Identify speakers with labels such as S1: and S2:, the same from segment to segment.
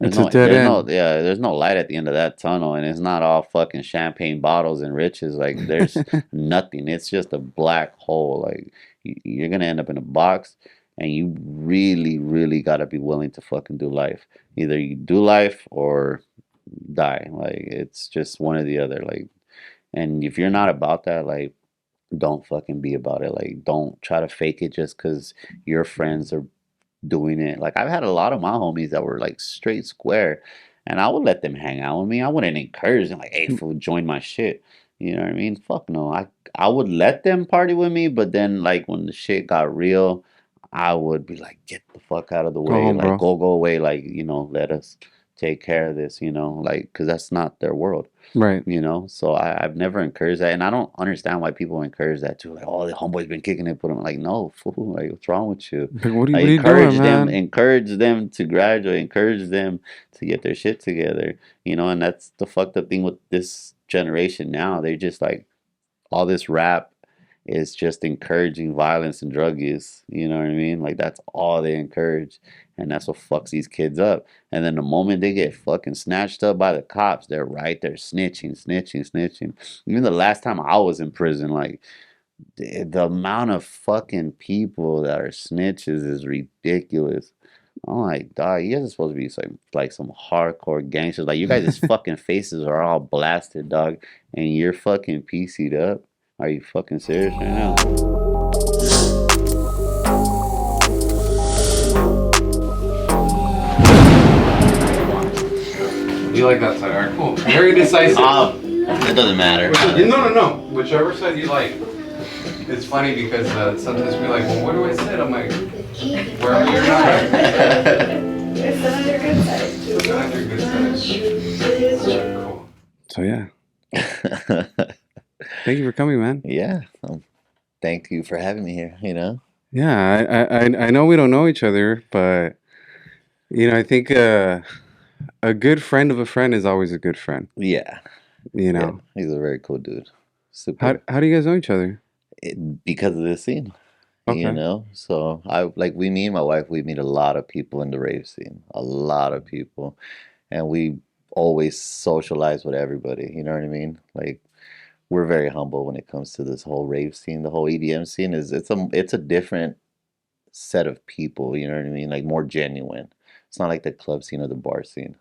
S1: There's
S2: It's a
S1: no,
S2: dead
S1: there's no,
S2: end.
S1: yeah, there's no light at the end of that tunnel, and it's not all fucking champagne bottles and riches. Like there's nothing. It's just a black hole. Like you're gonna end up in a box, and you really, really gotta be willing to fucking do life. Either you do life or die. Like it's just one or the other. Like, and if you're not about that, like don't fucking be about it. Like don't try to fake it just because your friends are doing it. Like I've had a lot of my homies that were like straight square, and I would let them hang out with me. I wouldn't encourage them like, "Hey, fool, join my shit." You know what I mean? Fuck no. I would let them party with me, but then like when the shit got real, I would be like, "Get the fuck out of the
S2: Go
S1: way!
S2: home,
S1: Like
S2: bro.
S1: go away! Like let us take care of this." Like because that's not their world.
S2: Right.
S1: So I've never encouraged that, and I don't understand why people encourage that too. Like, oh, the homeboy's been kicking it, but I'm like, no, fool, like, what's wrong with you?
S2: Like, what are you,
S1: I
S2: what are you doing, man?
S1: encourage them to graduate, encourage them to get their shit together, and that's the fucked up thing with this generation now. They're just like, all this rap is just encouraging violence and drug use. You know what I mean? Like that's all they encourage. And that's what fucks these kids up. And then the moment they get fucking snatched up by the cops, they're right there snitching, snitching, snitching. Even the last time I was in prison, like the amount of fucking people that are snitches is ridiculous. I'm like, dog, you guys are supposed to be like some hardcore gangsters. Like, you guys' fucking faces are all blasted, dog, and you're fucking PC'd up. Are you fucking serious right now?
S2: You like that side? All right, cool. Very decisive.
S1: It doesn't matter.
S2: No. Whichever side you like. It's funny because sometimes we're like, well, where do I sit? I'm like, wherever you're not.
S3: It's another good side.
S2: It's another good side. Cool. So yeah, thank you for coming, man.
S1: Yeah. Thank you for having me here,
S2: Yeah, I know we don't know each other, but I think a good friend of a friend is always a good friend.
S1: Yeah.
S2: Yeah,
S1: he's a very cool dude. Super.
S2: How do you guys know each other?
S1: Because of this scene.
S2: Okay.
S1: So me and my wife, we meet a lot of people in the rave scene, a lot of people, and we always socialize with everybody. You know what I mean? Like we're very humble when it comes to this whole rave scene. The whole EDM scene it's a different set of people. You know what I mean? Like more genuine. It's not like the club scene or the bar scene.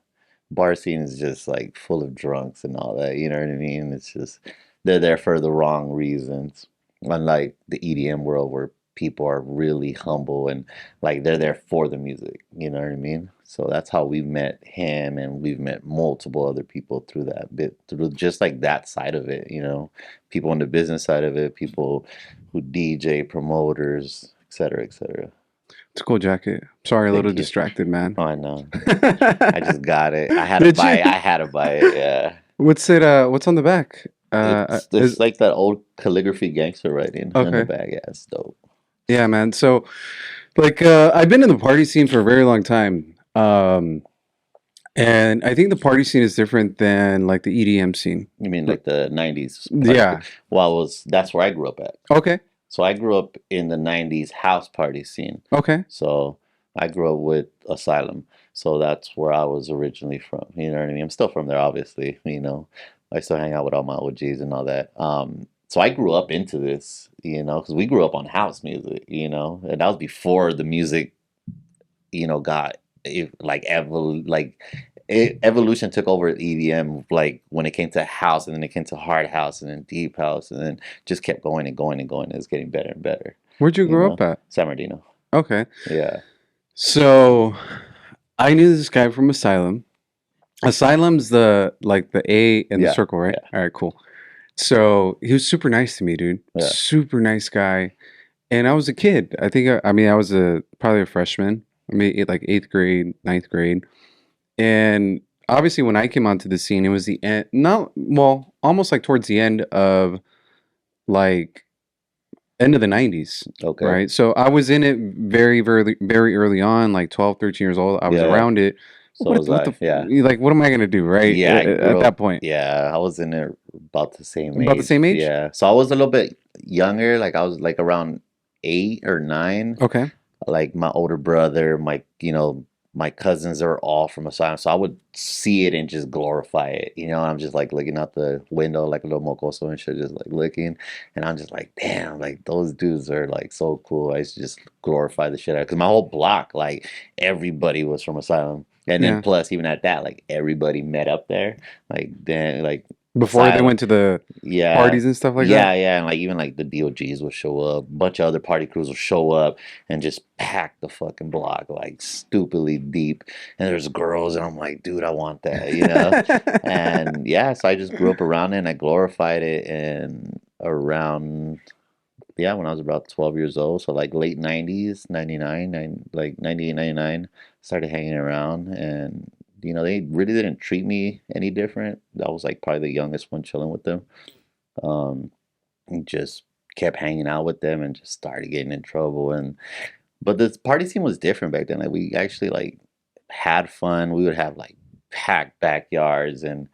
S1: Bar scene is just like full of drunks and all that. You know what I mean? It's just they're there for the wrong reasons. Unlike the EDM world where people are really humble and like they're there for the music. You know what I mean? So that's how we met him, and we've met multiple other people through just like that side of it. People on the business side of it, people who DJ, promoters, etc., etc.
S2: It's a cool jacket. Sorry, a little
S1: Thank you.
S2: distracted, man.
S1: Oh, I know. I just got it. I had to
S2: Did
S1: buy
S2: you?
S1: it. I had to buy it. Yeah.
S2: What's it? What's on the back?
S1: It's like that old calligraphy gangster writing on the
S2: Okay.
S1: bag. Yeah, it's dope.
S2: Yeah, man. So, like, I've been in the party scene for a very long time, and I think the party scene is different than like the EDM scene.
S1: You mean like the 90s party?
S2: Yeah.
S1: Well, that's where I grew up at.
S2: Okay.
S1: So I grew up in the 90s house party scene.
S2: Okay.
S1: So I grew up with Asylum. So that's where I was originally from. You know what I mean? I'm still from there, obviously. I still hang out with all my OGs and all that. So I grew up into this, because we grew up on house music, and that was before the music, got evolution took over EDM, like when it came to house, and then it came to hard house, and then deep house, and then just kept going and going and going. It's getting better and better.
S2: Where'd you grow up at?
S1: San Bernardino.
S2: Okay.
S1: Yeah.
S2: So I knew this guy from Asylum. Asylum's the A in the
S1: Yeah,
S2: circle, right?
S1: yeah.
S2: All right, cool. So he was super nice to me, dude.
S1: Yeah.
S2: Super nice guy. And I was a kid. I think I was probably a freshman. Like 8th grade, 9th grade. And obviously when I came onto the scene, it was the end, almost like towards the end of like end of the 90s.
S1: Okay.
S2: Right? So I was in it very, very, very early on, like 12, 13 years old. I was
S1: Yeah.
S2: around it.
S1: So was I. Yeah.
S2: Like, what am I going to do, right?
S1: Yeah, I
S2: At
S1: grew
S2: that
S1: up-
S2: point.
S1: Yeah, I was in there about the same age.
S2: About the same age?
S1: Yeah. So I was a little bit younger. Like I was like around 8 or 9.
S2: Okay.
S1: Like my older brother, my my cousins are all from Asylum, so I would see it and just glorify it. I'm just like looking out the window like a little mocoso and shit, just like looking, and I'm just like, damn, like those dudes are like so cool. I used to just glorify the shit out because my whole block, like everybody was from Asylum, and then
S2: Yeah.
S1: plus even at that, like everybody met up there, like then like
S2: Before they
S1: Asylum.
S2: went to the
S1: Yeah,
S2: parties and stuff like
S1: yeah,
S2: that.
S1: yeah, and like even like the DOGs will show up, a bunch of other party crews will show up and just pack the fucking block like stupidly deep. And there's girls, and I'm like, dude, I want that. And yeah, so I just grew up around it, and I glorified it, and around yeah, when I was about 12 years old, so like late 90s, 99, like 98, 99, started hanging around, and they really didn't treat me any different. I was like probably the youngest one chilling with them. Um, and just kept hanging out with them and just started getting in trouble. And but the party scene was different back then. Like we actually like had fun. We would have like packed backyards, and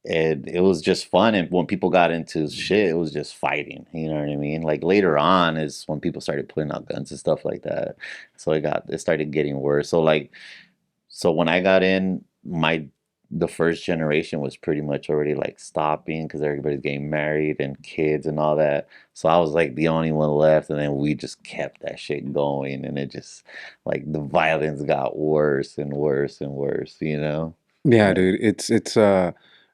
S1: it was just fun. And when people got into shit, it was just fighting. You know what I mean? Like later on is when people started putting out guns and stuff like that. So it started getting worse. So when I got in, the first generation was pretty much already like stopping because everybody's getting married and kids and all that. So I was like the only one left, and then we just kept that shit going, and it just like the violence got worse and worse and worse.
S2: Yeah,
S1: Yeah.
S2: dude. It's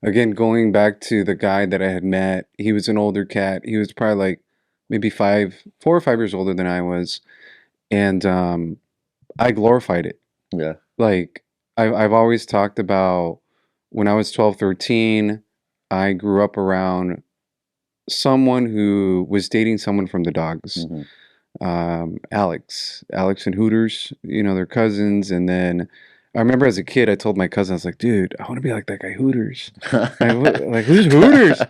S2: again going back to the guy that I had met. He was an older cat. He was probably like maybe 4 or 5 years older than I was, and I glorified it.
S1: Yeah.
S2: Like I've always talked about when I was 12, 13, I grew up around someone who was dating someone from the Dogs.
S1: Hmm.
S2: Alex and Hooters, they're cousins. And then I remember as a kid, I told my cousin, I was like, dude, I want to be like that guy Hooters. Like, who's Hooters?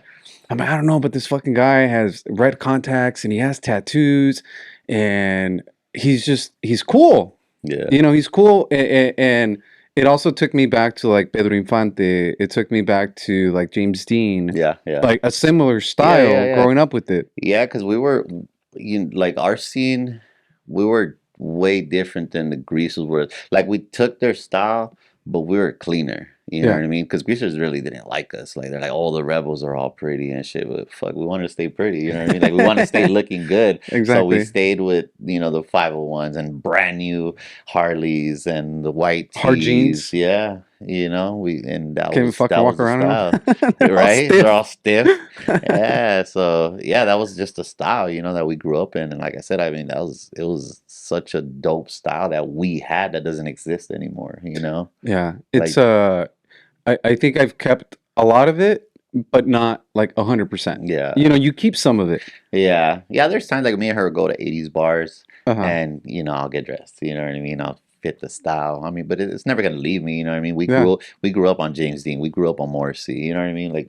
S2: I'm like, I don't know, but this fucking guy has red contacts and he has tattoos and he's cool.
S1: Yeah.
S2: He's cool. And it also took me back to like Pedro Infante. It took me back to like James Dean,
S1: Yeah. Yeah.
S2: like a similar
S1: Yeah. Yeah.
S2: style
S1: Yeah.
S2: growing up with it.
S1: Yeah, because like our scene, we were way different than the Greasers were. Like we took their style, but we were cleaner. You know
S2: Yeah,
S1: what I mean? Because Greasers really didn't like us. Like they're like, oh, the rebels are all pretty and shit. But fuck, we wanted to stay pretty. You know what I mean? Like we want to stay looking good. So we
S2: exactly.
S1: stayed with the 501s and brand new Harleys and the white
S2: Hard
S1: tees.
S2: jeans.
S1: Yeah, we and that
S2: Can't even
S1: was
S2: fucking
S1: that
S2: walk
S1: was the
S2: around in
S1: style,
S2: them. They're all
S1: right? They're
S2: stiff.
S1: all stiff. Yeah, so yeah, that was just a style, that we grew up in, and like I said, I mean, it was such a dope style that we had that doesn't exist anymore.
S2: Yeah, it's
S1: Like,
S2: I think I've kept a lot of it, but not like 100%.
S1: yeah,
S2: You keep some of it.
S1: yeah, yeah. There's times like me and her go to '80s bars,
S2: Uh-huh.
S1: and I'll get dressed. You know what I mean? I'll fit the style. I mean, but it's never gonna leave me. You know what I mean?
S2: Yeah,
S1: We grew up on James Dean. We grew up on Morrissey. You know what I mean? Like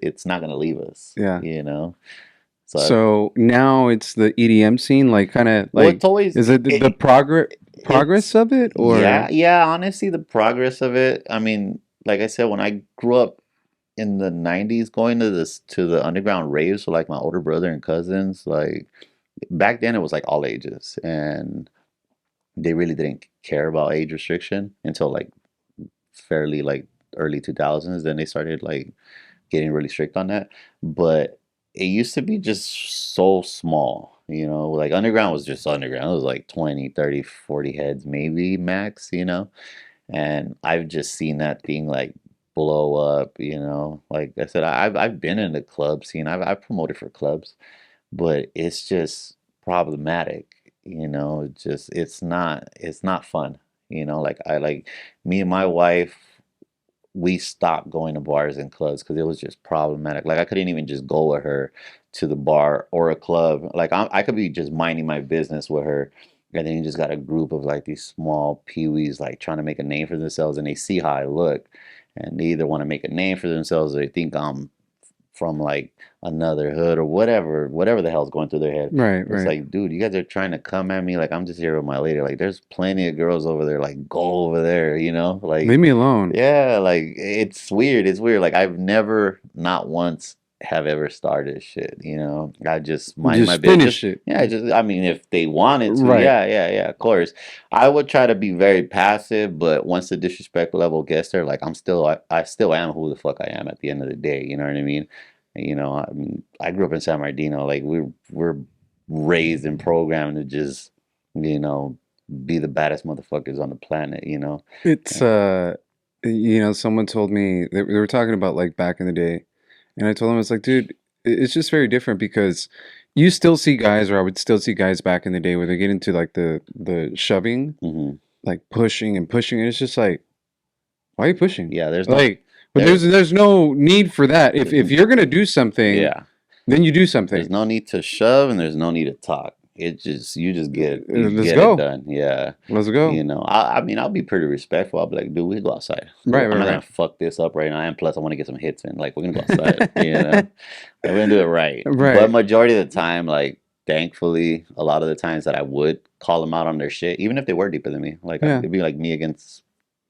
S1: it's not gonna leave us.
S2: yeah.
S1: So
S2: So now it's the EDM scene, like kind of
S1: well,
S2: like
S1: it's always
S2: is it the progress
S1: it's
S2: of it
S1: yeah,
S2: or
S1: yeah, honestly, the progress of it. I mean, like I said, when I grew up in the 90s going to the underground raves with like my older brother and cousins, like back then it was like all ages, and they really didn't care about age restriction until like fairly like early 2000s. Then they started like getting really strict on that. But it used to be just so small, like underground was just underground. It was like 20, 30, 40 heads maybe max. And I've just seen that thing like blow up. Like I said, I've been in the club scene. I've promoted for clubs, but it's just problematic. It's not fun. Like I like me and my wife, we stopped going to bars and clubs because it was just problematic. Like I couldn't even just go with her to the bar or a club. Like I could be just minding my business with her, and then you just got a group of like these small peewees like trying to make a name for themselves, and they see how I look, and they either want to make a name for themselves or they think I'm from like another hood or whatever the hell's going through their head.
S2: right,
S1: It's
S2: right.
S1: like, dude, you guys are trying to come at me like I'm just here with my lady. Like there's plenty of girls over there. Like go over there. Like
S2: Leave me alone.
S1: yeah, like it's weird. It's weird. Like I've never, not once, have ever started shit. You know, I just mind my
S2: Just
S1: business.
S2: finish it.
S1: Yeah, just I mean, if they wanted to,
S2: Right.
S1: yeah, of course. I would try to be very passive, but once the disrespect level gets there, like I still am who the fuck I am at the end of the day. You know what I mean? You know, I mean, I grew up in San Bernardino. Like we're raised and programmed to just, you know, be the baddest motherfuckers on the planet. You know?
S2: It's someone told me they were talking about like back in the day, and I told them it's like, dude, it's just very different because you still see guys, or I would still see guys back in the day where they get into like the shoving,
S1: Hmm.
S2: like pushing and pushing, and it's just like, why are you pushing?
S1: Yeah,
S2: Like, but
S1: there,
S2: there's no need for that. If you're gonna do something,
S1: yeah.
S2: then you do
S1: There's
S2: something.
S1: no need to shove and there's no need to talk. It just you
S2: Let's
S1: get it
S2: go.
S1: done. Yeah.
S2: Let's go.
S1: You know, I mean, I'll be pretty respectful. I'll be like, dude, we go outside.
S2: Right,
S1: I'm
S2: right,
S1: not gonna
S2: right.
S1: fuck this up right now. And plus, I want to get some hits in. Like, we're gonna go outside. You know, like, we're gonna do it right. But
S2: Right.
S1: majority of the time, like, thankfully, a lot of the times that I would call them out on their shit, even if they were deeper than me, like
S2: Yeah.
S1: it'd be like me against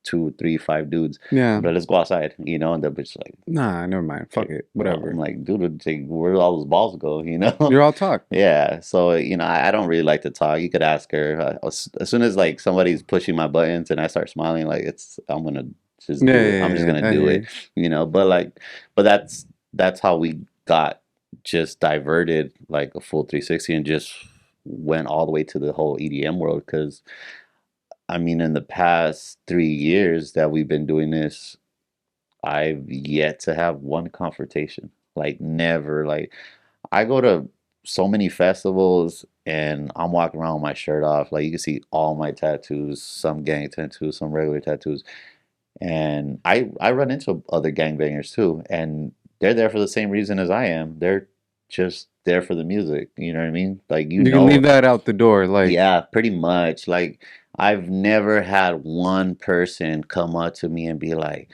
S1: 2, 3, 5 dudes.
S2: Yeah.
S1: But let's go outside. You know, and they'll be just like,
S2: Nah, never mind. Fuck it.
S1: well,
S2: Whatever.
S1: I'm like, dude, like, where do all those balls go? You know.
S2: You're all talk.
S1: Yeah, so you know, I don't really like to talk. You could ask her as soon as like somebody's pushing my buttons and I start smiling, like I'm gonna just do
S2: Yeah,
S1: it.
S2: yeah,
S1: I'm just
S2: yeah.
S1: gonna
S2: I
S1: do
S2: hear
S1: it, you know. But like, but that's how we got just diverted like a full 360 and just went all the way to the whole EDM world. Because I mean, in the past 3 years that we've been doing this, I've yet to have one confrontation. Like never. Like I go to so many festivals and I'm walking around with my shirt off. Like you can see all my tattoos, some gang tattoos, some regular tattoos. And I run into other gangbangers too. And they're there for the same reason as I am. They're just there for the music. You know what I mean? Like you
S2: You can leave
S1: know,
S2: that out the door. Like,
S1: yeah, pretty much. Like I've never had one person come up to me and be like,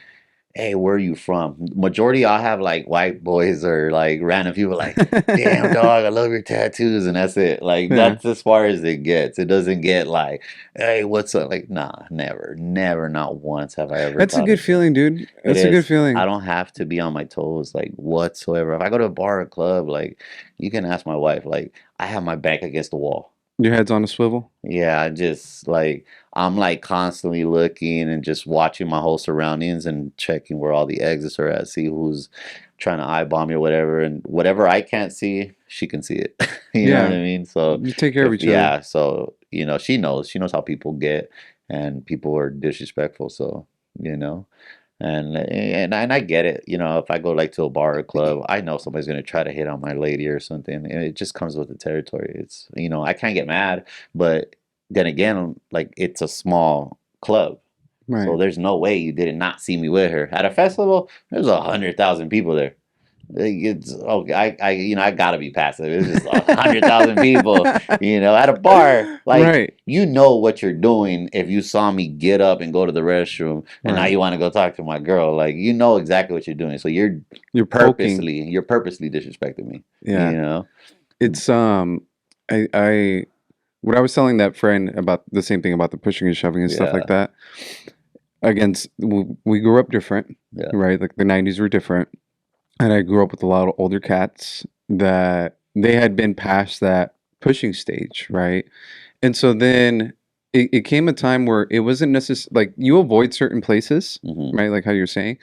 S1: hey, where are you from? Majority I'll have like white boys or like random people like, damn dog, I love your tattoos, and that's it. Like
S2: yeah.
S1: that's as far as it gets. It doesn't get like, hey, what's up? Like, nah, never, not once have I ever
S2: That's a
S1: thought
S2: good
S1: of it.
S2: feeling, dude.
S1: It
S2: That's a good
S1: is. I
S2: feeling.
S1: don't have to be on my toes like whatsoever. If I go to a bar or club, like you can ask my wife, like I have my back against the wall.
S2: Your head's on a swivel.
S1: Yeah, I just like I'm like constantly looking and just watching my whole surroundings and checking where all the exits are at, see who's trying to eyeball me or whatever. And whatever I can't see, she can see it. You know what
S2: Yeah.
S1: I mean? So
S2: You take care of
S1: if
S2: each other.
S1: yeah, so you know, she knows how people get and people are disrespectful. So, you know. And I get it. You know, if I go like to a bar or club, I know somebody's gonna try to hit on my lady or something, and it just comes with the territory. It's you know, I can't get mad, but then again, like it's a small club, so
S2: Right.
S1: there's no way you did not see me with her at a festival. There's 100,000 people there. Like, it's okay. You know, I gotta be passive. It's just 100,000 people. You know, at a bar, like
S2: Right.
S1: you know what you're doing if you saw me get up and go to the restroom, and now
S2: Right.
S1: you want to go talk to my girl. Like you know exactly what you're doing. So
S2: You're poking.
S1: you're purposely disrespecting me.
S2: Yeah.
S1: You know.
S2: It's I what I was telling that friend about the same thing about the pushing and shoving and stuff
S1: Yeah.
S2: like that. Against we grew up different,
S1: Yeah.
S2: right? Like the 90s were different. And I grew up with a lot of older cats that they had been past that pushing stage, right? And so then it came a time where it wasn't necessary, like you avoid certain places,
S1: Hmm.
S2: right? Like how you're saying.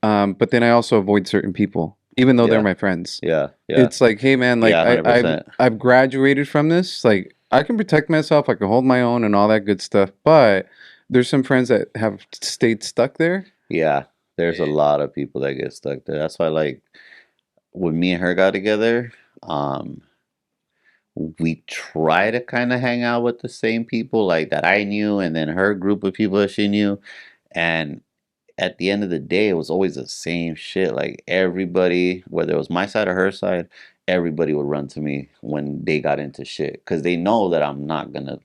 S2: But then I also avoid certain people, even though they're
S1: Yeah.
S2: my friends.
S1: Yeah. Yeah.
S2: It's like, hey man, like
S1: Yeah. 100%.
S2: I've graduated from this. Like I can protect myself, I can hold my own and all that good stuff. But there's some friends that have stayed stuck there.
S1: Yeah. There's a lot of people that get stuck there. That's why, like, when me and her got together, we try to kind of hang out with the same people like that I knew, and then her group of people that she knew. And at the end of the day, it was always the same shit. Like everybody, whether it was my side or her side, everybody would run to me when they got into shit because they know that I'm not gonna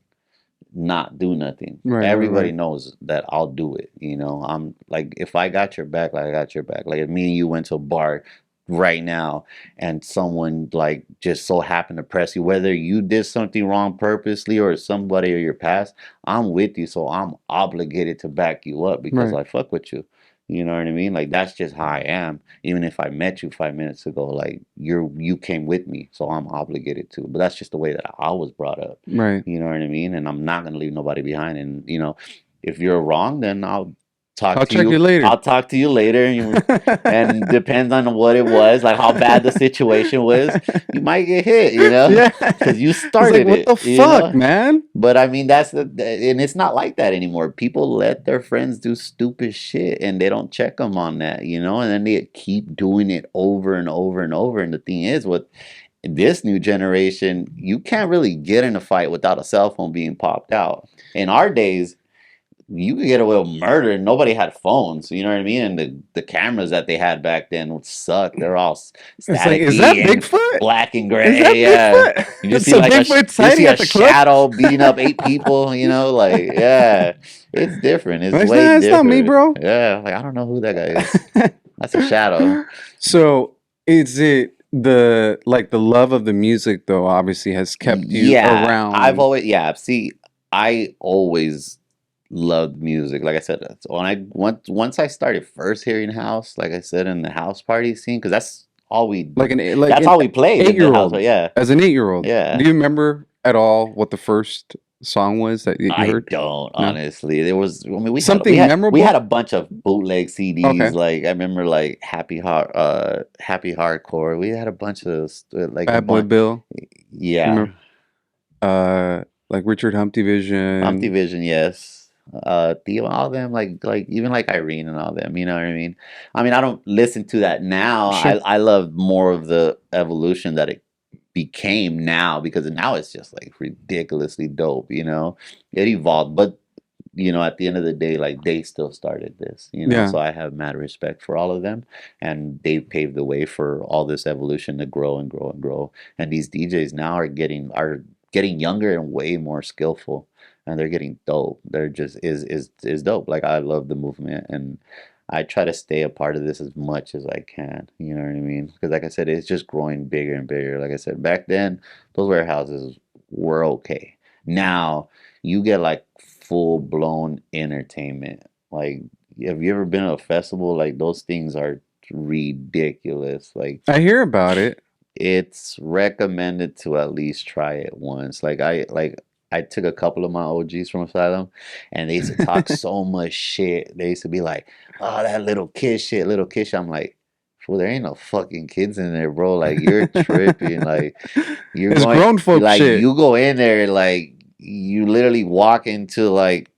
S1: not do nothing.
S2: Right, right,
S1: Everybody
S2: right.
S1: knows that I'll do it. You know, I'm like, if I got your back, like I got your back. Like if me and you went to a bar right now and someone like just so happened to press you, whether you did something wrong purposely or somebody or your past, I'm with you. So I'm obligated to back you up because
S2: Right.
S1: I fuck with you. You know what I mean? Like that's just how I am. Even if I met you 5 minutes ago, like you came with me, so I'm obligated to. But that's just the way that I was brought up.
S2: Right.
S1: You know what I mean? And I'm not gonna leave nobody behind. And if you're wrong, then I'll talk
S2: I'll
S1: to
S2: check
S1: you.
S2: you later.
S1: I'll talk to you later, and depends on what it was, like how bad the situation was. You might get hit,
S2: Yeah.
S1: because you
S2: It's like,
S1: started
S2: what
S1: it,
S2: the fuck, man?
S1: But I mean, and it's not like that anymore. People let their friends do stupid shit and they don't check them on that, and then they keep doing it over and over and over. And the thing is, with this new generation, you can't really get in a fight without a cell phone being popped out. In our days, you could get away with murder and nobody had phones, you know what I mean? And the cameras that they had back then would suck. They're all
S2: It's like, is that
S1: staticky and
S2: Bigfoot?
S1: black and
S2: Is that
S1: gray. Yeah.
S2: Bigfoot?
S1: You just see
S2: So
S1: like
S2: Bigfoot's
S1: you see
S2: hiding
S1: a
S2: at the club?
S1: shadow beating up 8 people, like, yeah. It's different. It's
S2: Like,
S1: way
S2: nah, it's not me,
S1: different.
S2: bro.
S1: Yeah, like I don't know who that guy is. That's a shadow.
S2: So is it the love of the music though obviously has kept you
S1: Yeah,
S2: around?
S1: see, I always loved music. Like I said, when once I started first hearing house, like I said, in the house party scene, because that's all we played in the house.
S2: 8-year-old.
S1: But yeah,
S2: As an 8-year-old,
S1: yeah.
S2: do you remember at all what the first song was that you
S1: I
S2: heard?
S1: don't
S2: No?
S1: honestly. There was, I mean,
S2: Something
S1: we
S2: memorable?
S1: had a bunch of bootleg CDs.
S2: Okay.
S1: Like I remember, like Happy Hardcore. We had a bunch of like a
S2: Bad Boy
S1: bunch.
S2: Bill.
S1: Yeah,
S2: Remember? Like Richard Humpty
S1: Humpty
S2: Vision.
S1: Vision, yes. Theo, all them, like even like Irene and all them. You know what I mean? I mean, I don't listen to that now.
S2: Sure.
S1: I love more of the evolution that it became now, because now it's just like ridiculously dope. It evolved, but at the end of the day, like they still started this.
S2: Yeah.
S1: So I have mad respect for all of them, and they paved the way for all this evolution to grow and grow and grow. And these DJs now are getting younger and way more skillful, and they're getting dope. They're just is dope. Like I love the movement, and I try to stay a part of this as much as I can. You know what I mean? Because like I said, it's just growing bigger and bigger. Like I said, back then those warehouses were okay. Now you get like full blown entertainment. Like, have you ever been to a festival? Like those things are ridiculous. Like
S2: I hear about it.
S1: it's recommended to at least try it once. I took a couple of my OGs from Asylum, and they used to talk so much shit. They used to be like, "Oh, that little kid shit, little kid shit." I'm like, "Well, there ain't no fucking kids in there, bro. Like you're tripping. Like you're
S2: It's
S1: going,
S2: grown folk
S1: like
S2: shit.
S1: you go in there, like you literally walk into like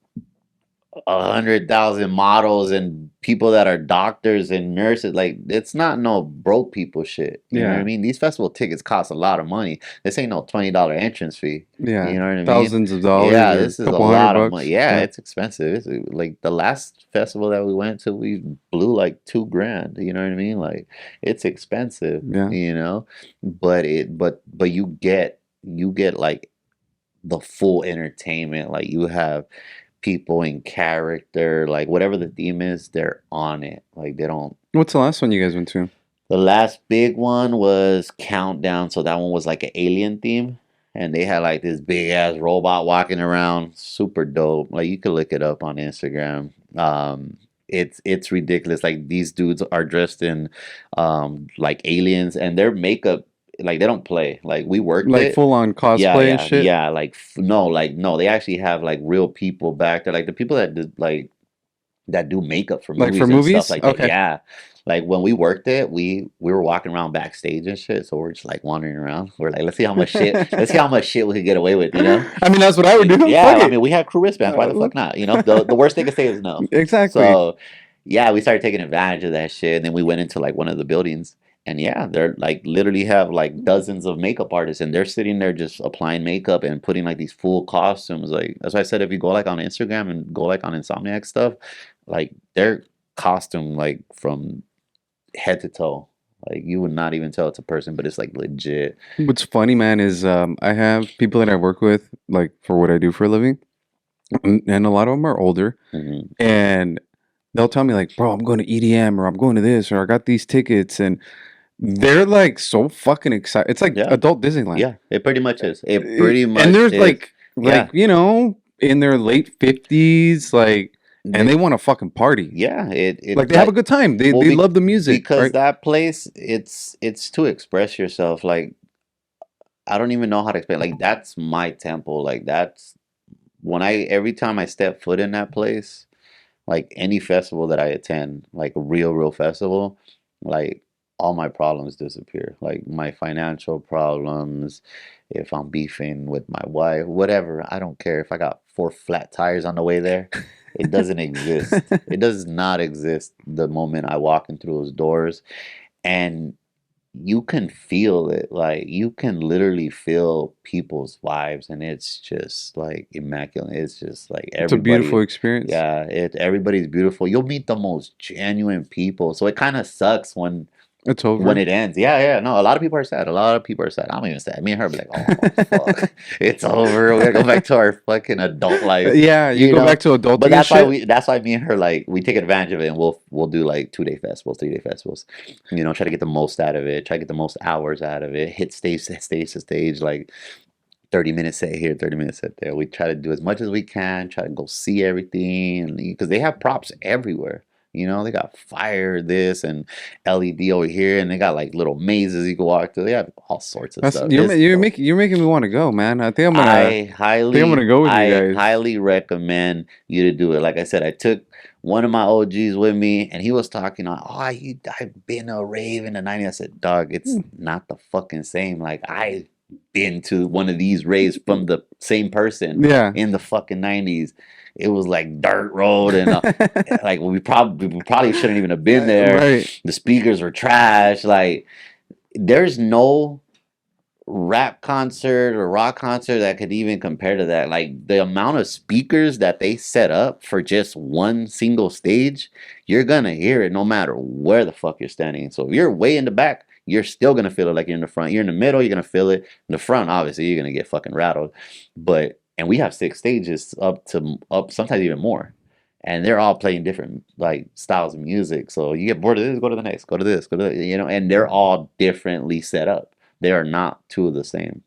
S1: 100,000 models and people that are doctors and nurses. Like it's not no broke people shit. You know what I
S2: Yeah.
S1: mean? These festival tickets cost a lot of money. This ain't no $20 entrance fee.
S2: Yeah.
S1: You know what I mean?
S2: Thousands of dollars
S1: Yeah,
S2: or a
S1: this is a
S2: couple
S1: lot
S2: $100
S1: of money.
S2: bucks.
S1: Yeah,
S2: Yeah.
S1: it's expensive. It's like the last festival that we went to, we blew like 2 grand. You know what I mean? Like it's expensive.
S2: Yeah.
S1: But you get like the full entertainment. Like you have people in character, like whatever the theme is, they're on it. Like they don't.
S2: What's the last one you guys went to?
S1: The last big one was Countdown, so that one was like an alien theme, and they had like this big ass robot walking around, super dope. Like you could look it up on Instagram. It's ridiculous. Like these dudes are dressed in like aliens, and their makeup, like they don't play. Like we worked
S2: Like
S1: it.
S2: full on
S1: Yeah,
S2: cosplay and
S1: yeah,
S2: shit?
S1: yeah. No. They actually have like real people back there, like the people that did that do makeup for
S2: Like
S1: movies
S2: for
S1: and stuff
S2: movies?
S1: like that.
S2: Okay.
S1: Yeah, like when we worked it, we were walking around backstage and shit. So we're just like wandering around. We're like, let's see how much shit. Let's see how much shit we could get away with.
S2: I mean, that's what I would do.
S1: Yeah,
S2: Fuck
S1: I
S2: it.
S1: mean, we had crew wristbands. Why the fuck not? The worst they could say is no.
S2: Exactly.
S1: So yeah, we started taking advantage of that shit. And then we went into like one of the buildings. And yeah, they're like literally have like dozens of makeup artists, and they're sitting there just applying makeup and putting like these full costumes. Like that's why I said, if you go like on Instagram and go like on Insomniac stuff, like their costume like from head to toe, like you would not even tell it's a person, but it's like legit.
S2: What's funny, man, is I have people that I work with, like for what I do for a living, and a lot of them are older,
S1: Hmm.
S2: and they'll tell me like, "Bro, I'm going to EDM, or I'm going to this, or I got these tickets," and they're like so fucking excited. It's like
S1: Yeah,
S2: adult Disneyland.
S1: yeah, it pretty much is. It pretty much
S2: And there's
S1: is.
S2: like
S1: Yeah.
S2: in their late 50s, like and they want to fucking party.
S1: yeah, it
S2: Like they have a good time. They
S1: well,
S2: they love the music,
S1: because
S2: right?
S1: that place, it's to express yourself. Like I don't even know how to explain. Like that's my temple. Like that's when I every time I step foot in that place, like any festival that I attend, like a real festival, like all my problems disappear. Like my financial problems, if I'm beefing with my wife, whatever, I don't care. If I got four flat tires on the way there, it doesn't exist. It does not exist the moment I walk in through those doors. And you can feel it. Like you can literally feel people's vibes, and it's just like immaculate. It's just like
S2: It's a beautiful
S1: everybody,
S2: experience.
S1: yeah, everybody's beautiful. You'll meet the most genuine people. So it kind of sucks
S2: It's
S1: when
S2: over.
S1: it ends. Yeah, yeah. No, a lot of people are sad. A lot of people are sad. I'm even sad. Me and her be like, oh fuck, it's over. We gotta go back to our fucking adult life,
S2: Yeah, you
S1: you
S2: go
S1: know.
S2: back to
S1: But
S2: adulting and shit.
S1: that's why me and her like we take advantage of it, and we'll do like 2-day festivals, 3-day festivals. You know, try to get the most out of it. Try to get the most hours out of it. Hit stage to stage, like 30 minutes set here, 30 minutes set there. We try to do as much as we can, try to go see everything. Because they have props everywhere. You know, they got fire this and LED over here, and they got like little mazes you can walk through. They have all sorts of
S2: That's
S1: stuff. It's dope.
S2: you're making me want to go, man. I think I'm gonna go with you
S1: I
S2: guys.
S1: highly recommend you to do it. Like I said, I took one of my OGs with me, and he was talking on, I've been a rave in the '90s. I said, dog, it's not the fucking same. Like I've been to one of these raves from the same person
S2: Yeah.
S1: in the fucking '90s. It was like dirt road, and like we probably shouldn't even have been there.
S2: Right.
S1: The speakers were trash. Like there's no rap concert or rock concert that could even compare to that. Like the amount of speakers that they set up for just one single stage, you're gonna hear it no matter where the fuck you're standing. So if you're way in the back, you're still gonna feel it like you're in the front. You're in the middle, you're gonna feel it. In the front, obviously, you're gonna get fucking rattled. But and we have 6 stages up sometimes even more. And they're all playing different like styles of music. So you get bored of this, go to the next, go to this, go to this, and they're all differently set up. They are not two of the same.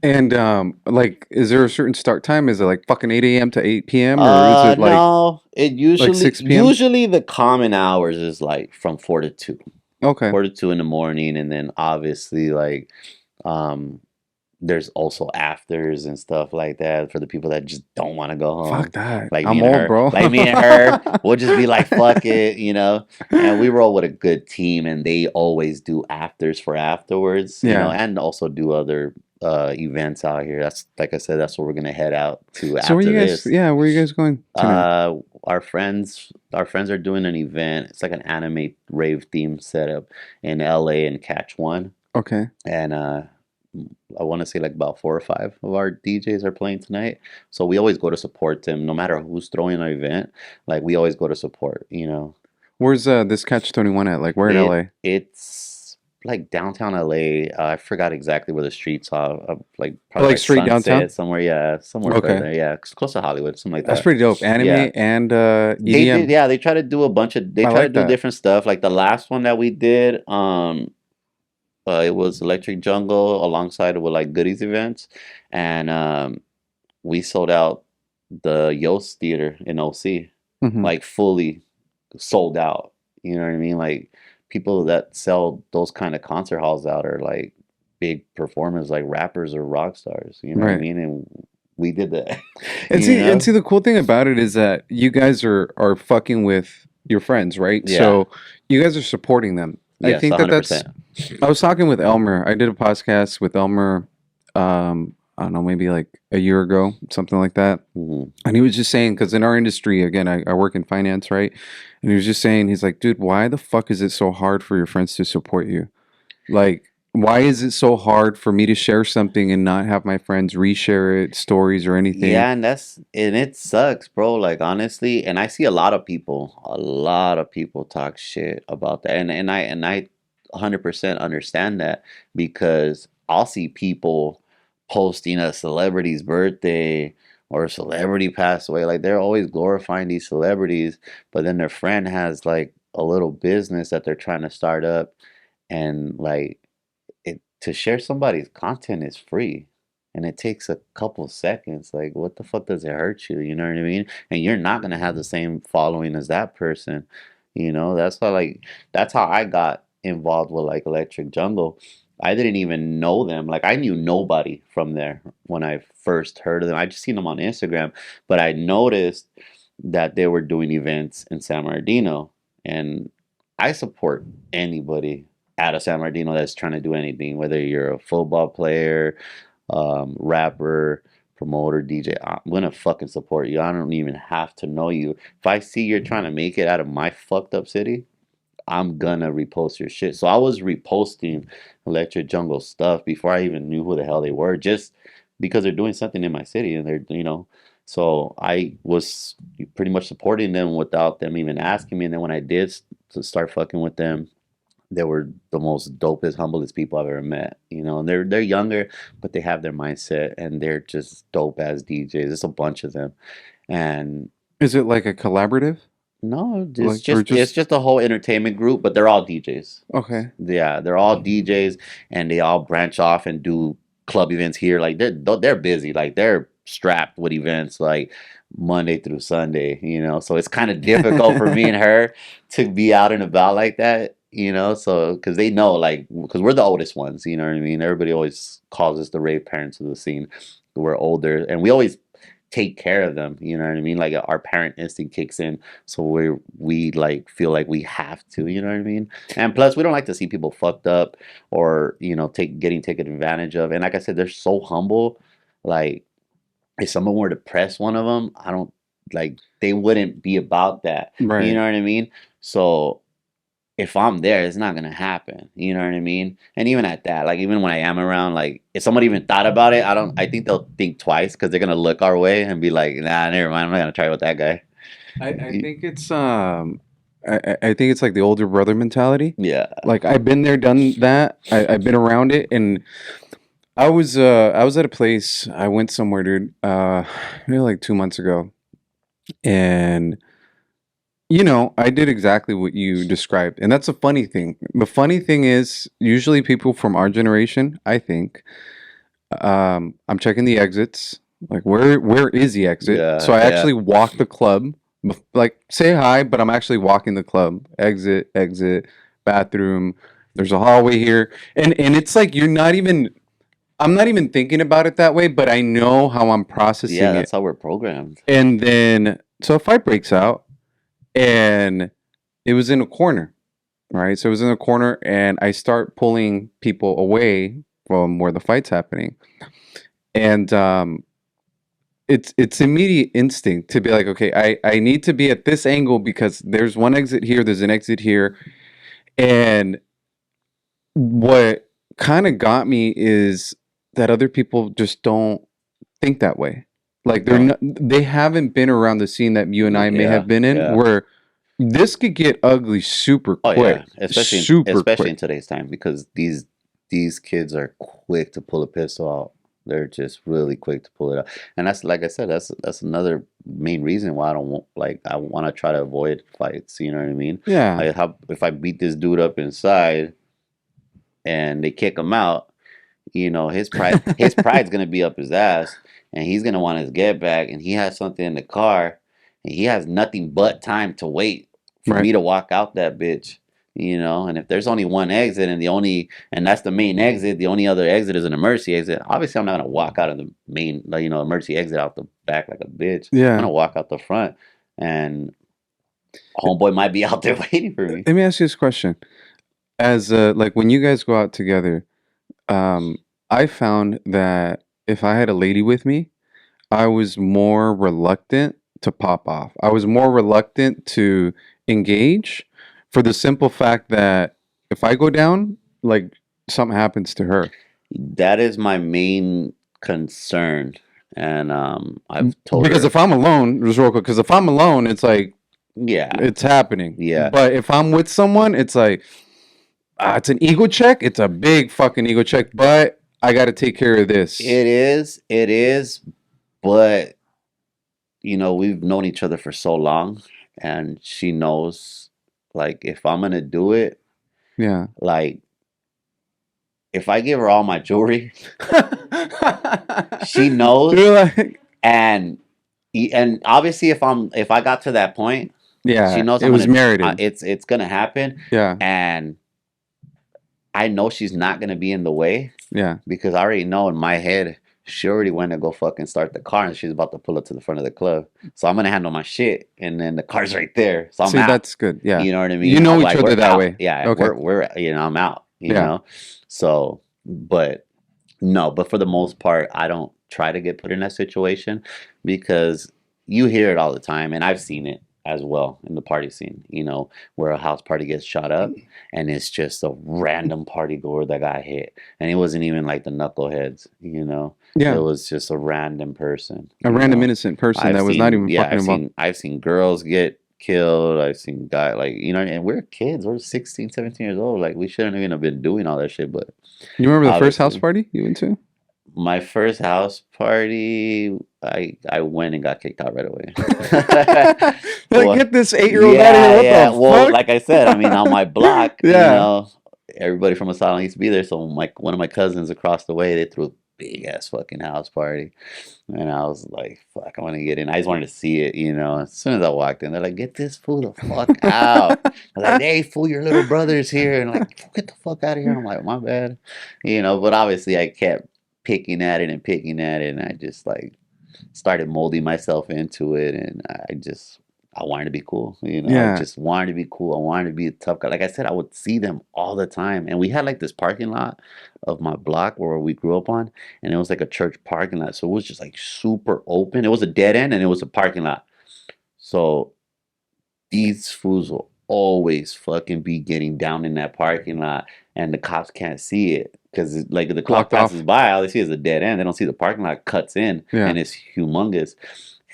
S2: And like, is there a certain start time? Is it like fucking 8 a.m. to 8 p.m. or is it
S1: No, it
S2: like
S1: usually
S2: 6 p.m.?
S1: usually the common hours is like from 4 to 2.
S2: Okay.
S1: 4 to 2 in the morning, and then obviously like um there's also afters and stuff like that for the people that just don't want to go home.
S2: Fuck that.
S1: Like me
S2: I'm
S1: and
S2: old,
S1: her,
S2: bro.
S1: like me and her, we'll just be like, fuck it, and we roll with a good team, and they always do afters for afterwards,
S2: Yeah.
S1: and also do other events out here. That's like I said, that's where we're gonna head out to
S2: So where
S1: after
S2: you guys?
S1: this.
S2: Yeah, where you guys going tonight?
S1: Our friends are doing an event. It's like an anime rave theme setup in LA and Catch One.
S2: Okay.
S1: And I want to say like about 4 or 5 of our DJs are playing tonight. So we always go to support them, no matter who's throwing an event. Like we always go to support.
S2: Where's this Catch 21 at? Like where in LA?
S1: It's like downtown LA. I forgot exactly where the streets are. Like probably
S2: Like
S1: like
S2: straight
S1: Sunset
S2: downtown?
S1: somewhere. Yeah, somewhere right
S2: Okay.
S1: there. Yeah, close to Hollywood, something like
S2: That's
S1: that.
S2: pretty dope.
S1: Yeah.
S2: Anime and
S1: They did,
S2: EDM.
S1: yeah. They try to do a bunch of. They
S2: I
S1: try to
S2: like
S1: do
S2: that.
S1: different stuff. Like the last one that we did, it was Electric Jungle alongside with like goodies events, and we sold out the Yost Theater in OC,
S2: Hmm.
S1: like fully sold out. You know what I mean? Like people that sell those kind of concert halls out are like big performers, like rappers or rock stars. You know what I
S2: Right.
S1: mean? And we did that.
S2: And
S1: You
S2: see,
S1: know?
S2: the cool thing about it is that you guys are fucking with your friends, right?
S1: Yeah.
S2: So you guys are supporting them. I
S1: Yes,
S2: think that that's.
S1: 100%.
S2: I was talking with Elmer. I did a podcast with Elmer. I don't know, maybe like a year ago, something like that.
S1: Hmm.
S2: And he was just saying, because in our industry, again, I work in finance, right? And he was just saying, he's like, dude, why the fuck is it so hard for your friends to support you? Like, why is it so hard for me to share something and not have my friends reshare it, stories or anything?
S1: Yeah, and it sucks, bro. Like honestly, and I see a lot of people talk shit about that, and I 100% understand that because I'll see people posting a celebrity's birthday or a celebrity passed away. Like they're always glorifying these celebrities, but then their friend has like a little business that they're trying to start up, and like to share somebody's content is free. and it takes a couple seconds. Like, what the fuck does it hurt you? You know what I mean? And you're not gonna have the same following as that person. That's why, like, that's how I got involved with like Electric Jungle. I didn't even know them. Like, I knew nobody from there when I first heard of them. I just seen them on Instagram, but I noticed that they were doing events in San Bernardino, and I support anybody out of San Bernardino that's trying to do anything, whether you're a football player, rapper, promoter, DJ. I'm gonna fucking support you. I don't even have to know you. If I see you're trying to make it out of my fucked up city, I'm gonna repost your shit. So I was reposting Electric Jungle stuff before I even knew who the hell they were, just because they're doing something in my city, and they're. So I was pretty much supporting them without them even asking me. And then when I did start fucking with them, they were the most dopest, humblest people I've ever met. And they're younger, but they have their mindset, and they're just dope as DJs. It's a bunch of them, and
S2: Is it like a collaborative?
S1: no, it's
S2: Like, or
S1: just a whole entertainment group, but they're all DJs.
S2: okay.
S1: Yeah, they're all DJs, and they all branch off and do club events here. Like, they're busy. Like, they're strapped with events like Monday through Sunday. So it's kind of difficult for me and her to be out and about like that. So because they know, like, because we're the oldest ones. You know what I mean? Everybody always calls us the rave parents of the scene. We're older, and we always take care of them. You know what I mean? Like, our parent instinct kicks in, so we like feel like we have to. You know what I mean? And plus, we don't like to see people fucked up, or getting taken advantage of. And like I said, they're so humble. Like, if someone were to press one of them, I don't like they wouldn't be about that. You
S2: Right.
S1: know what I mean? So if I'm there, it's not gonna happen. You know what I mean? And even at that, like, even when I am around, like, if someone even thought about it, I think they'll think twice, because they're gonna look our way and be like, nah, never mind, I'm not gonna try with that guy.
S2: I think it's I think it's like the older brother mentality.
S1: Yeah.
S2: Like, I've been there, done that. I've been around it, and I was at a place. I went somewhere, dude. Maybe like 2 months ago, and I did exactly what you described, and that's a funny thing. The funny thing is, usually people from our generation, I think, I'm checking the exits. Like, where is the exit?
S1: Yeah,
S2: So I
S1: yeah.
S2: actually walk the club, like, say hi, but I'm actually walking the club. Exit, exit, bathroom. There's a hallway here, and it's like I'm not even thinking about it that way, but I know how I'm
S1: Yeah,
S2: processing
S1: that's
S2: it.
S1: how we're programmed.
S2: And then, so a fight breaks out, and it was in a corner, right? So it was in a corner, and I start pulling people away from where the fight's happening. And it's immediate instinct to be like, okay, I need to be at this angle because there's one exit here, there's an exit here. And what kind of got me is that other people just don't think that way. Like,
S1: No.
S2: they haven't been around the scene that you and I may
S1: Yeah,
S2: have been in,
S1: yeah.
S2: where this could get ugly super
S1: Oh
S2: quick.
S1: yeah, especially
S2: Super
S1: in
S2: quick.
S1: today's time, because these kids are quick to pull a pistol out. They're just really quick to pull it out, and that's, like I said, that's another main reason why I want to try to avoid fights. You know what I mean?
S2: Yeah.
S1: Like, if I beat this dude up inside and they kick him out, his pride's gonna be up his ass, and he's gonna want his get back, and he has something in the car, and he has nothing but time to wait for
S2: Right.
S1: me to walk out that bitch. And if there's only one exit, and that's the main exit, the only other exit is an emergency exit. Obviously, I'm not gonna walk out of the main, like, emergency exit out the back like a bitch. I'm
S2: Yeah.
S1: gonna walk out the front, and homeboy might be out there waiting for me.
S2: Let me ask you this question. As like, when you guys go out together, I found that if I had a lady with me, I was more reluctant to pop off. I was more reluctant to engage, for the simple fact that if I go down, like, something happens to her.
S1: That is my main concern, and I've told
S2: Because
S1: her.
S2: if I'm alone, just real quick, because if I'm alone, it's like,
S1: Yeah,
S2: it's happening.
S1: yeah.
S2: But if I'm with someone, it's like, it's an ego check. It's a big fucking ego check, but I got to take care of this.
S1: It is, but we've known each other for so long, and she knows, like, if I'm gonna do it,
S2: Yeah.
S1: like,
S4: if I give her all my jewelry, she knows.
S2: You're like,
S4: And obviously, if I got to that point, she
S2: yeah,
S4: knows
S2: it was merited.
S4: it's gonna happen,
S2: Yeah,
S4: and I know she's not gonna be in the way
S2: yeah.
S4: because I already know in my head she already went to go fucking start the car and she's about to pull up to the front of the club. So I'm gonna handle my shit, and then the car's right there, so I'm
S2: See,
S4: out.
S2: that's good. Yeah,
S4: You know what I
S2: you
S4: mean?
S2: know
S4: I'm
S2: each
S4: like,
S2: other
S4: we're
S2: that
S4: out.
S2: way.
S4: Yeah,
S2: Okay.
S4: we're I'm out. You
S2: Yeah.
S4: know, so but no, but for the most part, I don't try to get put in that situation because you hear it all the time, and I've seen it as well in the party scene, where a house party gets shot up and it's just a random party goer that got hit. And it wasn't even like the knuckleheads. It
S2: Yeah,
S4: was just a random person.
S2: a random innocent person that was not even fucking involved.
S4: I've seen girls get killed. I've seen guys like, and we're kids. We're 16, 17 years old. Like, we shouldn't even have been doing all that shit, but
S2: You remember the first house
S4: obviously.
S2: party you went to?
S4: My first house party, I went and got kicked out right away.
S2: Like,
S4: Well,
S2: get this 8-year-old out of here. What
S4: yeah.
S2: the
S4: Well,
S2: fuck?
S4: like I said, I mean, on my block,
S2: Yeah.
S4: everybody from Asylum used to be there. So one of my cousins across the way, they threw a big ass fucking house party, and I was like, "Fuck, I want to get in." I just wanted to see it. As soon as I walked in, they're like, "Get this fool the fuck out!" I'm like, "Hey, fool, your little brother's here," and like, "Get the fuck out of here!" I'm like, "My bad," But obviously, I kept picking at it and picking at it, and I just like started molding myself into it, and I wanted to be cool. I
S2: Yeah.
S4: just wanted to be cool. I wanted to be a tough guy. Like I said, I would see them all the time, and we had like this parking lot of my block where we grew up on, and it was like a church parking lot, so it was just like super open. It was a dead end, and it was a parking lot. So these fools will always fucking be getting down in that parking lot, and the cops can't see it because like the clock
S2: Blocked off.
S4: passes by, all they see is a dead end. They don't see the parking lot cuts in,
S2: Yeah.
S4: and it's humongous.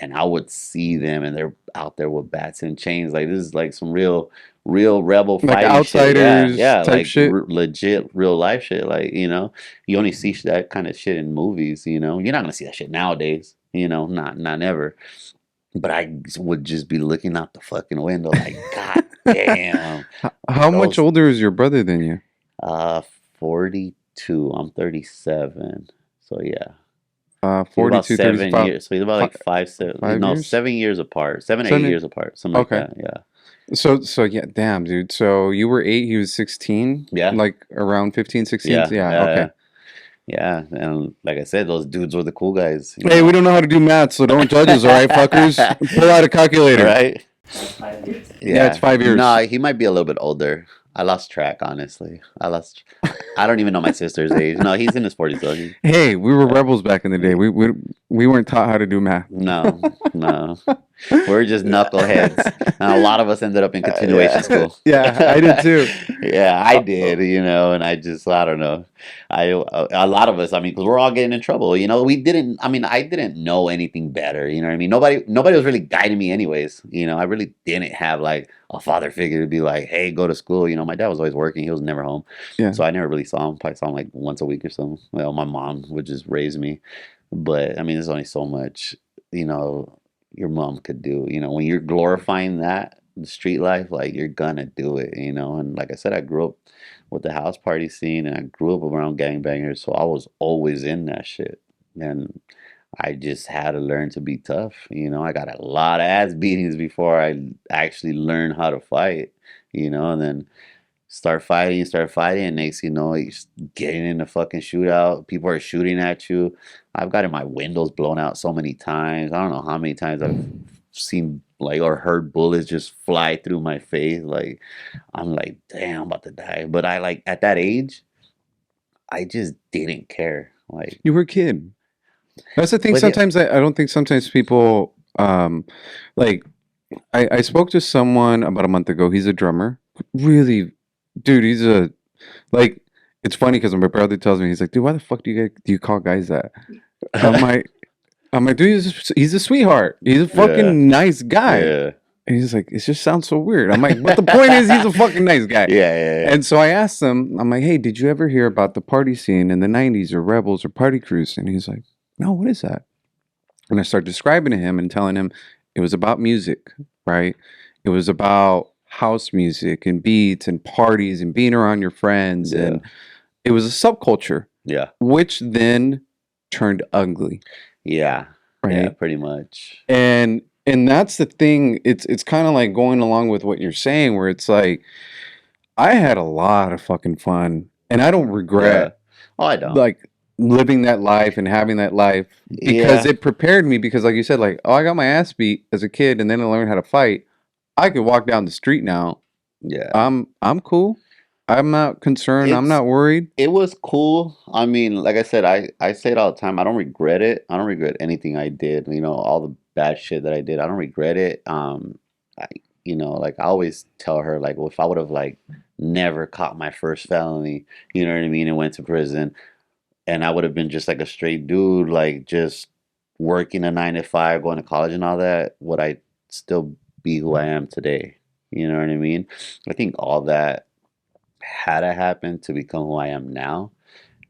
S4: And I would see them, and they're out there with bats and chains. Like, this is like some real rebel
S2: Like
S4: fighting shit. Yeah,
S2: outsiders
S4: yeah,
S2: type
S4: like
S2: shit.
S4: legit real life shit. Like, you only see that kind of shit in movies. You're not gonna see that shit nowadays. Not ever. But I would just be looking out the fucking window like, God damn.
S2: How much
S4: Those-
S2: older is your brother than you?
S4: 42. I'm 37. So yeah. He's about
S2: 42,
S4: 7
S2: 35.
S4: years. So he's about like
S2: 5 years?
S4: 7 years apart. 7 or 8
S2: 7
S4: years apart. Something
S2: Okay.
S4: like that. Yeah.
S2: So yeah, damn, dude. So you were 8, he was 16?
S4: Yeah.
S2: Like around 15, 16?
S4: Yeah.
S2: Yeah, okay.
S4: Yeah. And like I said, those dudes were the cool guys.
S2: Hey, we don't know how to do math, so don't judge us, all right, fuckers? Pull out a calculator.
S4: Right?
S3: Like 5 years.
S2: Yeah, it's 5 years.
S4: No, he might be a little bit older. I lost track, honestly. I don't even know my sister's age. No, he's in his 40s though.
S2: Hey, we were rebels back in the day. We weren't taught how to do math.
S4: No. We're just knuckleheads. And a lot of us ended up in continuation school.
S2: Yeah, I did too.
S4: Yeah, I did, and I don't know. A lot of us, I mean, because we're all getting in trouble, I didn't know anything better, you know what I mean? Nobody was really guiding me anyways, I really didn't have like a father figure to be like, hey, go to school, my dad was always working, he was never home.
S2: Yeah.
S4: So I never really saw him, probably saw him like once a week or something. Well, my mom would just raise me, but I mean, there's only so much, your mom could do, when you're glorifying that, the street life, like, you're gonna do it, and like I said, I grew up with the house party scene, and I grew up around gangbangers, so I was always in that shit, and I just had to learn to be tough. I got a lot of ass beatings before I actually learned how to fight, and then start fighting, and next you know, you're just getting in a fucking shootout. People are shooting at you. I've gotten my windows blown out so many times. I don't know how many times I've seen like or heard bullets just fly through my face. Like, I'm like, damn, I'm about to die. But I like at that age, I just didn't care. Like,
S2: You were a kid. That's the thing.
S4: But yeah.
S2: Sometimes I don't think sometimes people like I spoke to someone about a month ago. He's a drummer. Really, dude, he's a like it's funny because my brother tells me, he's like, dude, why the fuck do you call guys that? I'm like, dude, he's a sweetheart. He's a fucking nice guy.
S4: yeah,
S2: And he's like, it just sounds so weird. I'm like, but the point is, he's a fucking nice guy.
S4: yeah.
S2: And so I asked him, I'm like, hey, did you ever hear about the party scene in the 90s or Rebels or Party Cruise? And he's like, no, what is that? And I started describing to him and telling him it was about music, right? It was about house music and beats and parties and being around your friends.
S4: Yeah.
S2: it was a subculture,
S4: Yeah.
S2: which then turned ugly,
S4: Yeah. Yeah,
S2: right?
S4: pretty much.
S2: And that's the thing. It's kind of like going along with what you're saying, where it's like I had a lot of fucking fun, and I don't
S4: Yeah.
S2: regret
S4: Oh, I don't.
S2: like living that life and having that life because
S4: Yeah.
S2: it prepared me. Because like you said, like, oh, I got my ass beat as a kid, and then I learned how to fight. I could walk down the street now.
S4: Yeah.
S2: I'm cool. I'm not concerned. I'm
S4: It's
S2: not worried.
S4: it was cool. I mean, like I said, I say it all the time. I don't regret it. I don't regret anything I did. You know, all the bad shit that I did. I don't regret it. I like I always tell her like, well, if I would have like never caught my first felony, you know what I mean, and went to prison, and I would have been just like a straight dude, like just working a 9 to 5, going to college and all that, would I still be who I am today? You know what I mean? I think all that had to happen to become who I am now.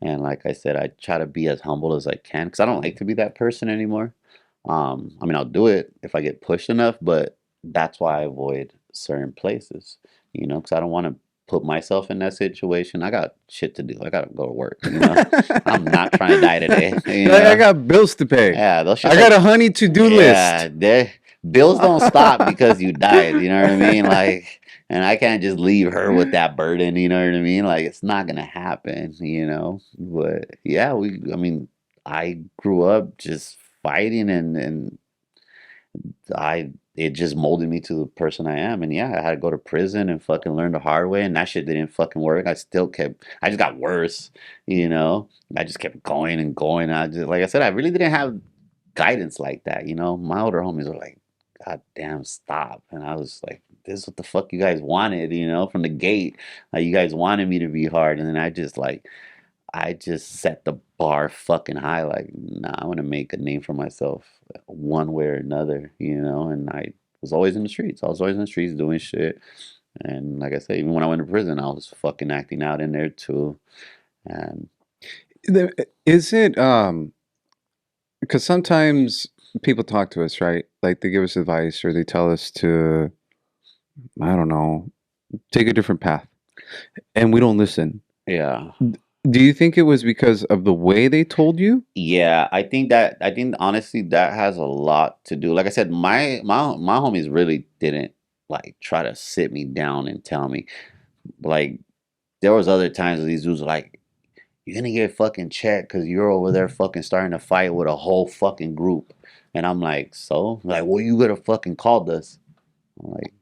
S4: And like I said, I try to be as humble as I can because I don't like to be that person anymore. I mean, I'll do it if I get pushed enough, but that's why I avoid certain places, because I don't want to put myself in that situation. I got shit to do. I got to go to work. I'm not trying to die today.
S2: Like, I got bills to pay.
S4: Yeah, those
S2: I
S4: shits
S2: got
S4: are,
S2: a honey to-do
S4: yeah,
S2: list.
S4: bills don't stop because you died. You know what I mean? Like, and I can't just leave her with that burden. You know what I mean? Like, it's not gonna happen. But yeah, I mean, I grew up just fighting, and it just molded me to the person I am. And yeah, I had to go to prison and fucking learn the hard way, and that shit didn't fucking work. I just got worse. I just kept going and going. I just, like I said, I really didn't have guidance like that. My older homies were like, God damn, stop. And I was like, this is what the fuck you guys wanted, from the gate. Like, you guys wanted me to be hard. And then I just set the bar fucking high. Like, nah, I want to make a name for myself one way or another, and I was always in the streets. I was always in the streets doing shit. And like I said, even when I went to prison, I was fucking acting out in there too. And
S2: Is it because sometimes people talk to us, right? Like they give us advice or they tell us to, I don't know, take a different path, and we don't listen.
S4: yeah.
S2: Do you think it was because of the way they told you?
S4: Yeah, I think honestly that has a lot to do. Like I said, my homies really didn't like try to sit me down and tell me. Like, there was other times where these dudes were like, "You're gonna get fucking checked because you're over there fucking starting to fight with a whole fucking group." And I'm like, so? Like, well, you could have fucking called us. I'm like,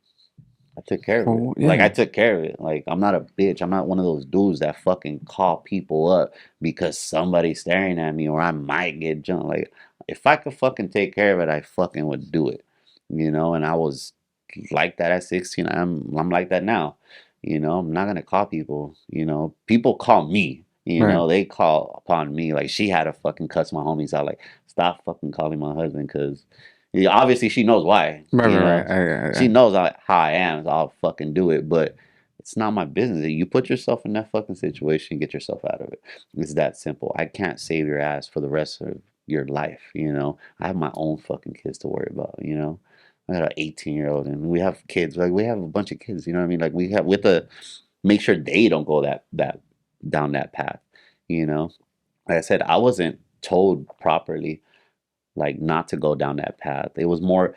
S4: I took care of it.
S2: Oh,
S4: Like, I
S2: yeah.
S4: took care of it. Like, I'm not a bitch. I'm not one of those dudes that fucking call people up because somebody's staring at me or I might get jumped. Like, if I could fucking take care of it, I fucking would do it. And I was like that at 16. I'm like that now. I'm not gonna call people. People call me.
S2: Right.
S4: They call upon me. Like, she had to fucking cuss my homies out. Like, stop fucking calling my husband because obviously she knows why.
S2: Right,
S4: You
S2: right,
S4: know,
S2: right.
S4: she knows how I am, so I'll fucking do it. But it's not my business. You put yourself in that fucking situation, get yourself out of it. It's that simple. I can't save your ass for the rest of your life. I have my own fucking kids to worry about. I got an 18-year-old and we have kids. Like, we have a bunch of kids, you know what I mean? Like, we have to make sure they don't go that down that path, you know? Like I said, I wasn't told properly, like, not to go down that path. It was more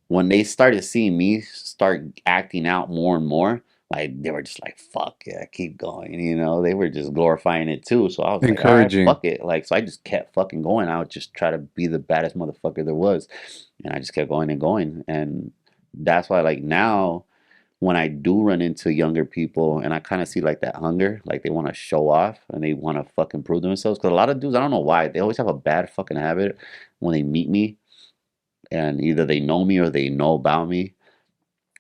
S4: when they started seeing me start acting out more and more, like, they were just like, fuck yeah, keep going. They were just glorifying it too. So I was like, all right,
S2: Encouraging.
S4: fuck it. Like, so I just kept fucking going. I would just try to be the baddest motherfucker there was. And I just kept going and going. And that's why, like, now when I do run into younger people and I kind of see like that hunger, like they want to show off and they want to fucking prove themselves. Because a lot of dudes, I don't know why, they always have a bad fucking habit when they meet me and either they know me or they know about me,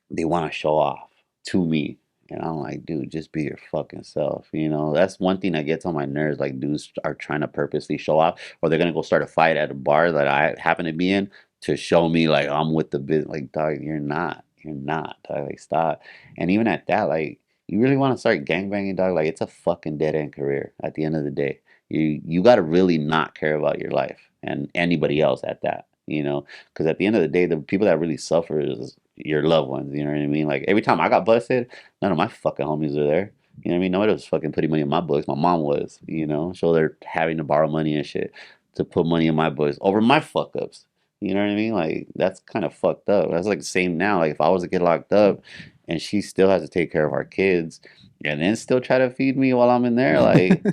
S4: they want to show off to me. And I'm like, dude, just be your fucking self. That's one thing that gets on my nerves. Like, dudes are trying to purposely show off, or they're gonna go start a fight at a bar that I happen to be in to show me like I'm with the business. Like, dog, you're not. You're not. Dog. Like, stop. And even at that, like, you really want to start gangbanging, dog? Like, it's a fucking dead end career. At the end of the day, you got to really not care about your life and anybody else at that. Because at the end of the day, the people that really suffer is your loved ones. You know what I mean? Like, every time I got busted, none of my fucking homies are there. You know what I mean? Nobody was fucking putting money in my books. My mom was, you know, so they're having to borrow money and shit to put money in my books over my fuck ups. You know what I mean? Like that's kind of fucked up. That's like the same now. Like if I was to get locked up and she still has to take care of our kids and then still try to feed me while I'm in there, like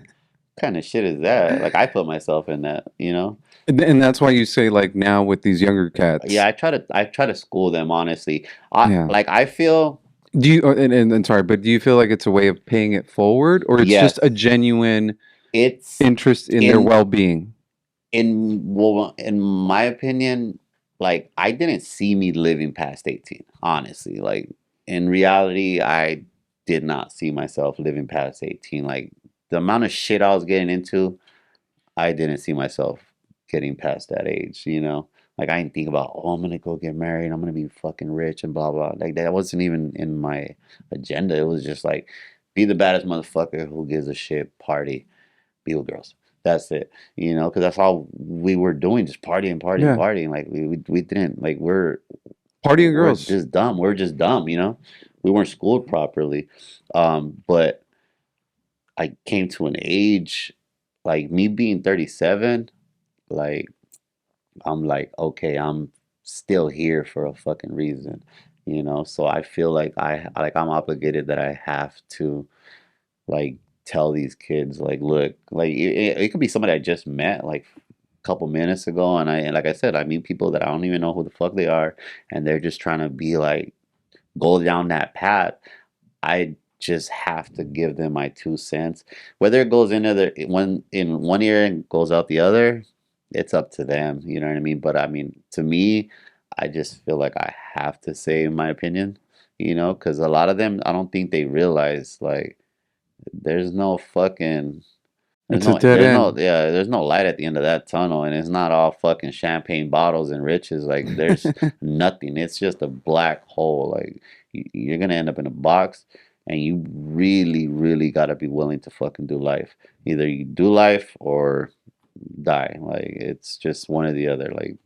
S4: kind of shit is that? Like I put myself in that, you know?
S2: And that's why you say like now with these younger
S4: Yeah,
S2: cats.
S4: I try to school them honestly. I
S2: Yeah.
S4: like I feel
S2: Do you and sorry, but do you feel like it's a way of paying it forward, or it's just a
S4: yes,
S2: genuine
S4: it's
S2: interest in their
S4: in
S2: well-being?
S4: in my opinion, like I didn't see me living past 18, honestly. Like in reality, I did not see myself living past 18. Like the amount of shit I was getting into, I didn't see myself getting past that age, you know? Like I didn't think about, oh, I'm gonna go get married, I'm gonna be fucking rich and blah blah. Like that wasn't even in my agenda. It was just like be the baddest motherfucker who gives a shit, party, be with girls. That's it, you know, because that's all we were doing, just partying, partying,
S2: Yeah,
S4: partying. Like we didn't like
S2: partying
S4: we're
S2: girls.
S4: just dumb. We're just dumb, you know. We weren't schooled properly. But I came to an age like me being 37, like I'm like, okay, I'm still here for a fucking reason, you know. So I feel like I'm obligated that I have to like tell these kids like look like it could be somebody I just met like a couple minutes ago and like I said I meet people that I don't even know who the fuck they are and they're just trying to be like go down that path. I just have to give them my 2 cents, whether it goes into the one in one ear and goes out the other. It's up to them, you know what I mean? But I mean, to me, I just feel like I have to say my opinion, you know, because a lot of them I don't think they realize like there's no fucking
S2: It's a dead end.
S4: there's no light at the end of that tunnel and it's not all fucking champagne bottles and riches. Like there's nothing. It's just a black hole. Like you're gonna end up in a box and you really, really gotta be willing to fucking do life. Either you do life or die. Like it's just one or the other. Like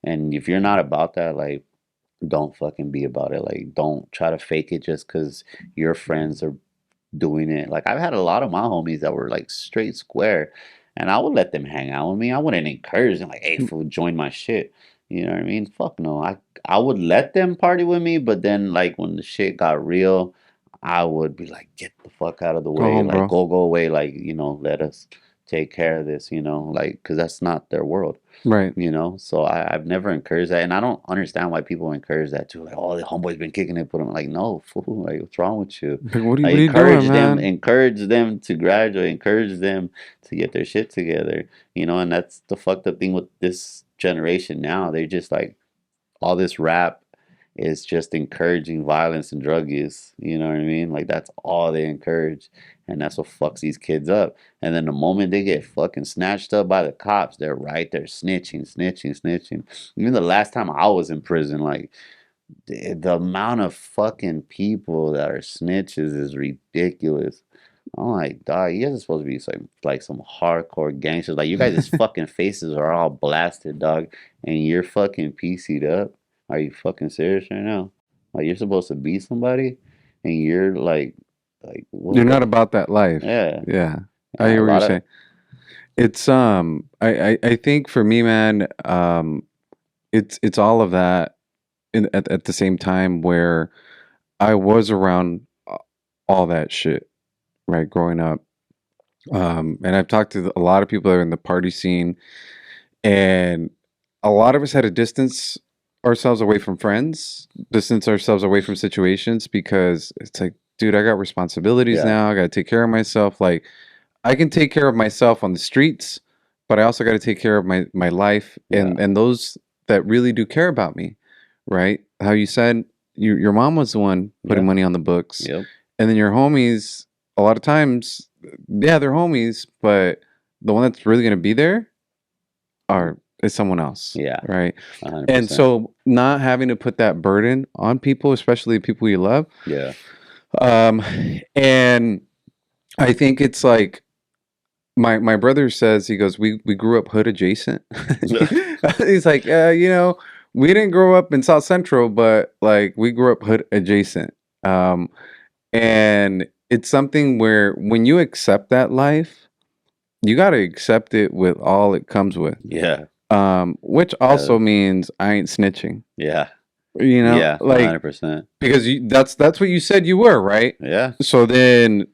S4: and if you're not about that, like don't fucking be about it. Like don't try to fake it just because your friends are doing it. Like I've had a lot of my homies that were like straight square, and I would let them hang out with me. I wouldn't encourage them like, "Hey, fool, join my shit." You know what I mean? Fuck no. I would let them party with me, but then like when the shit got real, I would be like, "Get the fuck out of the
S2: Go
S4: way!
S2: home,
S4: Like
S2: bro.
S4: go away! Like let us take care of this." You know, like because that's not their world.
S2: Right.
S4: You know, so I've never encouraged that, and I don't understand why people encourage that too. Like, oh, the homeboy's been kicking it, but I'm like, no, fool, like, what's wrong with you?
S2: Like,
S4: Like,
S2: what are you doing, man?
S4: encourage them to graduate, encourage them to get their shit together, you know. And that's the fucked up thing with this generation now. They just like all this rap is just encouraging violence and drug use. You know what I mean? Like that's all they encourage, and that's what fucks these kids up. And then the moment they get fucking snatched up by the cops, they're right there snitching, snitching, snitching. Even the last time I was in prison, like the amount of fucking people that are snitches is ridiculous. I'm like, dog, you guys are supposed to be like some hardcore gangsters. Like you guys' fucking faces are all blasted, dog, and you're fucking PC'd up. Are you fucking serious right now? Like you're supposed to be somebody, and you're like
S2: You're
S4: what
S2: not
S4: the
S2: about that life.
S4: yeah.
S2: Yeah, I
S4: Yeah, a
S2: hear what you're
S4: lot of
S2: saying. It's I think for me, man, it's all of that at the same time where I was around all that shit, right, growing up. And I've talked to a lot of people that are in the party scene, and a lot of us had to distance ourselves away from friends, distance ourselves away from situations because it's like, dude, I got responsibilities
S4: yeah,
S2: now. I got to take care of myself. Like, I can take care of myself on the streets, but I also got to take care of my life
S4: yeah,
S2: and those that really do care about me, right? How you said your mom was the one putting
S4: yeah,
S2: money on the books,
S4: yep,
S2: and then your homies. A lot of times, yeah, they're homies, but the one that's really gonna be there are is someone else,
S4: yeah,
S2: right?
S4: hundred
S2: And
S4: percent,
S2: so, not having to put that burden on people, especially people you love,
S4: yeah,
S2: um, and I think it's like my brother says he goes we grew up hood adjacent. He's like we didn't grow up in South Central, but like we grew up hood adjacent. Um, and it's something where when you accept that life, you got to accept it with all it comes with.
S4: Yeah.
S2: Which also means I ain't snitching.
S4: Yeah.
S2: You know,
S4: Yeah.
S2: like
S4: 100%.
S2: because that's what you said you were, right?
S4: Yeah.
S2: So then,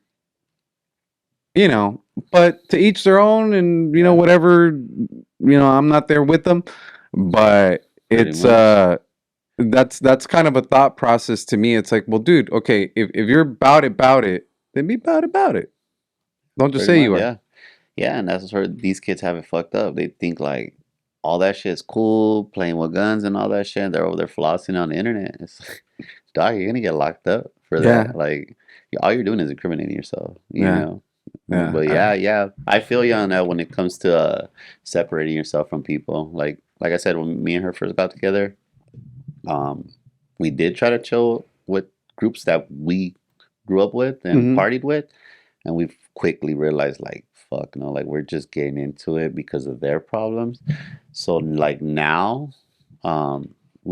S2: you know, but to each their own, and you know,
S4: Yeah.
S2: whatever, I'm not there with them, but
S4: Pretty
S2: it's
S4: much.
S2: that's kind of a thought process to me. It's like, well, dude, okay, if you're about it, then be about it. Don't just
S4: Pretty
S2: say
S4: much.
S2: you are.
S4: Yeah. Yeah. And that's where these kids have it fucked up. They think like all that shit's cool, playing with guns and all that shit. And they're over there flossing on the internet. It's like, dog, you're gonna get locked up for
S2: Yeah.
S4: that. Like, all you're doing is incriminating yourself. You
S2: Yeah.
S4: know.
S2: Yeah.
S4: But yeah, I feel you on that when it comes to separating yourself from people. Like I said, when me and her first got together, we did try to chill with groups that we grew up with and
S2: Mhm.
S4: partied with, and we quickly realized like, fuck no, like we're just getting into it because of their problems. So like now, we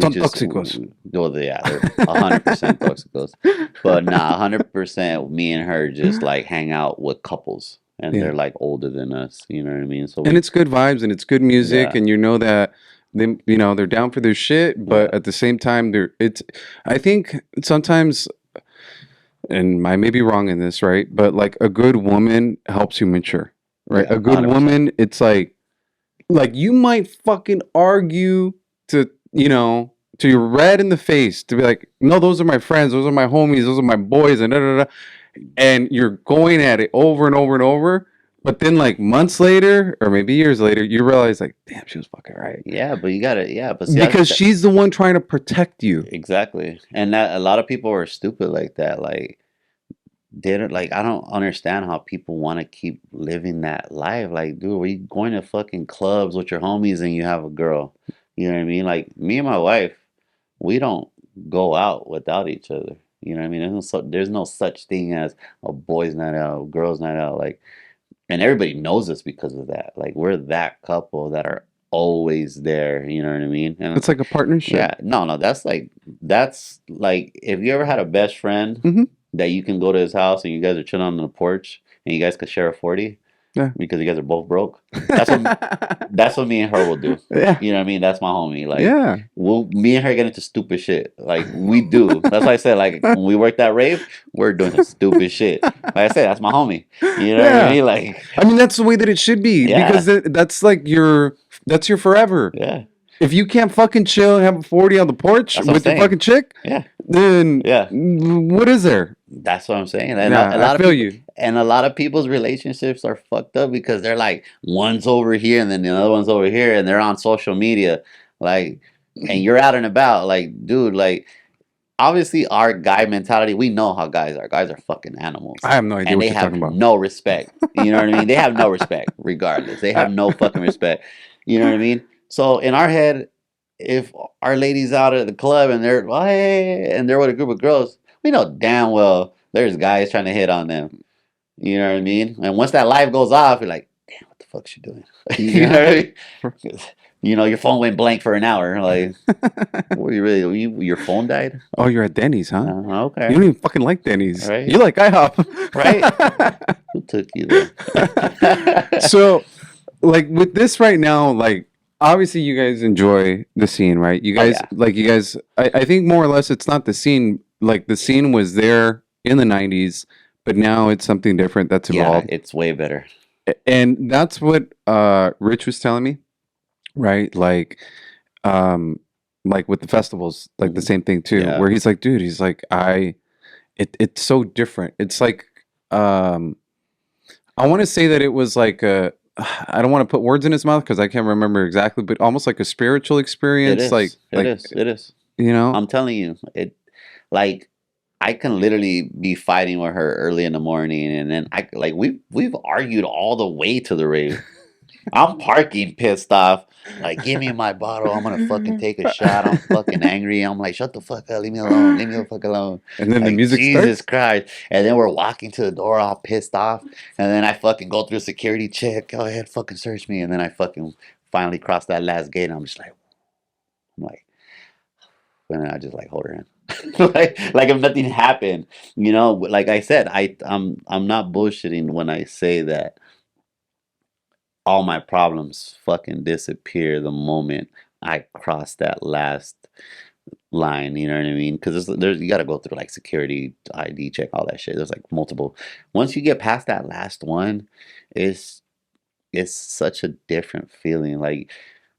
S2: Son
S4: just
S2: tóxicos.
S4: well, yeah, they're 100% toxicos. But nah, 100% me and her just like hang out with couples, and
S2: Yeah.
S4: they're like older than us. You know what I mean? So
S2: And it's good vibes and it's good music,
S4: Yeah.
S2: and you know that they're down for their shit, but
S4: Yeah.
S2: at the same time I think sometimes, and I may be wrong in this, right? But like a good woman helps you mature, right?
S4: Yeah,
S2: A good
S4: 100%.
S2: woman, it's like you might fucking argue to, to you're red in the face to be like, no, those are my friends, those are my homies, those are my boys, and da da da. And you're going at it over and over and over. But then, like months later, or maybe years later, you realize, like, damn, she was fucking right.
S4: Yeah, but you gotta, yeah, but see,
S2: Because she's the one trying to protect you.
S4: exactly, and that a lot of people are stupid like that. Like, they don't like. I don't understand how people want to keep living that life. Like, dude, are you going to fucking clubs with your homies and you have a girl? You know what I mean? Like, me and my wife, we don't go out without each other. You know what I mean? There's no such thing as a boys' night out, girls' night out. Like, and everybody knows us because of that. Like, we're that couple that are always there. You know what I mean? And
S2: It's like a partnership.
S4: yeah, no, that's like if you ever had a best friend
S2: Mhm.
S4: that you can go to his house and you guys are chilling on the porch and you guys could share a 40
S2: Yeah.
S4: because you guys are both broke. That's what me and her will do.
S2: Yeah.
S4: You know what I mean? That's my homie. Like,
S2: Yeah.
S4: me and her get into stupid shit. Like, we do. That's why I said, like, when we worked at Rave, we're doing some stupid shit. Like I said, that's my homie. You know what I mean? Like,
S2: I mean, that's the way that it should be,
S4: Yeah.
S2: because that's like that's your forever.
S4: yeah,
S2: If you can't fucking chill and have a 40 on the porch
S4: That's what I'm
S2: with your
S4: saying.
S2: fucking chick,
S4: yeah.
S2: then
S4: Yeah.
S2: what is there?
S4: That's what I'm saying. And
S2: Yeah,
S4: a lot
S2: I
S4: of
S2: feel
S4: people,
S2: you.
S4: and a lot of people's relationships are fucked up because they're like one's over here and then the other one's over here and they're on social media, like, and you're out and about, like, dude, like, obviously our guy mentality, we know how guys are. Guys are fucking animals,
S2: I have no idea
S4: and
S2: what
S4: they
S2: you're
S4: have
S2: talking about.
S4: no respect. You know what I mean? They have no respect, regardless. They have no fucking respect. You know what I mean? So in our head, if our lady's out at the club and they're well, hey, and they're with a group of girls, we know damn well there's guys trying to hit on them. You know what I mean? And once that live goes off, you're like, damn, what the fuck's she doing? You know what I mean? 'Cause, you know, your phone went blank for an hour. Like, what, your phone died?
S2: Oh, you're at Denny's, huh?
S4: Okay.
S2: You don't even fucking like Denny's.
S4: Right.
S2: You like IHOP.
S4: Right? Who took you there?
S2: So, like with this right now, like obviously you guys enjoy the scene, right? You
S4: Oh,
S2: guys
S4: yeah.
S2: I think more or less it's not the scene. Like the scene was there in the 90s, but now it's something different that's
S4: Yeah,
S2: evolved.
S4: it's way better.
S2: And that's what Rich was telling me, right? Like with the festivals, like the
S4: Mhm.
S2: same thing too,
S4: Yeah.
S2: where he's like, dude, he's like, it's so different. It's like I want to say that it was like a I don't want to put words in his mouth because I can't remember exactly, but almost like a spiritual
S4: It
S2: experience,
S4: is.
S2: like
S4: It is. It is.
S2: you know.
S4: I'm telling you, like I can literally be fighting with her early in the morning, and then we've argued all the way to the rave. I'm parking pissed off. Like, give me my bottle. I'm gonna fucking take a shot. I'm fucking angry. I'm like, shut the fuck up. Leave me alone. Leave me the fuck alone.
S2: And then the
S4: Like,
S2: music
S4: Jesus
S2: starts.
S4: Christ. And then we're walking to the door all pissed off. And then I fucking go through a security check. Go ahead, fucking search me. And then I fucking finally cross that last gate. And I'm like, and then I just like hold her hand. like if nothing happened, you know. Like I said, I'm not bullshitting when I say that all my problems fucking disappear the moment I cross that last line. You know what I mean? Because there's you got to go through like security, ID check, all that shit. There's like multiple. Once you get past that last one, it's it's such a different feeling. Like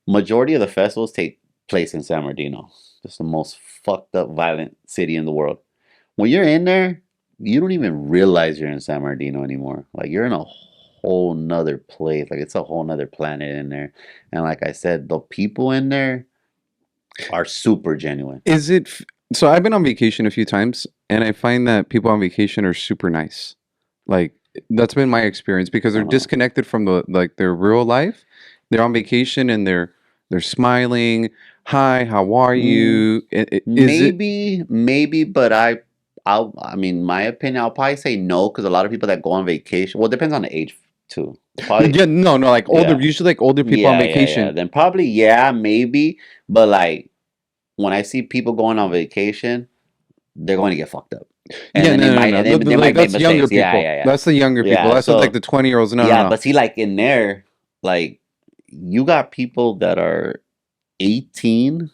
S4: majority of the festivals take place in San Bernardino. It's the most fucked up, violent city in the world. When you're in there, you don't even realize you're in San Bernardino anymore. Like you're in a whole nother place. Like it's a whole nother planet in there. And like I said, the people in there are super genuine.
S2: Is it so I've been on vacation a few times and I find that people on vacation are super nice. Like that's been my experience because they're
S4: Uh-huh.
S2: disconnected from the like their real life. They're on vacation and they're smiling. Hi, how are
S4: Mm,
S2: you? Is it
S4: maybe, but I mean, my opinion, I'll probably say no because a lot of people that go on vacation, well, it depends on the age too. Probably,
S2: yeah, no, like older,
S4: yeah,
S2: usually like older people on
S4: yeah.
S2: vacation.
S4: Then probably, yeah, maybe, but like when I see people going on vacation, they're going to get fucked up, and
S2: Yeah,
S4: then
S2: no, no, no.
S4: they
S2: Like
S4: might make
S2: that's younger
S4: mistakes.
S2: people. That's the younger people.
S4: Yeah.
S2: That's what, like
S4: So
S2: the 20-year-olds. No, no,
S4: yeah,
S2: no.
S4: but see, like in there, like you got people that are 18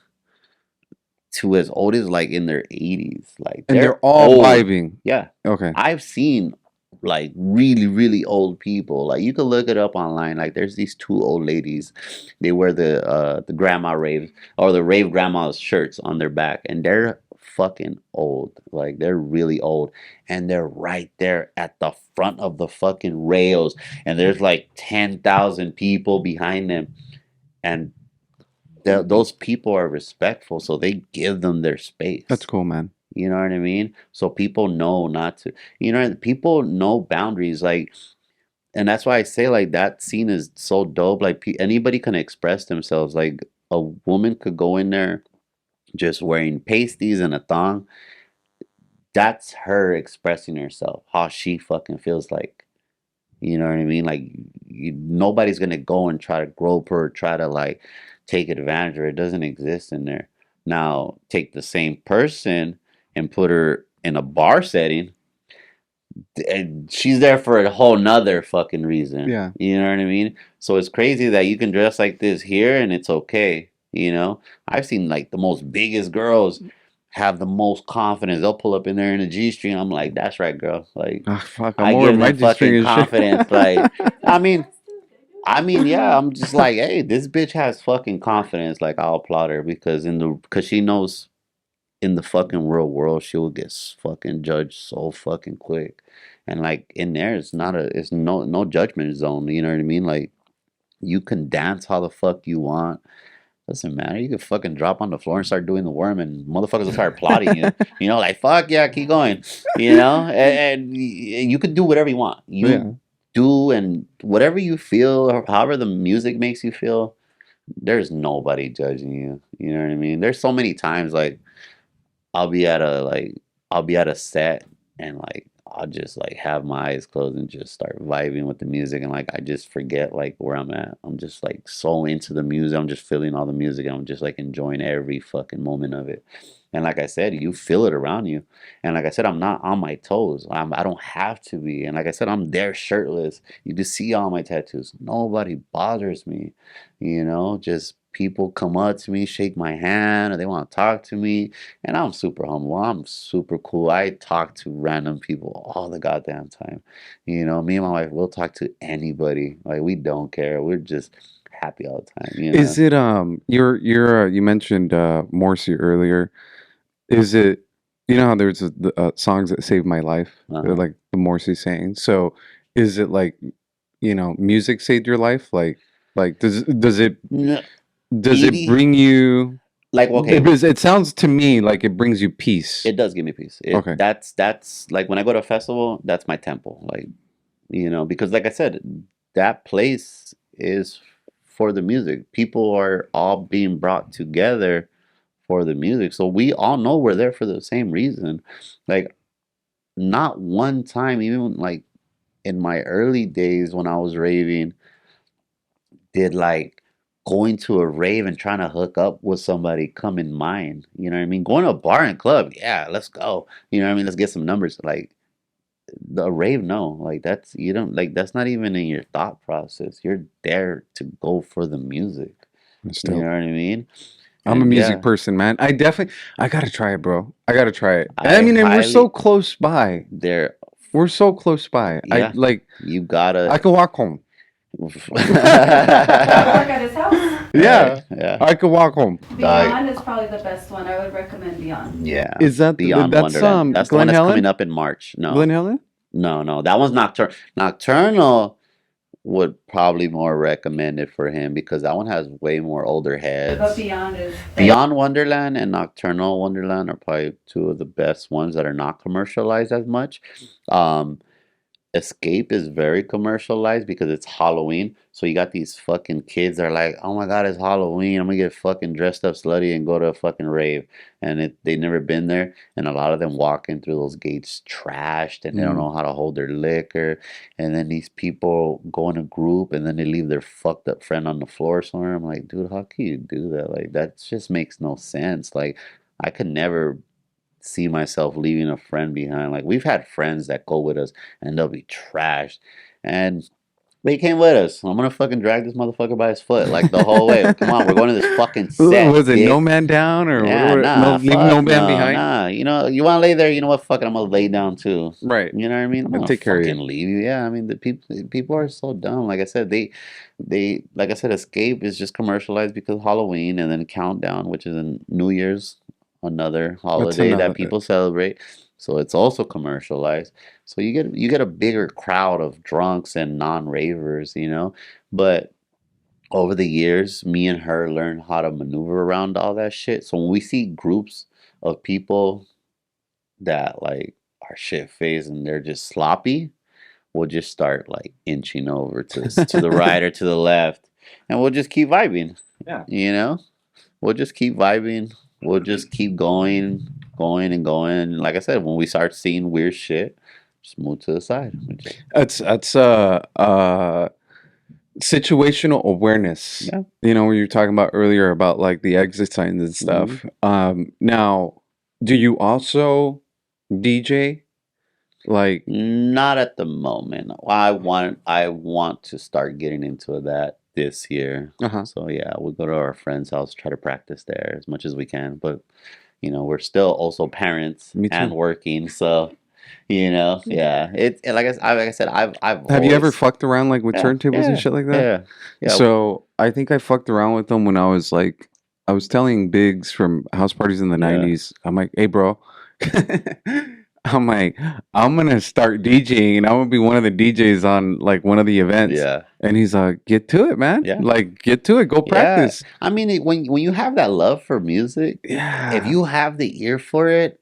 S4: to as old as like in their 80s. Like
S2: And they're
S4: they're
S2: all
S4: old.
S2: vibing.
S4: Yeah.
S2: Okay.
S4: I've seen like really, really old people. Like you can look it up online. Like there's these two old ladies. They wear the grandma rave or the rave grandma's shirts on their back, and they're fucking old. Like they're really old. And they're right there at the front of the fucking rails. And there's like 10,000 people behind them. And those people are respectful, so they give them their
S2: That's
S4: space.
S2: cool, man.
S4: You know what I mean? So people know not to, you know, people know boundaries. Like, and that's why I say like that scene is so dope. Like anybody can express themselves. Like a woman could go in there just wearing pasties and a thong. That's her expressing herself, how she fucking feels like. You know what I mean? Like nobody's gonna go and try to grope her, or try to like take advantage of her. It doesn't exist in there. Now take the same person and put her in a bar setting, and she's there for a whole nother fucking reason.
S2: Yeah.
S4: You know what I mean? So it's crazy that you can dress like this here and it's okay. You know, I've seen like the most biggest girls have the most confidence. They'll pull up in there in a G string. I'm like, that's right, girl. Like
S2: Ah, fuck. I'm
S4: I
S2: over
S4: give
S2: my
S4: them
S2: G-string
S4: fucking
S2: and shit.
S4: confidence. Like, I mean, yeah, I'm just like, hey, this bitch has fucking confidence. Like, I'll applaud her because she knows in the fucking real world she will get fucking judged so fucking quick. And like in there, it's no judgment zone. You know what I mean? Like, you can dance how the fuck you want. Doesn't matter. You can fucking drop on the floor and start doing the worm, and motherfuckers will start applauding you. You know, like fuck yeah, keep going. You know, and you can do whatever you want.
S2: Yeah.
S4: You do and whatever you feel, or however the music makes you feel. There's nobody judging you. You know what I mean? There's so many times like I'll be at a I'll be at a set and like I'll just like have my eyes closed and just start vibing with the music and like I just forget like where I'm at. I'm just like so into the music. I'm just feeling all the music and I'm just like enjoying every fucking moment of it. And like I said, you feel it around you. And like I said, I'm not on my toes. I don't have to be. And like I said, I'm there shirtless. You can see all my tattoos. Nobody bothers me. You know, just people come up to me, shake my hand, or they want to talk to me. And I'm super humble. I'm super cool. I talk to random people all the goddamn time. You know, me and my wife, we'll talk to anybody. Like we don't care. We're just happy all the time, you know?
S2: Is it you mentioned Morrissey earlier. Is it you know how there's songs that saved my life? They're
S4: Uh-huh.
S2: like the Morrissey saying. So is it like music saved your life? Like
S4: No,
S2: does it
S4: Edie,
S2: bring you
S4: like okay,
S2: because it sounds to me like it brings you peace.
S4: it does give me peace.
S2: Okay.
S4: That's like when I go to a festival, that's my temple. Like, you know, because like I said, that place is for the music. People are all being brought together for the music. So we all know we're there for the same reason. Like not one time, even like in my early days when I was raving, did like going to a rave and trying to hook up with somebody come in mind. You know what I mean? Going to a bar and club, yeah, let's go. You know what I mean? Let's get some numbers. Like the rave, no. Like that's you don't like that's not even in your thought process. You're there to go for the music.
S2: That's
S4: You know
S2: dope.
S4: what I mean?
S2: I'm a
S4: And
S2: music
S4: yeah,
S2: person, man. I gotta try it, bro. I gotta try it. I
S4: I
S2: mean, and we're so
S4: highly
S2: close by.
S4: there.
S2: We're so close by.
S4: Yeah, you gotta.
S2: I could walk home.
S3: Work at his house.
S2: Yeah,
S4: Yeah.
S2: I could walk home.
S3: Beyond is probably the best one. I would recommend Beyond.
S4: Yeah.
S2: Is that
S4: Beyond
S2: that's
S4: Wonderland? That's the
S2: Glen
S4: one that's
S2: Helen?
S4: coming up in March. No,
S2: Glen Helen?
S4: no, that one's Nocturnal. Nocturnal would probably more recommend it for him because that one has way more older
S3: But
S4: heads.
S3: Beyond is
S4: Beyond Wonderland and Nocturnal Wonderland are probably two of the best ones that are not commercialized as much. Um, Escape is very commercialized because it's Halloween. So you got these fucking kids that are like, oh my God, it's Halloween. I'm gonna get fucking dressed up slutty and go to a fucking rave. And they've never been there. And a lot of them walk in through those gates trashed and they don't
S2: Mm.
S4: know how to hold their liquor. And then these people go in a group and then they leave their fucked up friend on the floor somewhere. I'm like, dude, how can you do that? Like, that just makes no sense. Like, I could never see myself leaving a friend behind. Like we've had friends that go with us and they'll be trashed. And they came with us. I'm gonna fucking drag this motherfucker by his foot like the whole way. Come on, we're going to this fucking set.
S2: Was it
S4: dick.
S2: No Man Down or
S4: Yeah,
S2: what?
S4: nah,
S2: No, leave
S4: fuck
S2: No Man
S4: no,
S2: Behind?
S4: nah. You know, you want to lay there. You know what? Fuck it, I'm gonna lay down too.
S2: Right.
S4: You know what I mean? I'm
S2: I'll
S4: gonna
S2: take care of you.
S4: fucking leave you. Yeah, I mean the people are so dumb. Like I said, they like I said, Escape is just commercialized because Halloween and then Countdown, which is in New Year's, another holiday
S2: another-
S4: that people celebrate. So it's also commercialized. So you get a bigger crowd of drunks and non-ravers, you know. But over the years, me and her learned how to maneuver around all that shit. So when we see groups of people that like are shit faced and they're just sloppy, we'll just start like inching over to the right or to the left, and we'll just keep vibing.
S2: Yeah.
S4: You know, we'll just keep vibing. We'll just keep going, going and going. And like I said, when we start seeing weird shit, just move to the side. We just-
S2: That's situational awareness.
S4: Yeah.
S2: You know, when you were talking about earlier about like the exit signs and stuff. Now, do you also DJ? Like,
S4: Not at the moment. I want to start getting into that this year.
S2: uh-huh.
S4: So yeah, we'll go to our friend's house, try to practice there as much as we can. But you know, we're still also parents
S2: Me too.
S4: and working, so you know, yeah. Like I said, I've
S2: Have you ever
S4: always-
S2: fucked around like with
S4: Yeah,
S2: turntables
S4: yeah,
S2: and shit like that?
S4: Yeah, yeah.
S2: So I think I fucked around with them when I was like, I was telling Biggs from house parties in the
S4: Yeah.
S2: 90s. I'm like, hey, bro. I'm like, I'm gonna start DJing and I'm gonna be one of the DJs on like one of the events.
S4: Yeah.
S2: And he's like, get to it, man.
S4: Yeah.
S2: Like, get to it. Go practice.
S4: I mean, when you have that love for music,
S2: Yeah.
S4: if you have the ear for it,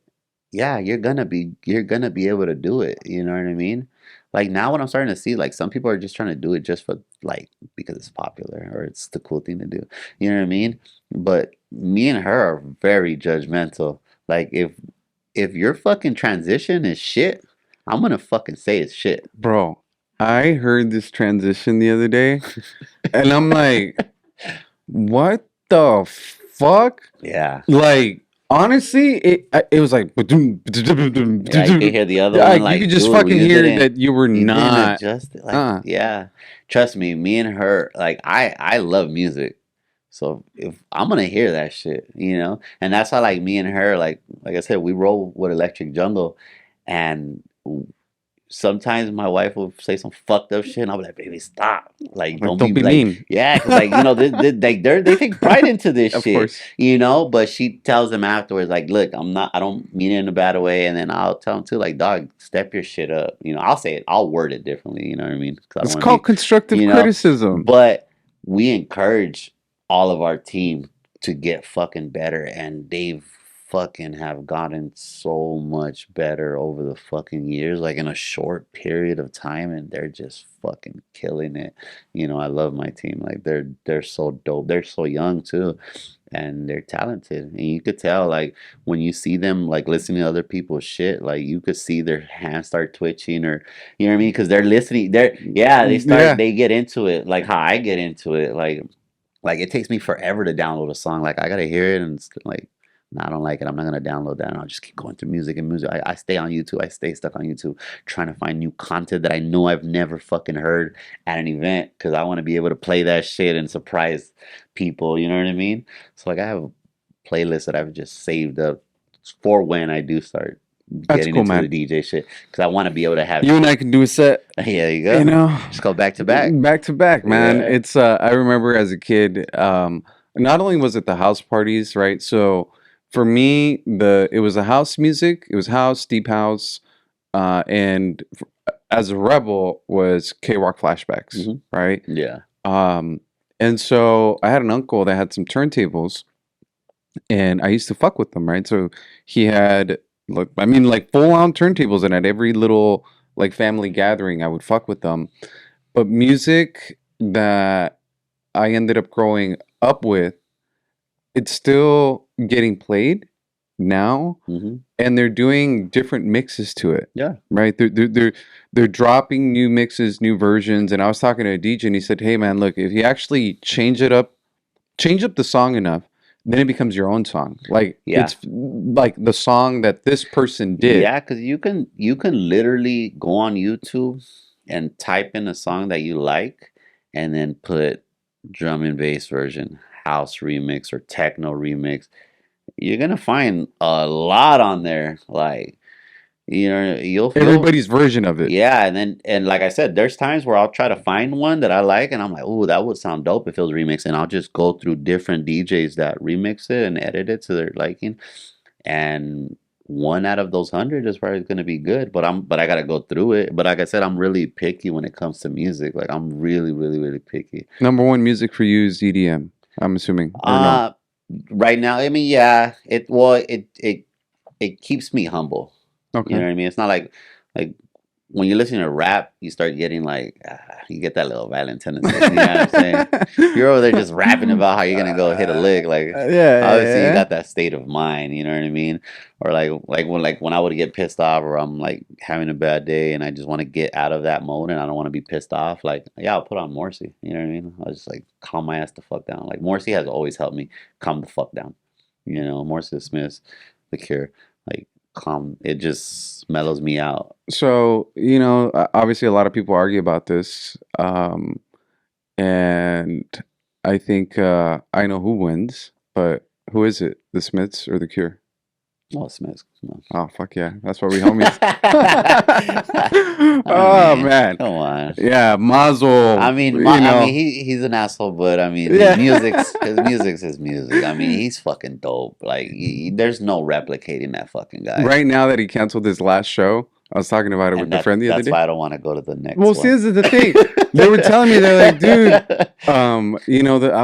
S4: yeah, you're gonna be able to do it. You know what I mean? Like now, what I'm starting to see, like some people are just trying to do it just for like because it's popular or it's the cool thing to do. You know what I mean? But me and her are very judgmental. Like if your fucking transition is shit, I'm gonna fucking say it's shit.
S2: Bro, I heard this transition the other day and I'm like, what the fuck?
S4: Yeah.
S2: Like, honestly, it was like,
S4: Yeah, you can hear the other
S2: Yeah,
S4: one. Like,
S2: you could just
S4: dude,
S2: fucking
S4: you
S2: hear
S4: didn't-
S2: that you were
S4: you didn't
S2: not.
S4: adjust it. Like,
S2: Uh.
S4: yeah. Trust me, me and her, like I love music. So if I'm gonna hear that shit, you know? And that's why like me and her, like I said, we roll with Electric Jungle and sometimes my wife will say some fucked up shit and I'll be like, baby, stop. Like
S2: Like,
S4: don't,
S2: don't be
S4: like,
S2: mean.
S4: yeah, because like, you know, they take pride into this
S2: Of
S4: shit.
S2: course.
S4: You know, but she tells them afterwards, like, look, I don't mean it in a bad way. And then I'll tell them too, like, dog, step your shit up. You know, I'll say it, I'll word it differently. You know what I mean? 'Cause I don't
S2: It's
S4: wanna
S2: called
S4: be-
S2: constructive
S4: you know,
S2: criticism.
S4: But we encourage all of our team to get fucking better. And they've fucking have gotten so much better over the fucking years, like in a short period of time. And they're just fucking killing it. You know, I love my team. Like they're so dope. They're so young too. And they're talented, and you could tell like when you see them like listening to other people's shit, like you could see their hands start twitching, or you know what I mean, because they're listening. They
S2: Yeah.
S4: get into it, like how I get into it. Like like it takes me forever to download a song. Like I gotta hear it and it's like, no, I don't like it. I'm not gonna download that. And I'll just keep going through music and music. I stay on YouTube. I stay stuck on YouTube trying to find new content that I know I've never fucking heard at an event because I want to be able to play that shit and surprise people. You know what I mean? So like I have a playlist that I've just saved up for when I do start
S2: That's
S4: getting
S2: cool,
S4: into
S2: man.
S4: the DJ shit because I want to be able to have.
S2: You and I can do a set.
S4: Yeah, there you go.
S2: You know,
S4: Just go back to back.
S2: back to back, man.
S4: Yeah.
S2: It's I remember as a kid, not only was it the house parties, right? So for me, it was the house music, it was house, deep house, and as a rebel was K-Rock flashbacks,
S4: Mhm.
S2: right?
S4: Yeah.
S2: And so I had an uncle that had some turntables, and I used to fuck with them, right? So he had, like, I mean, like full on turntables, and at every little like family gathering, I would fuck with them. But music that I ended up growing up with, it's still getting played now,
S4: Hmm.
S2: and they're doing different mixes to it.
S4: Yeah.
S2: Right? They're dropping new mixes, new versions. And I was talking to a DJ, and he said, "Hey, man, look, if you actually change up the song enough, then it becomes your own song. Like
S4: Yeah.
S2: it's like the song that this person did."
S4: Yeah, because you can literally go on YouTube and type in a song that you like, and then put drum and bass version, house remix, or techno remix. You're gonna find a lot on there. Like you'll
S2: Everybody's version of it.
S4: yeah, and like I said, there's times where I'll try to find one that I like, and I'm like, oh, that would sound dope if it was remixed, and I'll just go through different DJs that remix it and edit it to their liking, and one out of those 100 is probably going to be good. But I got to go through it. But like I said, I'm really picky when it comes to music. Like I'm really, really, really picky.
S2: Number one music for you is EDM, I'm assuming. Or no?
S4: Uh right now, I mean, yeah, it keeps me humble. You know
S2: Okay.
S4: what I mean? It's not like when you listen to rap, you start getting like you get that little violent tendency. You know what I'm saying? You're over there just rapping about how you're gonna go hit a lick. Like obviously you got that state of mind. You know what I mean? Or like when I would get pissed off, or I'm like having a bad day and I just want to get out of that mode and I don't want to be pissed off. Like yeah, I'll put on Morrissey. You know what I mean? I'll just like calm my ass the fuck down. Like Morrissey has always helped me calm the fuck down. You know, Morrissey Smith, The Cure, like calm. It just mellows me out.
S2: So, obviously a lot of people argue about this. And I think I know who wins, but who is it? The Smiths or The Cure?
S4: Oh, Smith. No.
S2: Oh, fuck yeah. That's why we homies.
S4: I
S2: Oh,
S4: mean,
S2: man.
S4: come on.
S2: Yeah, Mazel.
S4: I mean, he's an asshole, but I mean,
S2: Yeah.
S4: his music's his music. I mean, he's fucking dope. Like, there's no replicating that fucking guy.
S2: Right now that he canceled his last show, I was talking about it with a friend the other
S4: That's
S2: day.
S4: why I don't want to go to the next
S2: Well,
S4: one.
S2: see, this is the thing. They were telling me, they're like, dude, I'm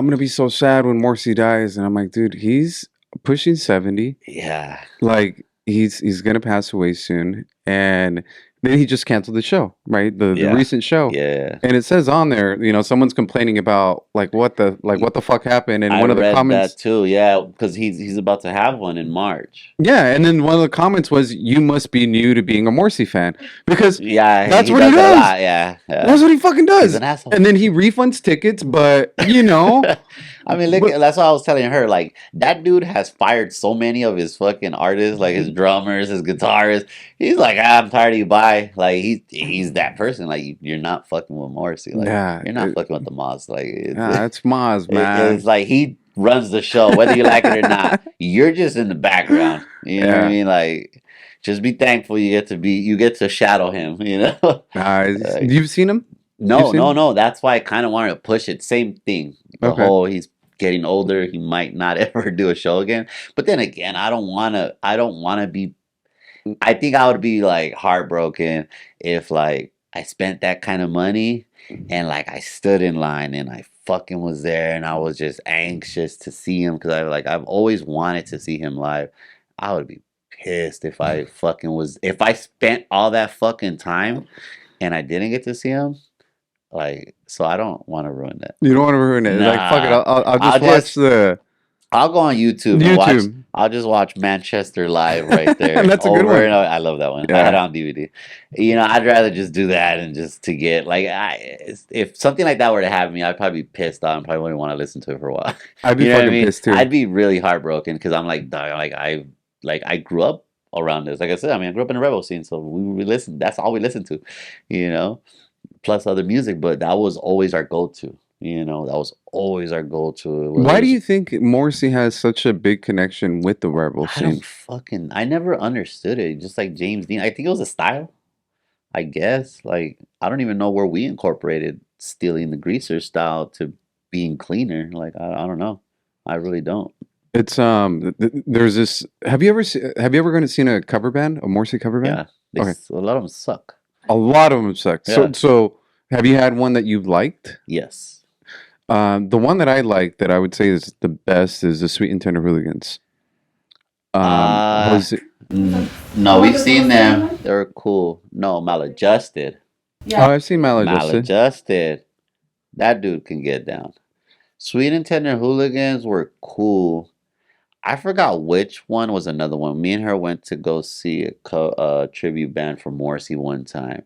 S2: gonna be so sad when Morrissey dies, and I'm like, dude, he's pushing 70.
S4: Yeah.
S2: Like he's gonna pass away soon, and then he just canceled the show, right? The
S4: Yeah.
S2: recent show.
S4: Yeah.
S2: And it says on there, someone's complaining about what the fuck happened, and
S4: I
S2: one of the
S4: read
S2: comments.
S4: that too. Yeah, because he's about to have one in March.
S2: Yeah, and then one of the comments was, "You must be new to being a Morrissey fan," because
S4: Yeah,
S2: that's what he
S4: that a
S2: does.
S4: lot, yeah.
S2: That's what he fucking
S4: He's
S2: does.
S4: an asshole.
S2: And then he refunds tickets, but
S4: I mean, look, that's what I was telling her. Like, that dude has fired so many of his fucking artists, like his drummers, his guitarists. He's like, I'm tired of you, bye. Like, he's that person. Like, you're not fucking with Morrissey. Like,
S2: Yeah,
S4: you're not fucking with the Moz. Like,
S2: that's Maz, man.
S4: it's like he runs the show, whether you like it or not. You're just in the background. You know what
S2: Yeah.
S4: I mean? Like, just be thankful you get to shadow him. You know?
S2: You've seen him?
S4: No. That's why I kind of wanted to push it. Same thing. The
S2: Okay.
S4: whole he's getting older. He might not ever do a show again. But then again, I don't want to be. I think I would be like heartbroken if like I spent that kind of money and like I stood in line and I fucking was there and I was just anxious to see him because I've always wanted to see him live. I would be pissed if I spent all that fucking time and I didn't get to see him. Like, so I don't want to ruin that.
S2: You don't want to ruin it. Like, fuck it.
S4: Nah.
S2: I'll
S4: I'll
S2: just watch
S4: just-
S2: the.
S4: I'll go on YouTube and watch.
S2: YouTube.
S4: I'll just watch Manchester Live right there.
S2: That's a good
S4: over
S2: one.
S4: and over. I love that one. I
S2: Yeah.
S4: had it on DVD. You know, I'd rather just do that and just to get like, if something like that were to happen to me, I'd probably be pissed off and probably wouldn't want to listen to it for a while.
S2: I'd be
S4: You know what I
S2: fucking
S4: mean?
S2: pissed too.
S4: I'd be really heartbroken because I'm like, dog, I grew up around this. Like I said, I mean, I grew up in the rebel scene, so we listened. That's all we listened to, you know, plus other music. But that was always our go-to. You know, that was always our go-to.
S2: Why do you think Morrissey has such a big connection with the rebel
S4: I don't
S2: scene?
S4: fucking. I never understood it. Just like James Dean, I think it was a style. I guess. Like I don't even know where we incorporated stealing the greaser style to being cleaner. Like I don't know. I really don't.
S2: It's there's this. Have you ever gone to seen a cover band, a Morrissey cover band?
S4: Yeah,
S2: Okay.
S4: a lot of them suck.
S2: A lot of them suck.
S4: Yeah.
S2: So have you had one that you've liked?
S4: Yes.
S2: The one that I like that I would say is the best is the Sweet and Tender Hooligans. Jose-
S4: No, we've seen them.
S3: One?
S4: They're cool. No, Maladjusted.
S2: Oh,
S3: Yeah.
S2: I've seen Maladjusted.
S4: Maladjusted. That dude can get down. Sweet and Tender Hooligans were cool. I forgot which one was another one. Me and her went to go see a tribute band for Morrissey one time.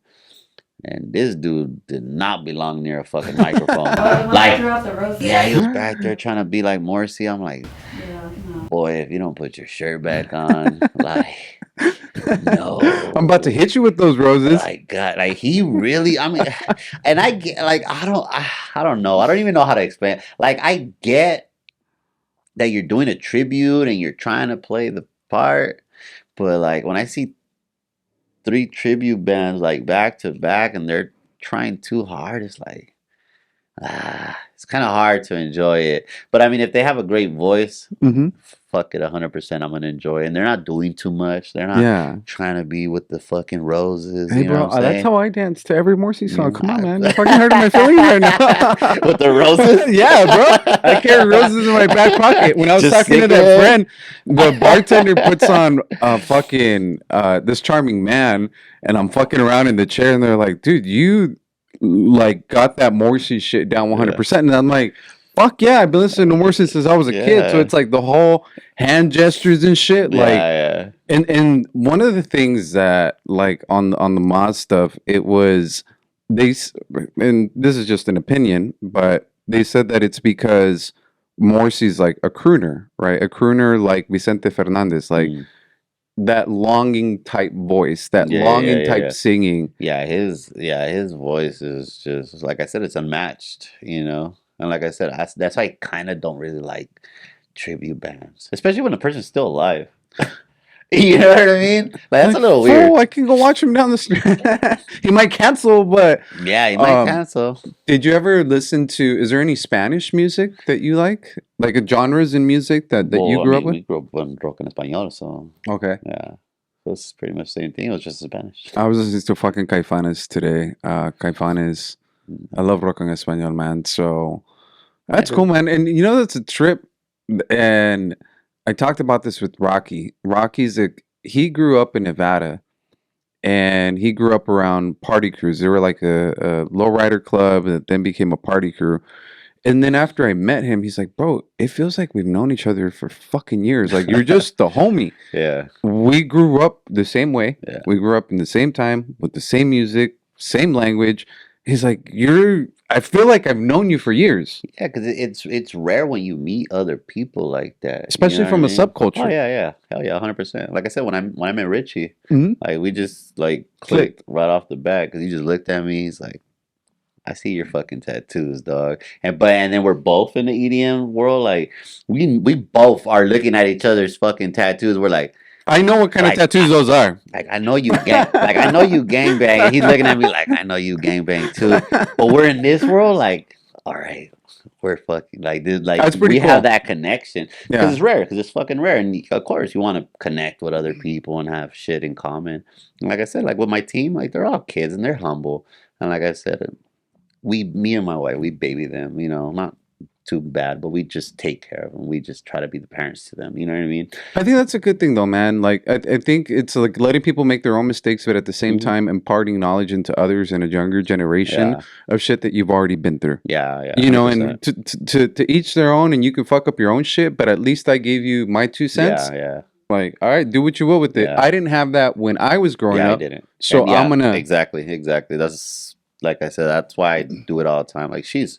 S4: And this dude did not belong near a fucking microphone.
S3: Oh, the one
S4: Like,
S3: that threw out the roses?
S4: yeah, he was back there trying to be like Morrissey. I'm like,
S3: Yeah, no.
S4: boy, if you don't put your shirt back on, like, no.
S2: I'm about to hit you with those roses.
S4: Like, God, like he really, I mean, and I get, like, I don't know. I don't even know how to explain. Like, I get that you're doing a tribute and you're trying to play the part, but like when I see 3 tribute bands like back to back and they're trying too hard, it's like, it's kind of hard to enjoy it. But I mean, if they have a great voice,
S2: Mm-hmm.
S4: fuck it, 100%, I'm gonna enjoy it. And they're not doing too much. They're not
S2: Yeah.
S4: trying to be with the fucking roses.
S2: Hey,
S4: you know
S2: bro,
S4: what I'm
S2: that's
S4: saying?
S2: how I dance to every Morrissey song. Come on,
S4: Yeah.
S2: man. You're fucking hurting my feelings right now.
S4: With the roses?
S2: Yeah, bro. I carry roses in my back pocket. When I was
S4: Just
S2: talking to
S4: stick
S2: that
S4: it.
S2: friend, the bartender puts on fucking This Charming Man, and I'm fucking around in the chair, and they're like, dude, you like got that Morrissey shit down 100%. And I'm like, fuck yeah, I've been listening to Morrissey since I was a kid. So
S4: Yeah.
S2: it's like the whole hand gestures and shit. Like,
S4: Yeah.
S2: and one of the things that like on the Moz stuff, it was and this is just an opinion, but they said that it's because Morrissey's like a crooner, right? A crooner like Vicente Fernandez, like
S4: Mm.
S2: that longing type voice, that
S4: Yeah,
S2: longing
S4: yeah,
S2: type
S4: yeah.
S2: singing.
S4: His voice is just, like I said, it's unmatched, you know. And like I said, that's why I kind of don't really like tribute bands, especially when the person's still alive. You know what I mean? Like that's
S2: Like,
S4: a little weird.
S2: fool, I can go watch him down the street. He might cancel, but
S4: Yeah, you might
S2: Um,
S4: cancel.
S2: did you ever listen to? Is there any Spanish music that you like genres in music that you
S4: Well, I
S2: grew up
S4: mean,
S2: with?
S4: we grew up on rock en español, so
S2: Okay.
S4: yeah, so it's pretty much the same thing. It was just Spanish.
S2: I was listening to fucking Caifanes today. Caifanes. I love rock en español, man. So that's cool, man. And you know, that's a trip. And I talked about this with Rocky. He grew up in Nevada, and he grew up around party crews. They were like a lowrider club that then became a party crew. And then after I met him, he's like, bro, it feels like we've known each other for fucking years. Like, you're just the homie.
S4: Yeah,
S2: We grew up the same way.
S4: Yeah.
S2: We grew up in the same time with the same music, same language. He's like, I feel like I've known you for years,
S4: yeah, because it's rare when you meet other people like that, you
S2: especially
S4: know
S2: from a
S4: what I mean?
S2: subculture.
S4: Oh yeah, hell yeah, 100%. Like I said, when I met Richie,
S2: Mhm.
S4: like we just like clicked right off the bat because he just looked at me. He's like, I see your fucking tattoos, dog. And then we're both in the EDM world. Like we both are looking at each other's fucking tattoos. We're like
S2: I know what kind
S4: Like,
S2: of tattoos those are.
S4: I know you I know you gangbang. And he's looking at me like, I know you gangbang too. But we're in this world, like, all right, we're fucking like this. Like
S2: That's pretty
S4: we have
S2: cool.
S4: that connection because
S2: Yeah.
S4: it's rare. Because it's fucking rare, and of course you want to connect with other people and have shit in common. And like I said, like with my team, like they're all kids and they're humble. And like I said, me and my wife, we baby them. You know, not too bad, but we just take care of them. We just try to be the parents to them. You know what I mean?
S2: I think that's a good thing though, man. Like I think it's like letting people make their own mistakes, but at the same
S4: Mhm.
S2: time imparting knowledge into others in a younger generation
S4: Yeah,
S2: of shit that you've already been through.
S4: yeah,
S2: You know,
S4: 100%.
S2: and to each their own, and you can fuck up your own shit, but at least I gave you my 2 cents.
S4: Yeah,
S2: Like, all right, do what you will with it.
S4: yeah,
S2: I didn't have that when I was growing
S4: yeah. I
S2: up,
S4: didn't.
S2: so
S4: And
S2: I'm
S4: yeah,
S2: gonna.
S4: exactly. That's like I said. That's why I do it all the time. Like she's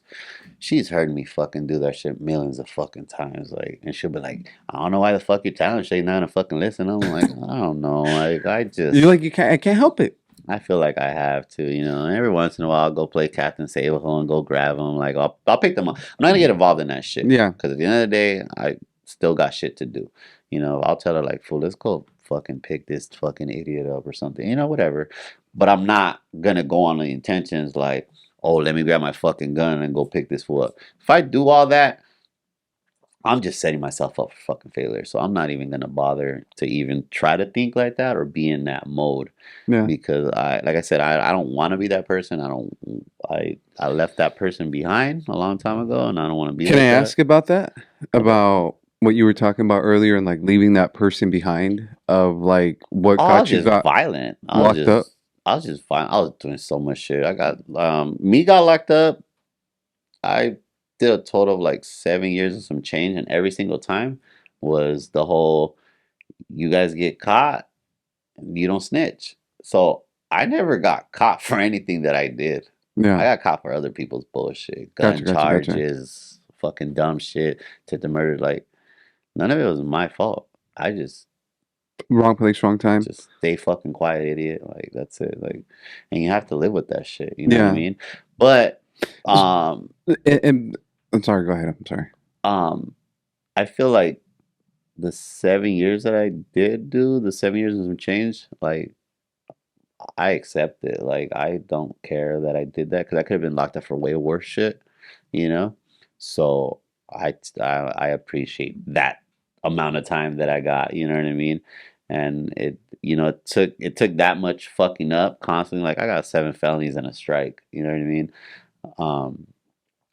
S4: heard me fucking do that shit millions of fucking times. Like, and she'll be like, I don't know why the fuck you're telling Shay not to fucking listen. I'm like, I don't know. Like,
S2: You're like you can't. I can't help it.
S4: I feel like I have to, you know. And every once in a while, I'll go play Captain Save-A-Ho and go grab them. Like, I'll pick them up. I'm not gonna get involved in that shit
S2: Yeah.
S4: because at the end of the day, I still got shit to do. You know, I'll tell her like, fool, let's go fucking pick this fucking idiot up or something. You know, whatever. But I'm not gonna go on the intentions like, oh, let me grab my fucking gun and go pick this fool up. If I do all that, I'm just setting myself up for fucking failure. So I'm not even gonna bother to even try to think like that or be in that mode
S2: Yeah.
S4: because like I said, I don't want to be that person. I left that person behind a long time ago, and I don't want to be
S2: Can
S4: like
S2: I
S4: that.
S2: ask about that? About what you were talking about earlier and like leaving that person behind of like what
S4: Oh, I was
S2: got you
S4: just
S2: got
S4: violent.
S2: locked up?
S4: I was just fine. I was doing so much shit. I got me got locked up. I did a total of like 7 years and some change, and every single time was the whole you guys get caught, you don't snitch. So I never got caught for anything that I did. I
S2: Yeah.
S4: got caught for other people's bullshit,
S2: Gotcha,
S4: gun
S2: gotcha, gotcha.
S4: charges, fucking dumb shit, attempted murder. Like none of it was my fault. I
S2: Wrong place, wrong time.
S4: just stay fucking quiet, idiot. Like that's it. Like, and you have to live with that shit. You know what I
S2: Yeah.
S4: mean? But
S2: And I'm sorry. Go ahead. I'm sorry.
S4: I feel like the 7 years that I did do, the 7 years and some change, like I accept it. Like I don't care that I did that because I could have been locked up for way worse shit, you know. So I appreciate that amount of time that I got. You know what I mean? And it took that much fucking up constantly. Like I got 7 felonies and a strike. You know what I mean? Um,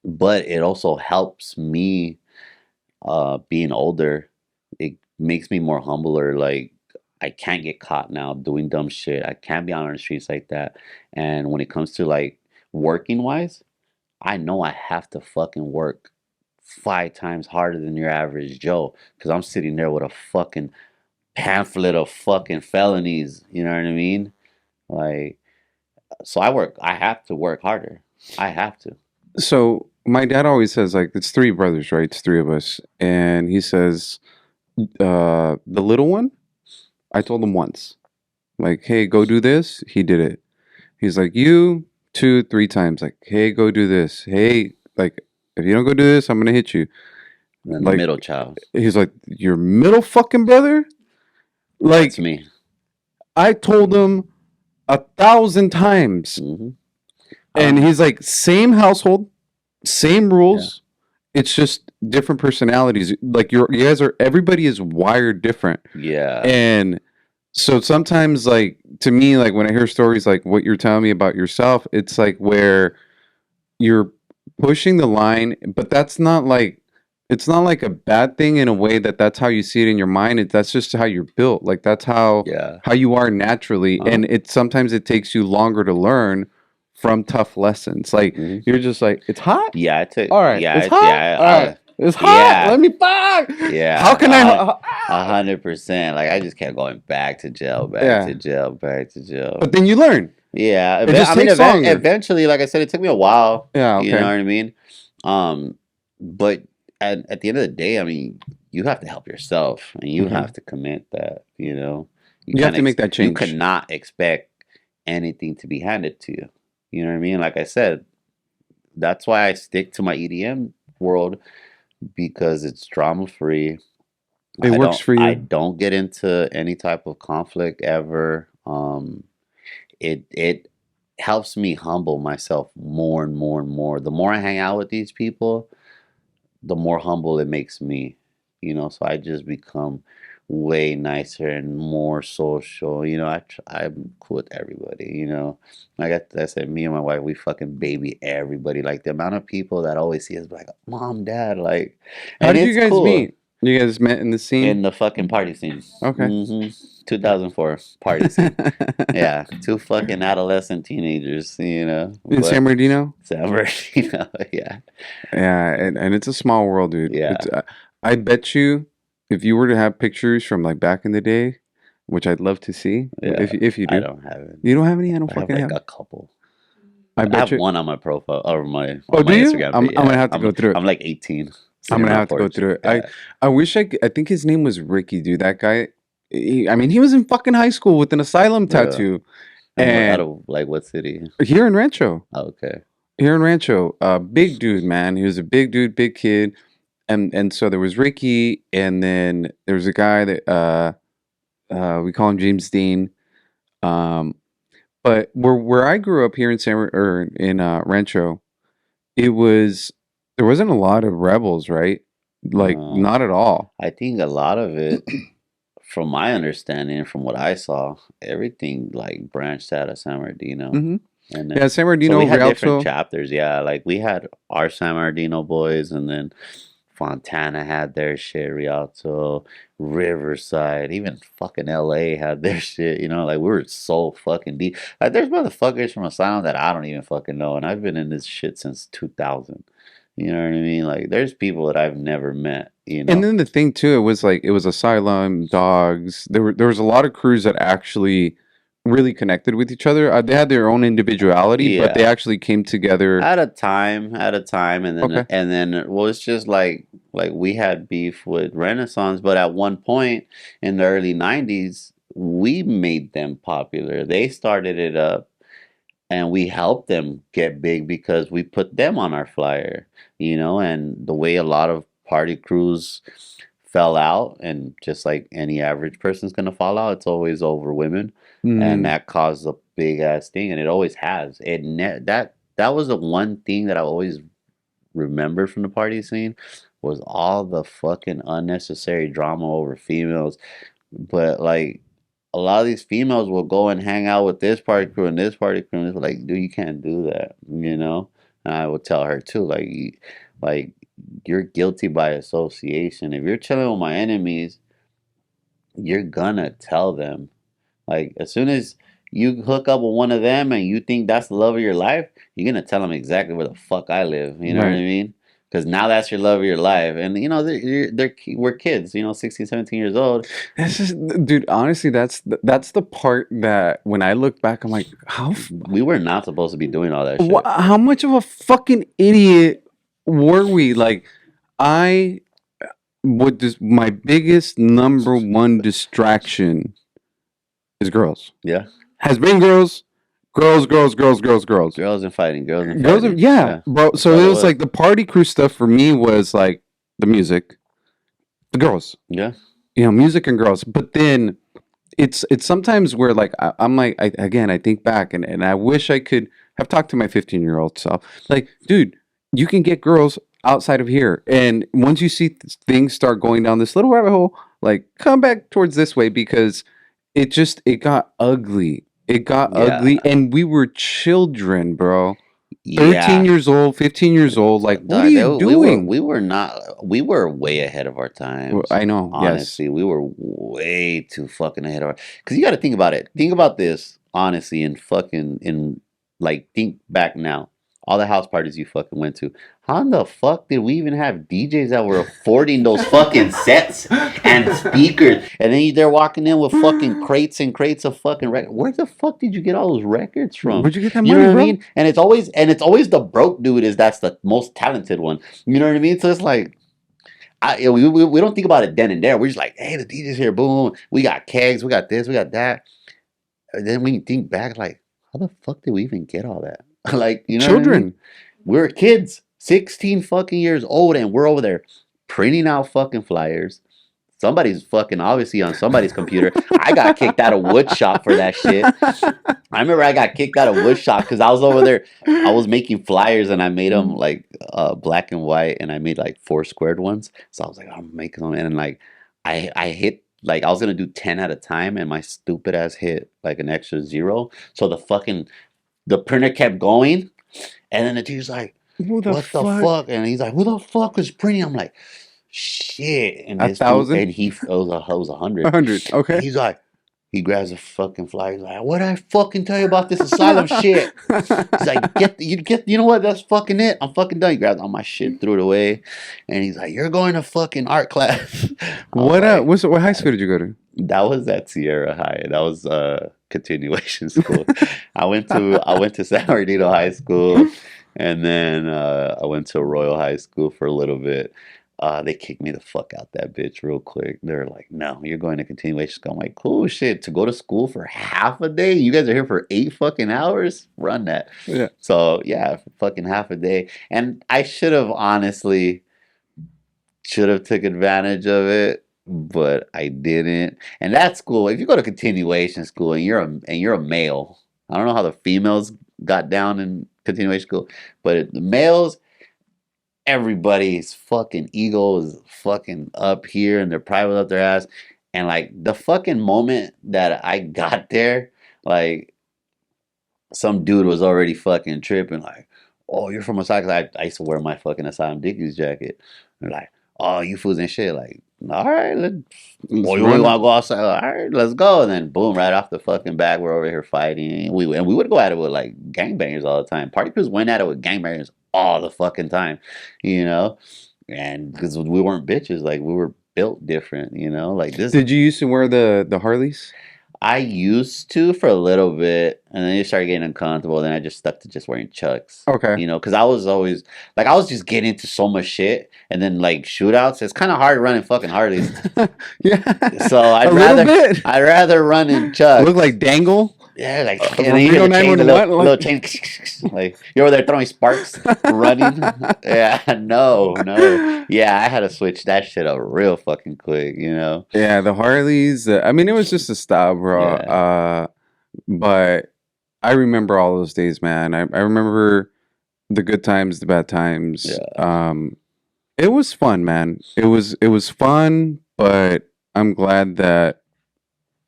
S4: but it also helps me being older. It makes me more humbler. Like I can't get caught now doing dumb shit. I can't be out on the streets like that. And when it comes to like working wise, I know I have to fucking work 5 times harder than your average Joe because I'm sitting there with a fucking pamphlet of fucking felonies. You know what I mean? Like, so I have to work harder. I have to.
S2: So my dad always says like it's three brothers, right? It's three of us, and he says the little one. I told him once, like, hey, go do this. He did it. He's like, you 2, 3 times, like, hey, go do this. Hey, like, if you don't go do this, I'm gonna hit you.
S4: And the
S2: Like,
S4: middle child.
S2: he's like, your middle fucking brother? Like,
S4: That's me.
S2: I told him 1,000 times.
S4: Hmm.
S2: And he's like, same household, same rules. It's just different personalities. Like you guys are, everybody is wired different.
S4: Yeah.
S2: And so sometimes, like to me, like when I hear stories like what you're telling me about yourself, it's like where you're pushing the line, but that's not like it's not like a bad thing in a way that that's how you see it in your mind. That's just how you're built. Like that's how
S4: Yeah.
S2: you are naturally, and it sometimes it takes you longer to learn from tough lessons. Like
S4: Mhm.
S2: you're just like it's hot.
S4: Yeah, I took.
S2: All right,
S4: Yeah,
S2: it's hot. All right, it's hot.
S4: yeah.
S2: Let me back.
S4: Yeah.
S2: How can I?
S4: 100%. Like I just kept going back to jail, back
S2: Yeah.
S4: to jail, back to jail.
S2: But then you learn.
S4: Yeah,
S2: It just takes longer.
S4: eventually, like I said, it took me a while.
S2: Yeah. Okay.
S4: You know what I mean? But at the end of the day, I mean, you have to help yourself, and you
S2: Mhm.
S4: have to commit that. You know,
S2: You have to make that change.
S4: You cannot expect anything to be handed to you. You know what I mean? Like I said, that's why I stick to my EDM world because it's drama free.
S2: It works for you.
S4: I don't get into any type of conflict ever. It helps me humble myself more and more and more. The more I hang out with these people, the more humble it makes me. You know, so I just become way nicer and more social. You know, I'm cool with everybody. You know, like I said, me and my wife, we fucking baby everybody. Like the amount of people that always see us like, mom, dad, like,
S2: How
S4: and
S2: did you
S4: it's
S2: guys
S4: cool
S2: meet? You guys met in the
S4: in
S2: scene?
S4: the fucking party scene.
S2: Okay.
S4: 2004 party scene. Yeah, two fucking adolescent teenagers. You know,
S2: In San
S4: but
S2: Bernardino?
S4: San Bernardino, yeah,
S2: Yeah, and it's a small world, dude.
S4: yeah,
S2: It's I bet you if you were to have pictures from like back in the day, which I'd love to see,
S4: yeah.
S2: if you
S4: I
S2: do.
S4: don't have it.
S2: You don't have any? I don't
S4: I have
S2: fucking
S4: like
S2: have.
S4: a couple.
S2: I
S4: I
S2: bet
S4: have
S2: you.
S4: one on my profile or my
S2: Oh,
S4: on
S2: do
S4: my
S2: you?
S4: Instagram
S2: I'm
S4: page.
S2: I'm gonna
S4: Yeah,
S2: have to go through it.
S4: I'm like 18,
S2: I'm
S4: sitting
S2: gonna
S4: on
S2: have to go
S4: porch.
S2: through it.
S4: Yeah.
S2: I wish I think his name was Ricky, dude. That guy. I mean, he was in fucking high school with an asylum
S4: Yeah.
S2: tattoo,
S4: And out
S2: and
S4: of like what city?
S2: here in Rancho.
S4: Oh, okay.
S2: Here in Rancho, big dude, man. He was a big dude, big kid, and so there was Ricky, and then there was a guy that we call him James Dean. Um, but where I grew up here in or in Rancho, it was there wasn't a lot of rebels, right? Like
S4: No,
S2: not at all.
S4: I think a lot of it, from my understanding, from what I saw, everything like branched out of San Bernardino,
S2: Hmm.
S4: and
S2: Yeah, San
S4: so
S2: Bernardino,
S4: we had different
S2: Rialto.
S4: chapters. Yeah, like we had our San Bernardino boys, and then Fontana had their shit, Rialto, Riverside, even fucking LA had their shit. You know, like we were so fucking deep. Like there's motherfuckers from Asylum that I don't even fucking know, and I've been in this shit since 2000. You know what I mean? Like there's people that I've never met. You
S2: And
S4: know?
S2: then the thing too, it was like it was Asylum, Dogs. There was a lot of crews that actually really connected with each other. They had their own individuality, but they
S4: Yeah.
S2: actually came together.
S4: At a time,
S2: Okay.
S4: and then well, it's just like we had beef with Renaissance, but at one point in the early '90s, we made them popular. They started it up, and we helped them get big because we put them on our flyer, you know. And the way a lot of party crews fell out, and just like any average person's gonna fall out, it's always over women, and
S2: Mm,
S4: that caused a big ass thing, and it always has. That was the one thing that I always remembered from the party scene was all the fucking unnecessary drama over females. But like a lot of these females will go and hang out with this party crew and this party crew, and it's like, dude, you can't do that, you know. And I would tell her too, like, like you're guilty by association. If you're chilling with my enemies, you're gonna tell them. Like as soon as you hook up with one of them and you think that's the love of your life, you're gonna tell them exactly where the fuck I live. You know what I
S2: right.
S4: mean? Because now that's your love of your life, and you know we're kids, you know, 16, 17 years old.
S2: This is, dude. Honestly, that's the part that when I look back, I'm like,
S4: We were not supposed to be doing all that shit.
S2: how much of a fucking idiot were we? Like, I would just my biggest number one distraction is girls.
S4: Yeah,
S2: Has been girls, girls, girls, girls, girls, girls.
S4: girls and fighting, girls and
S2: Girls,
S4: fighting.
S2: yeah, bro.
S4: That's
S2: So
S4: all
S2: it
S4: it
S2: was
S4: was.
S2: like the party crew stuff for me was like the music, the girls,
S4: Yeah,
S2: music and girls. But then it's sometimes where like I'm like again I think back and I wish I could have talked to my 15-year-old self. Like, dude, you can get girls outside of here, and once you see things start going down this little rabbit hole, like come back towards this way because it got ugly. It got
S4: yeah,
S2: ugly, and we were children, bro. 13
S4: yeah.
S2: years old, 15 years old. Like, what are
S4: Dog,
S2: you doing?
S4: we were not. We were way ahead of our times.
S2: I know, yes.
S4: Honestly, we were way too fucking ahead of our. Because you got to think about it. Think about this honestly, and fucking like think back now. All the house parties you fucking went to. How in the fuck did we even have DJs that were affording those fucking sets and speakers? And then they're walking in with fucking crates and crates of fucking records. Where the fuck did you get all those records from?
S2: Where'd you get that
S4: You
S2: money,
S4: know what
S2: bro?
S4: I mean? And it's always the broke dude that's the most talented one. You know what I mean? So it's like we don't think about it then and there. We're just like, hey, the DJ's here, boom. We got kegs, we got this, we got that. And then when you think back, like, how the fuck did we even get all that? Like, you know what I mean?
S2: Children.
S4: We're kids, 16 fucking years old, and we're over there printing out fucking flyers. Somebody's fucking obviously on somebody's computer. I got kicked out of wood shop for that shit. I remember I got kicked out of wood shop because I was over there. I was making flyers and I made them like black and white, and I made like 4 squared ones. So I was like, I'm making them, and like I hit like I was gonna do 10 at a time, and my stupid ass hit like an extra 0. So the printer kept going, and then the teacher's like,
S2: Who the
S4: "What the
S2: fuck?
S4: fuck?" And he's like, "Who the fuck is printing?" I'm like, "Shit!" And
S2: A
S4: this dude,
S2: thousand?
S4: and it was 100.
S2: 100.
S4: And
S2: Okay.
S4: he's like, he grabs a fucking flyer. He's like, "What did I fucking tell you about this asylum shit?" He's like, you know what? That's fucking it. I'm fucking done. He grabbed all my shit, threw it away, and he's like, "You're going to fucking art class." I was like,
S2: What high school did you go to?
S4: that was at Sierra High. That was continuation school. I went to San Bernardino High School, and then I went to Royal High School for a little bit. They kicked me the fuck out that bitch real quick. They're like, "No, you're going to continuation school." I'm like, "Cool shit, to go to school for half a day? You guys are here for 8 fucking hours? Run that."
S2: Yeah.
S4: So yeah, for fucking half a day. And I should have took advantage of it, but I didn't. And that school, if you go to continuation school and you're a male, I don't know how the females got down in continuation school, but the males, everybody's fucking ego is fucking up here and they're private up their ass. And like the fucking moment that I got there, like some dude was already fucking tripping, like, "Oh, you're from Asylum." I used to wear my fucking Asylum Dickies jacket. And like, "Oh, you fools and shit." Like, all right, boy, you
S2: run
S4: want
S2: it.
S4: to go outside? All right, let's go. And then boom, right off the fucking bat, we're over here fighting. We would go at it with like gangbangers all the time. Party crews went at it with gangbangers all the fucking time, you know? And because we weren't bitches, like we were built different, you know? Like this.
S2: Did you used to wear the Harleys?
S4: I used to for a little bit, and then it started getting uncomfortable. Then I just stuck to just wearing Chucks,
S2: Okay.
S4: you know, because I was always like, I was just getting into so much shit, and then like shootouts. It's kind of hard running fucking Harleys,
S2: Yeah.
S4: so
S2: A little bit.
S4: I'd rather run in Chucks.
S2: Look like Dangle.
S4: Yeah, like
S2: From
S4: and then you hear
S2: Reno
S4: the chain, the
S2: 911,
S4: little
S2: like-
S4: chain, like you're over there throwing sparks, running. Yeah, no, yeah, I had to switch that shit up real fucking quick, you know.
S2: Yeah, the Harleys. I mean, it was just a style, bro.
S4: Yeah.
S2: But I remember all those days, man. I remember the good times, the bad times.
S4: Yeah.
S2: It was fun, man. It was fun, but I'm glad that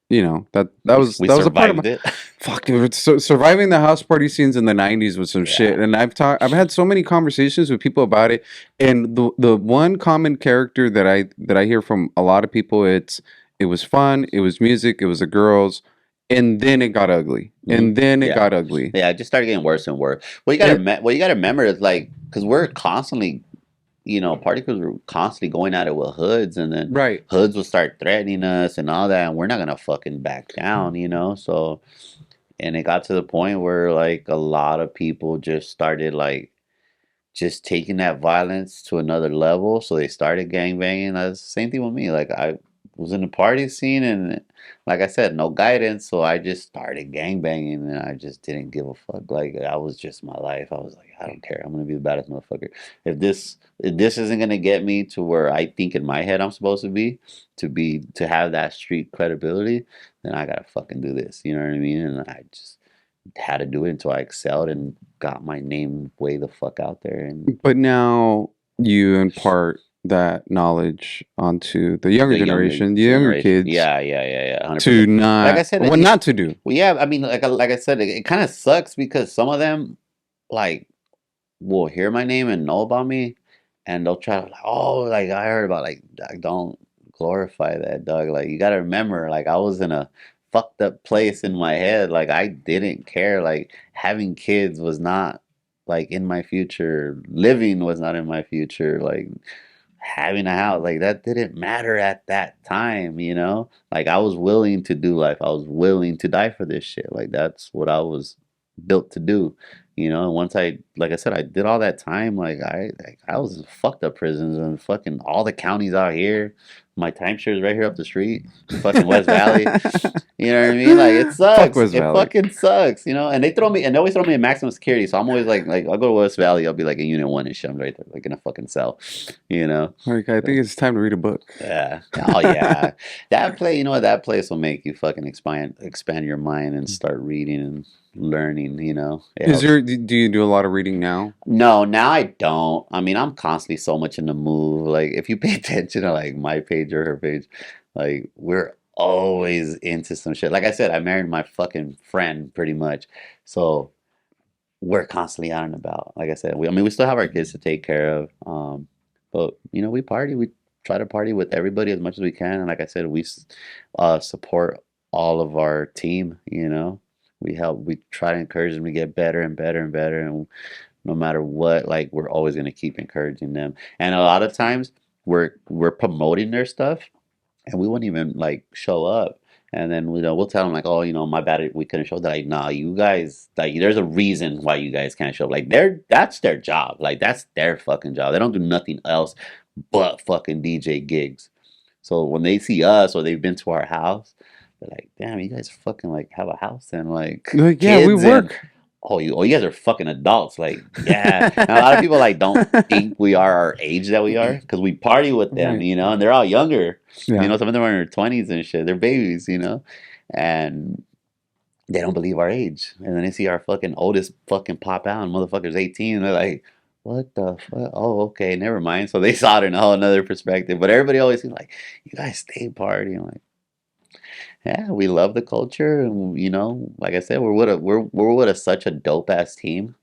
S2: that was
S4: We
S2: that was a part of
S4: survived
S2: my
S4: it.
S2: fuck, dude. So surviving the house party scenes in the '90s was some shit, and I've had so many conversations with people about it. And the one common character that I hear from a lot of people, it was fun, it was music, it was the girls, and then it got ugly, and then it
S4: Yeah.
S2: got ugly.
S4: Yeah, it just started getting worse and worse. What you gotta remember is like, because we're constantly, party crews were constantly going at it with hoods, and then
S2: Right.
S4: hoods will start threatening us and all that, and we're not gonna fucking back down, So, and it got to the point where like a lot of people just started like just taking that violence to another level. So they started gangbanging. That's the same thing with me. Like I was in the party scene, and like I said, no guidance. So I just started gangbanging, and I just didn't give a fuck. Like that was just my life. I was like, I don't care. I'm gonna be the baddest motherfucker. If this isn't gonna get me to where I think in my head I'm supposed to have that street credibility, then I gotta fucking do this. You know what I mean? And I just had to do it until I excelled and got my name way the fuck out there. And
S2: But now you impart that knowledge onto the younger generation, the younger kids.
S4: Yeah. 100%.
S2: To not,
S4: Like I said,
S2: what not to do.
S4: Well, yeah, I mean, like I said, it kind of sucks because some of them, like, will hear my name and know about me, and they'll try to, like, oh, like I heard about, like, don't glorify that, dog. Like, you gotta remember, like, I was in a fucked up place in my head. Like, I didn't care. Like, having kids was not, like, in my future. Living was not in my future. Like, having a house, like that didn't matter at that time, Like I was willing to do life. I was willing to die for this shit. Like that's what I was built to do, And once like I said, I did all that time. Like I was in fucked up prisons and fucking all the counties out here. My timeshare is right here up the street, fucking West Valley. You know what I mean? Like it sucks.
S2: Fuck West Valley.
S4: Fucking sucks, And they always throw me in maximum security. So I'm always like I'll go to West Valley. I'll be like in Unit 1 and shit. I'm right there, like in a fucking cell.
S2: Like I think it's time to read a book.
S4: Yeah. Oh yeah. That place. That place will make you fucking expand your mind and start reading and learning.
S2: Do you do a lot of reading now?
S4: No, now I don't. I mean, I'm constantly so much in the move. Like if you pay attention to like my page or her page, Like we're always into some shit. Like I said, I married my fucking friend pretty much. So we're constantly out and about. Like I said, I mean, we still have our kids to take care of. But you know, we party. We try to party with everybody as much as we can. And like I said, support all of our team. You know, we try to encourage them to get better and better and better. And no matter what, like we're always gonna keep encouraging them. And a lot of times we're promoting their stuff and we wouldn't even like show up. And then we'll tell them like, oh, my bad, we couldn't show. They're like, nah, you guys, like, there's a reason why you guys can't show up. Like, that's their job. Like, that's their fucking job. They don't do nothing else but fucking DJ gigs. So when they see us or they've been to our house, they're like, damn, you guys fucking like have a house and like
S2: Like, yeah, we
S4: kids and
S2: work.
S4: you guys are fucking adults. Like, yeah. And a lot of people like don't think we are our age that we are because we party with them,
S2: Right.
S4: and they're all younger.
S2: Yeah.
S4: Some of them are in their 20s and shit. They're babies, and they don't believe our age. And then they see our fucking oldest fucking pop out and motherfucker's 18. And they're like, what the fuck? Oh, okay, never mind. So they saw it in a whole another perspective. But everybody always seems like, you guys stay partying. Like, yeah, we love the culture, and like I said, we're with such a dope ass team,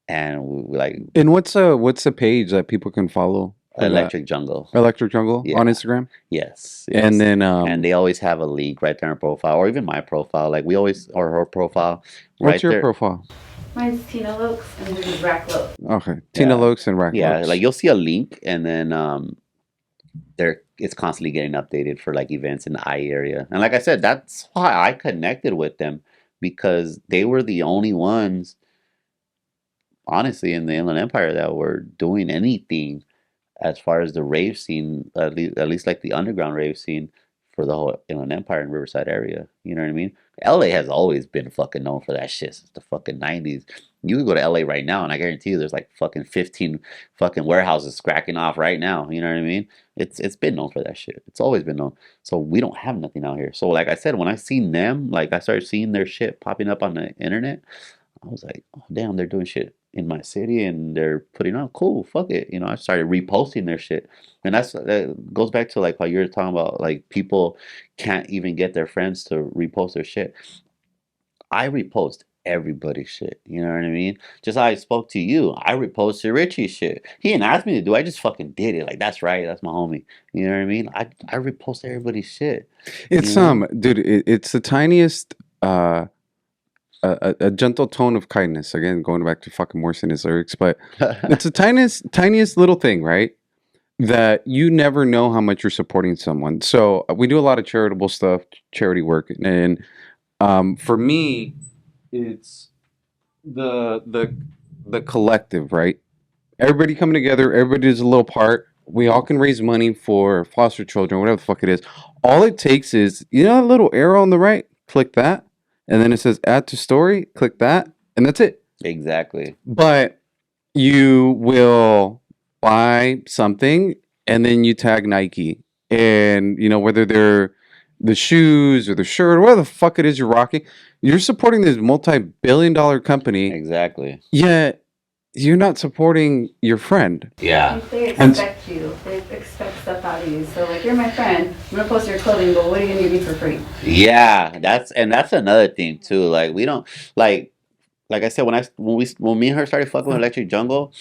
S4: and we like
S2: And what's a page that people can follow for that?
S4: Electric Jungle.
S2: Electric Jungle
S4: Yeah.
S2: on Instagram?
S4: Yes,
S2: And
S4: yes.
S2: then
S4: And they always have a link right there in profile, or even my profile. Like we always, or her profile, right
S2: what's your
S4: there.
S2: profile?
S3: Mine's Tina Lokes and there's Rack Loke.
S2: Okay. Tina
S4: Yeah.
S2: Lokes and Rack
S4: Yeah,
S2: Lokes.
S4: like you'll see a link, and then it's constantly getting updated for like events in the I area. And like I said, that's why I connected with them because they were the only ones, honestly, in the Inland Empire that were doing anything as far as the rave scene, at least like the underground rave scene for the whole Inland Empire and Riverside area. You know what I mean? LA has always been fucking known for that shit since the fucking 90s. You can go to LA right now and I guarantee you there's like fucking 15 fucking warehouses cracking off right now. You know what I mean? It's been known for that shit. It's always been known. So we don't have nothing out here. So like I said, when I seen them, like I started seeing their shit popping up on the internet, I was like, oh, damn, they're doing shit in my city and they're putting on cool, fuck it. I started reposting their shit. And that goes back to like how you're talking about like people can't even get their friends to repost their shit. I repost everybody's shit. You know what I mean? Just how I spoke to you, I reposted Richie's shit. He didn't ask me to do it, I just fucking did it. Like that's right, that's my homie. You know what I mean? I repost everybody's shit.
S2: It's dude, it's the tiniest a gentle tone of kindness. Again, going back to fucking Morrissey and his lyrics, but it's the tiniest little thing, right? That you never know how much you're supporting someone. So we do a lot of charitable stuff, charity work, and for me, it's the collective, right? Everybody coming together, everybody does a little part. We all can raise money for foster children, whatever the fuck it is. All it takes is, a little arrow on the right, click that, and then it says add to story, click that, and that's it.
S4: Exactly.
S2: But you will buy something and then you tag Nike, and whether they're the shoes or the shirt or whatever the fuck it is you're rocking, you're supporting this multi-billion-dollar company.
S4: Exactly.
S2: Yet you're not supporting your friend.
S4: Yeah.
S3: Like, they expect you. They expect stuff out of you. So like, you're my friend. I'm gonna post your clothing, but what are you gonna give me for free?
S4: Yeah, that's another thing too. Like we don't like I said when me and her started fucking with Electric Jungle,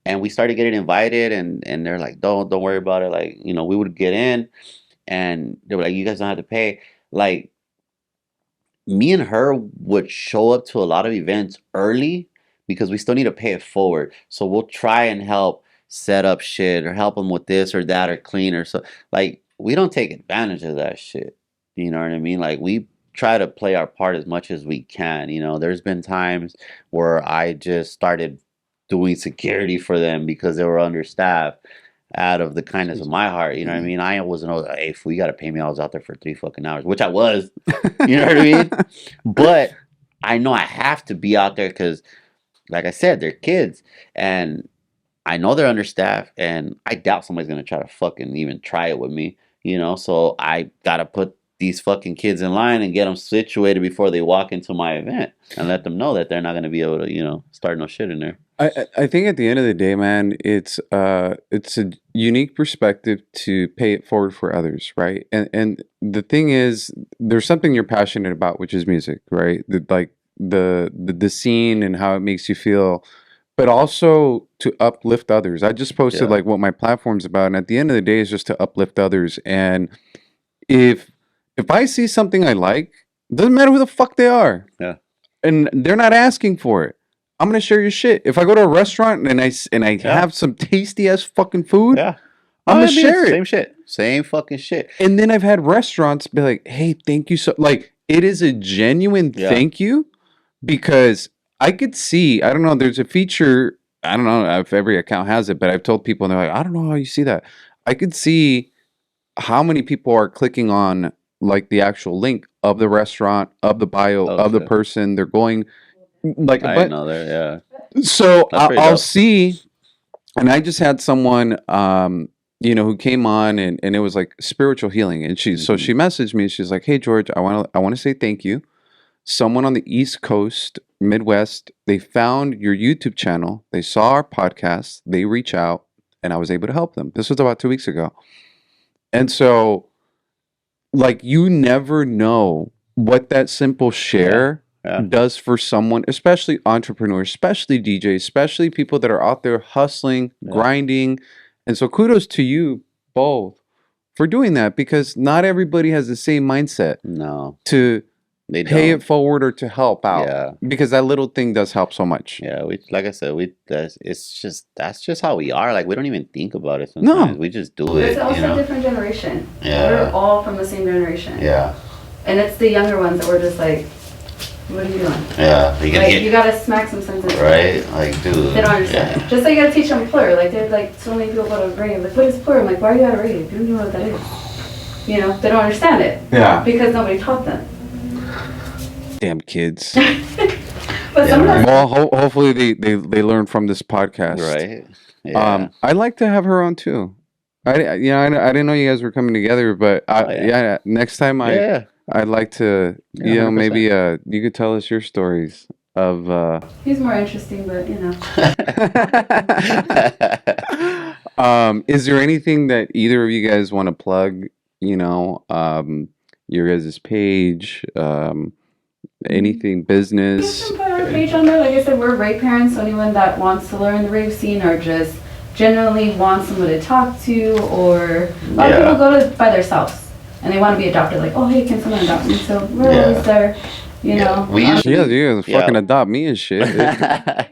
S4: and we started getting invited, and they're like, don't worry about it. Like we would get in, and they were like, you guys don't have to pay. Like me and her would show up to a lot of events early because we still need to pay it forward. So we'll try and help set up shit or help them with this or that or clean or so. Like we don't take advantage of that shit. You know what I mean? Like we try to play our part as much as we can. There's been times where I just started doing security for them because they were understaffed out of the kindness of my heart. You know what I mean? I wasn't, hey, fool, you got to pay me. I was out there for 3 fucking hours, which I was. You know what I mean? But I know I have to be out there because, like I said, they're kids. And I know they're understaffed. And I doubt somebody's going to try to fucking even try it with me. So I got to put these fucking kids in line and get them situated before they walk into my event, and let them know that they're not going to be able to, start no shit in there.
S2: I think at the end of the day, man, it's a unique perspective to pay it forward for others, right? And the thing is, there's something you're passionate about, which is music, right? Like the scene and how it makes you feel, but also to uplift others. I just posted
S4: Yeah.
S2: like what my platform's about, and at the end of the day, it's just to uplift others. And if I see something I like, doesn't matter who the fuck they are,
S4: Yeah.
S2: and they're not asking for it, I'm gonna share your shit. If I go to a restaurant and I
S4: Yeah.
S2: have some tasty ass fucking food,
S4: Yeah.
S2: I'm
S4: Oh,
S2: gonna
S4: I mean,
S2: share it.
S4: Same shit. Same fucking shit.
S2: And then I've had restaurants be like, "Hey, thank you so." Like, it is a genuine
S4: Yeah.
S2: thank you, because I could see. I don't know. There's a feature. I don't know if every account has it, but I've told people and they're like, "I don't know how you see that." I could see how many people are clicking on like the actual link of the restaurant, of the bio,
S4: Oh,
S2: of the
S4: shit.
S2: person. They're going like,
S4: I
S2: but
S4: know there. Yeah.
S2: so
S4: That's pretty
S2: I'll
S4: dope.
S2: see, and I just had someone, who came on, and it was like spiritual healing, and so
S4: Mhm.
S2: she messaged me. She's like, "Hey George, I want to say thank you. Someone on the East Coast, Midwest, they found your YouTube channel. They saw our podcast. They reach out, and I was able to help them. This was about 2 weeks ago, and so like you never know what that simple share."
S4: Yeah.
S2: Does for someone, especially entrepreneurs, especially DJs, especially people that are out there hustling,
S4: Yeah.
S2: grinding. And so kudos to you both for doing that, because not everybody has the same mindset
S4: No,
S2: to
S4: they
S2: pay
S4: don't.
S2: it forward or to help out.
S4: Yeah.
S2: Because that little thing does help so much.
S4: Yeah, like I said, that's just how we are. Like, we don't even think about it
S2: No.
S4: sometimes. We just do it,
S3: It's also
S4: you
S3: a
S4: know.
S3: different generation.
S4: Yeah.
S3: We're all from the same generation.
S4: Yeah,
S3: And it's the younger ones that we're just like, what are you doing?
S4: yeah. You
S3: Like, you gotta smack some sense into them.
S4: right, like, dude.
S3: They don't understand.
S4: Yeah.
S3: Just like you gotta teach them PLUR. Like, there's like so many people go to Rave. Like, what is PLUR? I'm like, why are you at a Rave? You don't even know what that is. You know, they don't understand it.
S2: Yeah.
S3: Because nobody taught them.
S2: Damn kids.
S3: But some of us,
S2: Well, hopefully they learn from this podcast.
S4: Right. Yeah.
S2: I'd like to have her on too. I didn't know you guys were coming together, but
S4: Oh, yeah.
S2: yeah, next time
S4: Yeah.
S2: I'd like to,
S4: Yeah, 100%.
S2: maybe you could tell us your stories of
S3: he's more interesting, but you know.
S2: is there anything that either of you guys want to plug, your guys' page, anything
S3: You
S2: business?
S3: can put our page on there. Like I said, we're Rave parents. So anyone that wants to learn the Rave scene or just generally wants someone to talk to, or a lot of
S4: Yeah.
S3: people go to by themselves and they want to be adopted. Like, oh, hey, can someone adopt me? So we're
S4: Yeah.
S3: always there, you
S4: Yeah,
S3: know.
S4: we usually-
S2: Yeah, you
S4: Yeah.
S2: fucking adopt me and shit.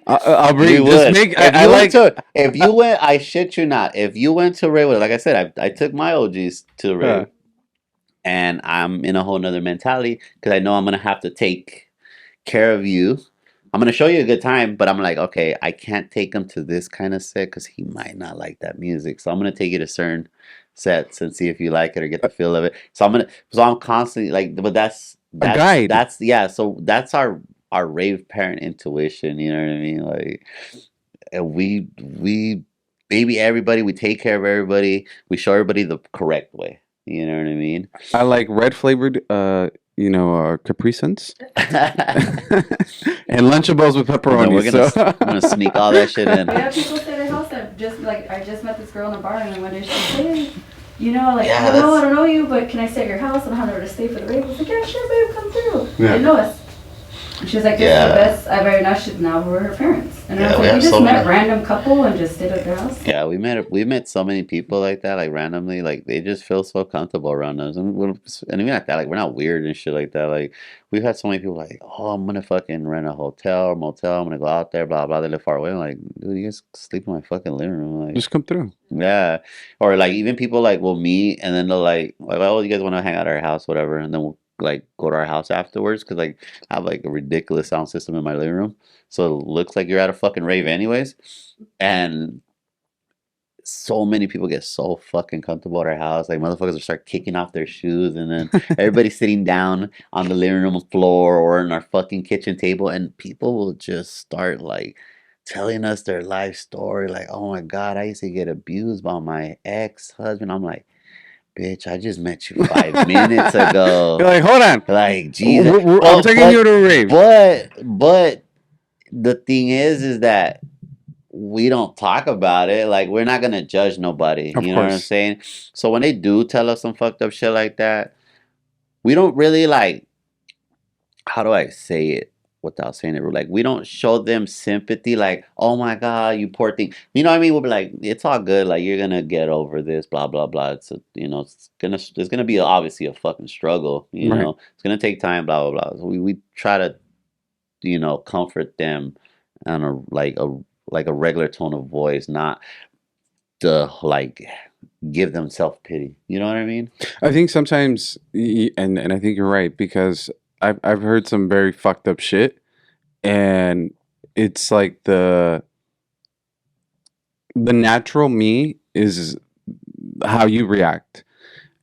S2: I'll
S4: We
S2: bring
S4: would.
S2: just make.
S4: If
S2: I
S4: you
S2: like.
S4: went to, if you went, I shit you not. If you went to Rave, like I said, I took my OGs to Rave,
S2: Yeah.
S4: and I'm in a whole nother mentality because I know I'm gonna have to take care of you. I'm gonna show you a good time, but I'm like, okay, I can't take him to this kind of set because he might not like that music. So I'm gonna take you to certain sets and see if you like it or get the feel of it. So I'm constantly like, but that's
S2: guide.
S4: So that's our rave parent intuition. You know what I mean? Like, and we baby everybody. We take care of everybody. We show everybody the correct way. You know what I mean?
S2: I like red flavored, Capri Suns and Lunchables with
S4: And then
S2: pepperoni.
S4: I'm gonna sneak all that shit in.
S3: We have people stay at our house that just like, I just met this girl in a bar and I went there. She's like, hey, you know, like,
S4: Yeah,
S3: I
S4: that's-
S3: don't know you, but can I stay at your house? And I had her to stay for the Rave. I was like, yeah, sure, babe, come through.
S2: Yeah.
S3: They know us. And she was like, this is
S4: Yeah.
S3: the best I've ever known. Now we're her parents. And
S4: Yeah,
S3: I was
S4: we
S3: like,
S4: have
S3: we just
S4: so
S3: met
S4: many-
S3: random couple and just stayed at their house.
S4: Yeah, we met so many people like that, like randomly, like they just feel so comfortable around us, and even like that, like we're not weird and shit like that. Like we've had so many people like, oh, I'm gonna fucking rent a hotel or motel, I'm gonna go out there, blah blah. They live far away. I'm like, dude, you guys sleep in my fucking living room, like.
S2: Just come through.
S4: Yeah, or like even people like will meet and then they'll like, oh, you guys want to hang out at our house, whatever, and then we'll like go to our house afterwards because like I have like a ridiculous sound system in my living room, so it looks like you're at a fucking rave anyways, and so many people get so fucking comfortable at our house, like motherfuckers will start kicking off their shoes, and then everybody's sitting down on the living room floor or in our fucking kitchen table, and people will just start like telling us their life story, like, oh my god, I used to get abused by my ex-husband. I'm like, bitch, I just met you 5 minutes ago.
S2: You're like, hold on.
S4: Like, Jesus.
S2: I'm taking you to a rave.
S4: But the thing is that we don't talk about it. Like, we're not gonna judge nobody.
S2: Of
S4: You know what I'm
S2: course.
S4: saying? So when they do tell us some fucked up shit like that, we don't really like. How do I say it without saying it? Like, we don't show them sympathy. Like, oh my god, you poor thing. You know what I mean? We'll be like, it's all good. Like, you're gonna get over this. Blah blah blah. It's gonna be obviously a fucking struggle. You
S2: Right.
S4: know, it's gonna take time. Blah blah blah. So we try to comfort them on a regular tone of voice, not to like give them self pity. You know what I mean?
S2: I think sometimes, and I think you're right, because I've heard some very fucked up shit, and it's like the natural me is how you react.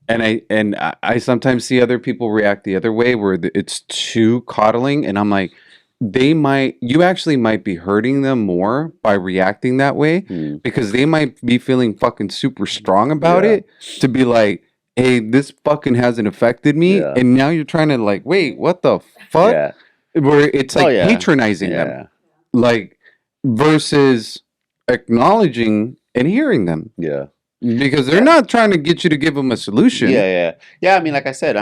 S2: And I sometimes see other people react the other way where it's too coddling, and I'm like, you actually might be hurting them more by reacting that way, because they might be feeling fucking super strong about
S4: Yeah.
S2: it, to be like, hey, this fucking hasn't affected me,
S4: Yeah.
S2: and now you're trying to like, wait, what the fuck?
S4: Yeah.
S2: Where it's like
S4: yeah.
S2: patronizing them,
S4: Yeah.
S2: like, versus acknowledging and hearing them,
S4: Yeah.
S2: because they're
S4: Yeah.
S2: not trying to get you to give them a solution.
S4: Yeah. I mean, like I said,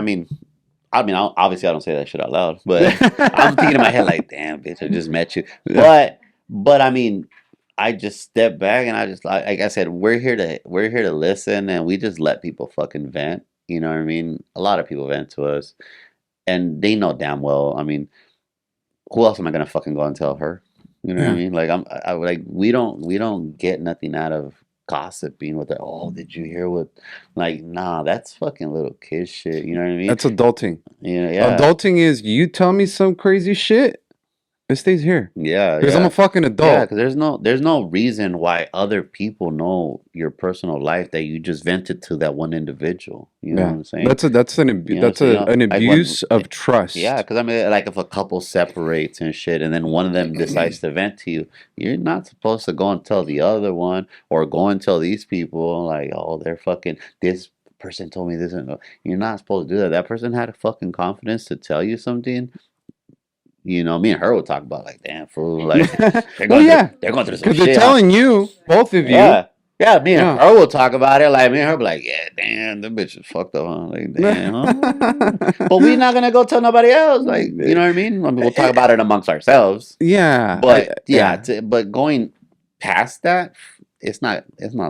S4: obviously I don't say that shit out loud, but I'm thinking in my head like, damn, bitch, I just met you.
S2: Yeah.
S4: But I mean, I just step back and I just like I said, we're here to listen, and we just let people fucking vent. You know what I mean? A lot of people vent to us, and they know damn well. I mean, who else am I gonna fucking go and tell her? You know what I
S2: Yeah.
S4: mean? Like I like we don't get nothing out of gossiping with the, oh, did you hear what, like, nah, that's fucking little kid shit. You know what I mean?
S2: That's adulting.
S4: Yeah.
S2: Adulting is you tell me some crazy shit, it stays here.
S4: Yeah,
S2: Because I'm a fucking adult.
S4: yeah, because there's no reason why other people know your personal life that you just vented to that one individual. You know what I'm saying?
S2: That's an
S4: You know,
S2: that's
S4: so, you know,
S2: an
S4: like when-
S2: abuse of trust.
S4: Yeah, because I mean, like if a couple separates and shit, and then one of them decides to vent to you, you're not supposed to go and tell the other one, or go and tell these people like, oh, they're fucking, this person told me this, and you're not supposed to do that. That person had a fucking confidence to tell you something. You know, me and her would talk about like, damn fool, like they're going through some
S2: because
S4: shit.
S2: they're telling you, both of you.
S4: Yeah, me and
S2: Yeah.
S4: her will talk about it. Like, me and her be like, yeah, damn, that bitch is fucked up, huh? Like, damn, huh? But we're not gonna go tell nobody else. Like, you know what I mean? I mean, we'll talk about it amongst ourselves.
S2: Yeah,
S4: But but going past that, it's not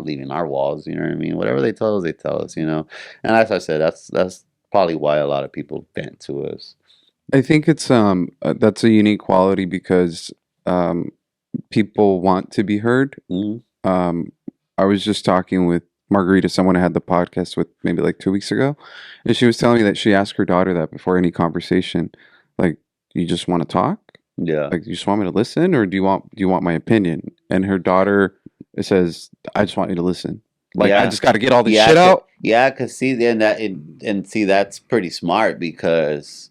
S4: leaving our walls. You know what I mean? Whatever they tell us, they tell us. You know, and as I said, that's probably why a lot of people vent to us.
S2: I think it's that's a unique quality because people want to be heard.
S4: Mhm.
S2: I was just talking with Margarita, someone I had the podcast with maybe like 2 weeks ago, and she was telling me that she asked her daughter that before any conversation, like, "You just want to talk?
S4: Yeah.
S2: Like, you just want me to listen, or do you want my opinion?" And her daughter says, "I just want you to listen. Like, I
S4: Yeah.
S2: just got to get all this
S4: Yeah,
S2: shit out."
S4: Yeah, because see, then that's pretty smart because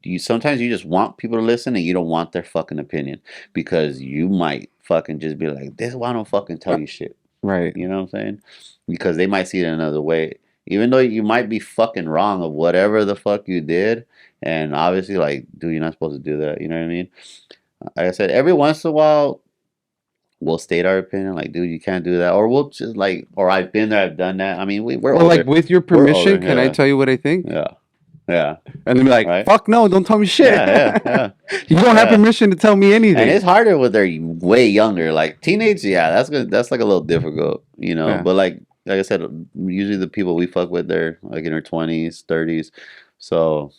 S4: you sometimes you just want people to listen and you don't want their fucking opinion because you might fucking just be like, this why I don't fucking tell you shit.
S2: Right.
S4: You know what I'm saying? Because they might see it another way. Even though you might be fucking wrong of whatever the fuck you did. And obviously, like, dude, you're not supposed to do that. You know what I mean? Like I said, every once in a while, we'll state our opinion. Like, dude, you can't do that. Or we'll just like, or I've been there, I've done that. I mean, we're
S2: Well,
S4: older.
S2: like, with your
S4: We're
S2: permission,
S4: older,
S2: can I
S4: yeah.
S2: tell you what I think?
S4: Yeah. Yeah.
S2: And then be like,
S4: Right.
S2: "Fuck no, don't tell me shit."
S4: Yeah.
S2: You don't have
S4: Yeah.
S2: permission to tell me anything.
S4: And it's harder when they're way younger. Like teenage, yeah, that's good. That's like a little difficult, you know.
S2: Yeah.
S4: But like I said, usually the people we fuck with, they're like in their 20s, 30s. So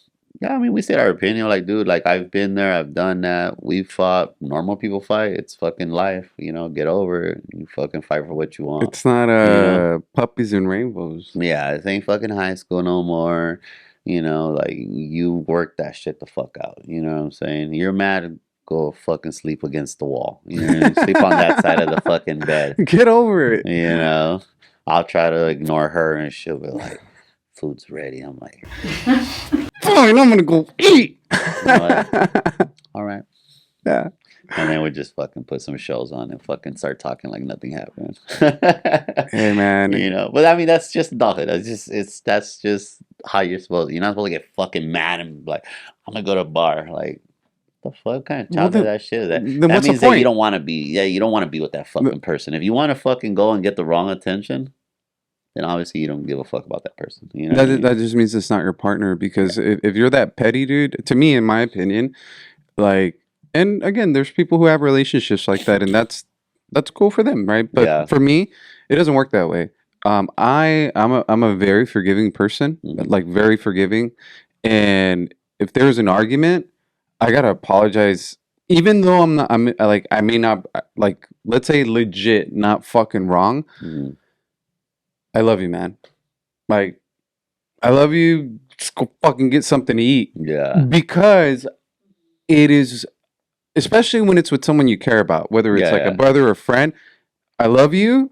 S4: yeah, I mean, we say our opinion. Like, dude, like I've been there, I've done that. We've fought. Normal people fight. It's fucking life, you know. Get over it. You fucking fight for what you want.
S2: It's not
S4: know?
S2: puppies and rainbows.
S4: Yeah, it ain't fucking high school no more. You know, like you work that shit the fuck out. You know what I'm saying? You're mad, go fucking sleep against the wall. You know, sleep on that side of the fucking bed.
S2: Get over it.
S4: You know, I'll try to ignore her and she'll be like, food's ready. I'm like,
S2: Fine, I'm gonna go eat.
S4: what? All right.
S2: Yeah.
S4: And then we just fucking put some shows on and fucking start talking like nothing happened.
S2: Hey, man.
S4: You know, but I mean that's just adulthood. That's just how you're supposed. You're not supposed to get fucking mad and like I'm gonna go to a bar. Like the fuck kind of
S2: Well,
S4: childhood that shit is that?
S2: then
S4: That
S2: what's the
S4: means that you
S2: point?
S4: don't want to be. Yeah, you don't want to be with that fucking person. If you want to fucking go and get the wrong attention, then obviously you don't give a fuck about that person. You know what I mean?
S2: That just means it's not your partner because if you're that petty, dude, to me, in my opinion, like, and again, there's people who have relationships like that, and that's cool for them, right?
S4: Yeah.
S2: But for me, it doesn't work that way. I'm a very forgiving person,
S4: Mhm.
S2: like very forgiving, and if there's an argument, I gotta apologize, even though I'm like I may not like let's say legit not fucking wrong.
S4: Mhm.
S2: I love you, man. Like I love you. Just go fucking get something to eat
S4: Yeah.
S2: because it is, especially when it's with someone you care about, whether it's
S4: Yeah,
S2: like a
S4: yeah.
S2: brother or friend. I love you.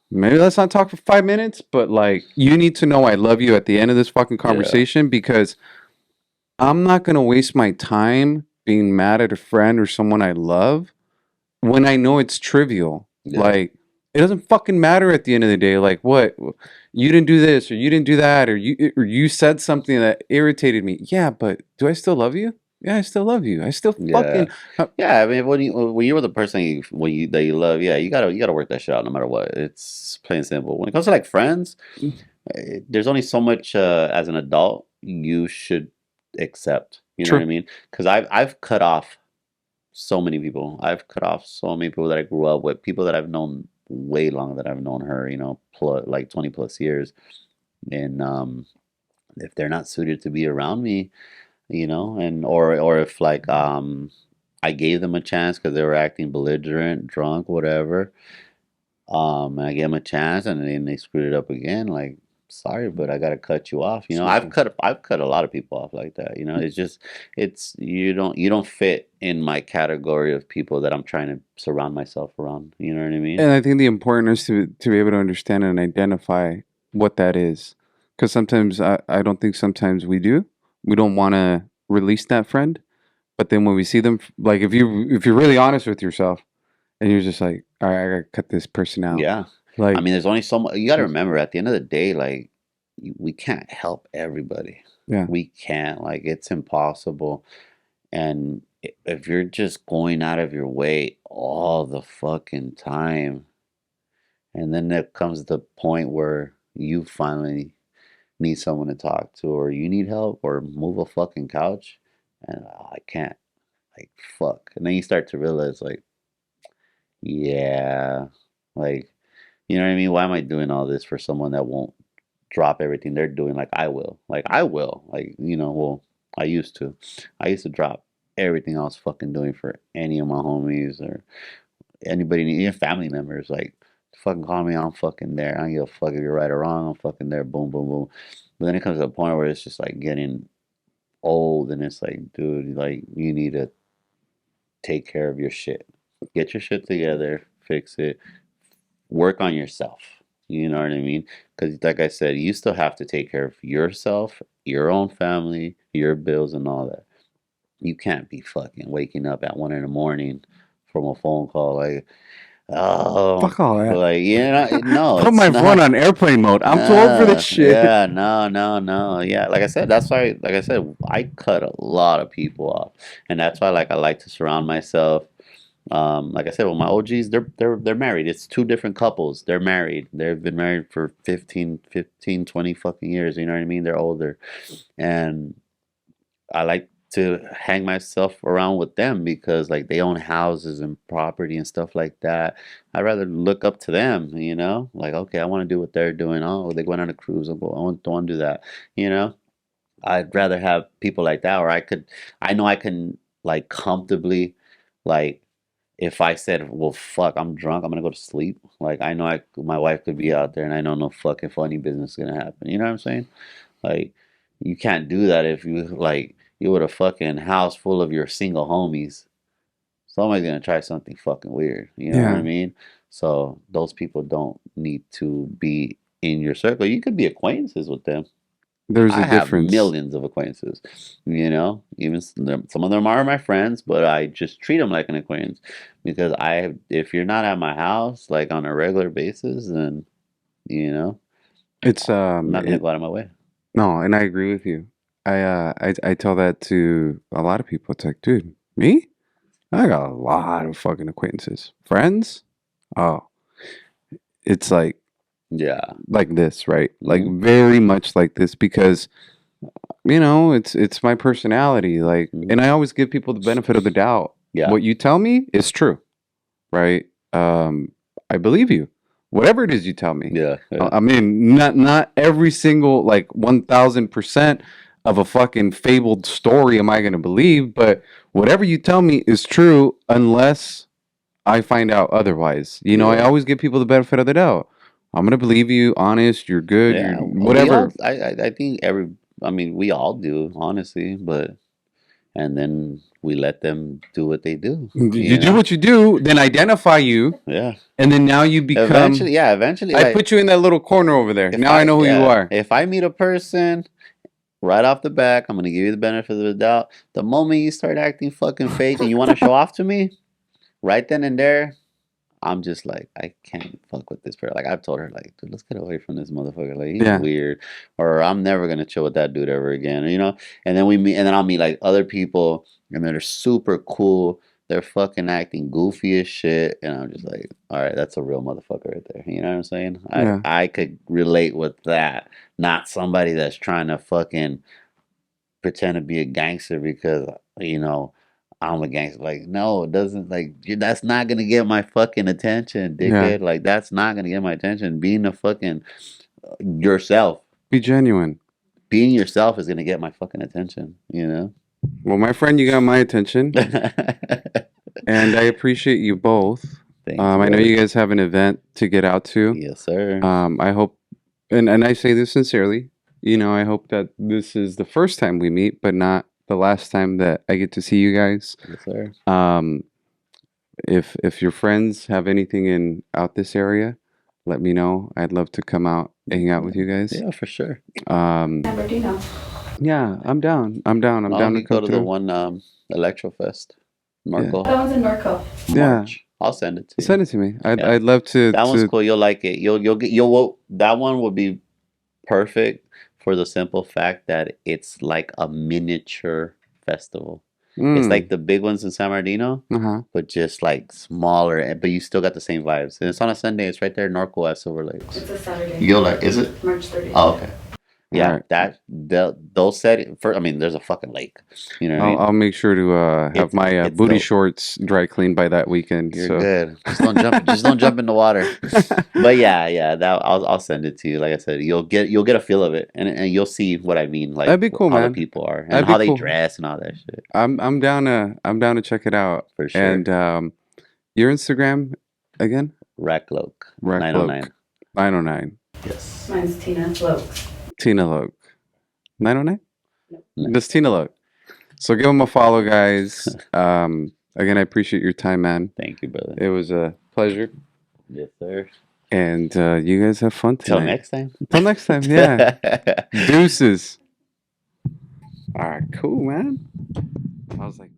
S2: Maybe let's not talk for 5 minutes, but like you need to know I love you at the end of this fucking
S4: Yeah.
S2: conversation because I'm not gonna waste my time being mad at a friend or someone I love when I know it's trivial.
S4: Yeah.
S2: Like it doesn't fucking matter at the end of the day. Like what you didn't do this or you didn't do that or you said something that irritated me. Yeah, but do I still love you? Yeah, I still love you. I still
S4: Yeah.
S2: fucking
S4: Yeah, I mean, when you're with the person that you love, yeah, you gotta work that shit out no matter what. It's plain and simple. When it comes to like friends, there's only so much as an adult you should accept. You know what I
S2: true.
S4: mean? Because I've cut off so many people. I've cut off so many people that I grew up with, people that I've known way longer than I've known her. You know, like 20 plus years, and if they're not suited to be around me, you know, and or if like I gave them a chance because they were acting belligerent, drunk, whatever. And I gave them a chance, and then they screwed it up again. Like, sorry, but I gotta cut you off. You know, I've cut a lot of people off like that. You know, it's just you don't fit in my category of people that I'm trying to surround myself around. You know what I mean?
S2: And I think the important is to be able to understand and identify what that is. Because sometimes I don't think sometimes we do. We don't want to release that friend. But then when we see them, like if you're really honest with yourself and you're just like, all right, I gotta cut this person out.
S4: Yeah.
S2: Like
S4: I mean, there's only so much. You got to remember, at the end of the day, like we can't help everybody.
S2: yeah,
S4: We can't. Like it's impossible. And if you're just going out of your way all the fucking time, and then there comes the point where you finally need someone to talk to, or you need help, or move a fucking couch, and "Oh, I can't. Like fuck." And then you start to realize, like, yeah, like you know what I mean? Why am I doing all this for someone that won't drop everything they're doing like I will? Like I will. Like, you know, well, I used to. I used to drop everything I was fucking doing for any of my homies or anybody, even family members. Like, fucking call me, I'm fucking there. I don't give a fuck if you're right or wrong. I'm fucking there. Boom, boom, boom. But then it comes to a point where it's just like getting old, and it's like, dude, like you need to take care of your shit. Get your shit together, fix it, work on yourself. You know what I mean? Because, like I said, you still have to take care of yourself, your own family, your bills, and all that. You can't be fucking waking up at 1 in the morning from a phone call like, oh,
S2: fuck all that.
S4: like, you know, no,
S2: Put
S4: it's
S2: my phone
S4: not.
S2: on airplane mode. I'm too old for this shit.
S4: Yeah, no, no, no. Yeah, like I said, that's why, like I said, I cut a lot of people off, and that's why, like, I like to surround myself. Like I said, well, my OGs, they're married. It's two different couples. They're married. They've been married for 20 fucking years. You know what I mean? They're older, and I like to hang myself around with them because like they own houses and property and stuff like that. I'd rather look up to them, you know? Like, okay, I want to do what they're doing. Oh, they're going on a cruise. I want to do that, you know? I'd rather have people like that, or I know I can like comfortably, like, if I said, well, fuck, I'm drunk, I'm gonna go to sleep. Like, I know my wife could be out there, and I know no fucking funny business is gonna happen. You know what I'm saying? Like, you can't do that if you with a fucking house full of your single homies. Somebody's gonna try something fucking weird. You know what I
S2: Yeah.
S4: mean? So those people don't need to be in your circle. You could be acquaintances with them.
S2: There's
S4: I
S2: a
S4: have
S2: difference.
S4: millions of acquaintances, you know, even some of them are my friends, but I just treat them like an acquaintance because if you're not at my house like on a regular basis, then, you know,
S2: It's
S4: I'm not gonna go out of my way.
S2: no, and I agree with you. I tell that to a lot of people. It's like, dude, me? I got a lot of fucking acquaintances. Friends? Oh, it's
S4: Yeah.
S2: like this, right? Like
S4: Mhm.
S2: very much like this because you know, it's my personality. Like,
S4: Mhm.
S2: and I always give people the benefit of the doubt.
S4: Yeah.
S2: What you tell me is true, right? I believe you. Whatever it is you tell me.
S4: Yeah. Yeah.
S2: I mean, not every single like 1,000% of a fucking fabled story am I going to believe, but whatever you tell me is true unless I find out otherwise. You know, I
S4: Yeah.
S2: always give people the benefit of the doubt. I'm gonna believe you, honest, you're good, you're
S4: Yeah. We all,
S2: whatever.
S4: I think I mean, we all do, honestly, and then we let them do what they do,
S2: You
S4: you
S2: do
S4: know?
S2: what you do, then identify you,
S4: Yeah.
S2: and then now you become.
S4: Eventually,
S2: I
S4: like,
S2: put you in that little corner over there. Now I know who you are.
S4: if I meet a person right off the back, I'm gonna give you the benefit of the doubt. The moment you start acting fucking fake and you want to show off to me, right then and there, I'm just like, I can't fuck with this person. Like I've told her, like, dude, let's get away from this motherfucker. Like he's
S2: Yeah.
S4: weird, or I'm never gonna chill with that dude ever again. You know. And then we meet, and then I'll meet like other people, and they're super cool. They're fucking acting goofy as shit, and I'm just like, all right, that's a real motherfucker right there. You know what I'm saying?
S2: Yeah.
S4: I could relate with that, not somebody that's trying to fucking pretend to be a gangster because you know I'm a gangster. Like, no, it doesn't. Like, that's not gonna get my fucking attention,
S2: Yeah.
S4: dickhead. Like, that's not gonna get my attention. Being a fucking yourself,
S2: Be genuine.
S4: being yourself is gonna get my fucking attention. You know.
S2: Well, my friend, you got my attention, and I appreciate you both.
S4: Thank you,
S2: I know
S4: brother.
S2: you guys have an event to get out to.
S4: Yes, sir.
S2: I hope, and I say this sincerely. You know, I hope that this is the first time we meet, but not the last time that I get to see you guys.
S4: Yes, sir.
S2: If your friends have anything in out this area, let me know. I'd love to come out and hang out with you guys.
S4: Yeah, for sure.
S3: San Bernardino.
S2: Yeah, I'm down. I'm down
S4: I'll
S2: to come
S4: go to the
S2: through.
S4: one Electrofest, Norco.
S3: That one's in Norco.
S2: Yeah.
S4: March. I'll send it to you.
S2: Send it to me.
S4: Yeah.
S2: I'd love to.
S4: That one's cool. You'll like it. That one will be perfect for the simple fact that it's like a miniature festival. It's like the big ones in San Bernardino,
S2: Uh-huh.
S4: but just like smaller. But you still got the same vibes. And it's on a Sunday. It's right there, Norco at Silver Lakes.
S3: It's a Saturday.
S4: You'll like? Is it?
S3: March 30th.
S4: Oh, okay. Yeah,
S2: Alright.
S4: those settings. I mean, there's a fucking lake. You know what I mean?
S2: I'll make sure to have
S4: It's-
S2: my
S4: it's
S2: booty
S4: dope.
S2: shorts dry cleaned by that weekend.
S4: You're
S2: So
S4: good. Just don't jump. Just don't jump in the water. But yeah, that I'll send it to you. Like I said, you'll get a feel of it, and you'll see what I mean. Like
S2: That'd be cool,
S4: how
S2: man.
S4: the people are and
S2: That'd be
S4: how they
S2: cool.
S4: dress and all that shit.
S2: I'm down to check it out.
S4: For sure.
S2: And your Instagram again?
S4: Rackloak
S2: Rackloak.
S4: 909.
S2: 909.
S4: Yes.
S3: Mine's Tina Lokes.
S2: Tina Loke. 909?
S4: No.
S2: That's Tina Loke. So give him a follow, guys. Again, I appreciate your time, man.
S4: Thank you, brother.
S2: It was a pleasure.
S4: Yes, sir.
S2: And you guys have fun
S4: Till
S2: tonight.
S4: next time.
S2: Till next time, yeah. Deuces. All right, cool, man. I was like,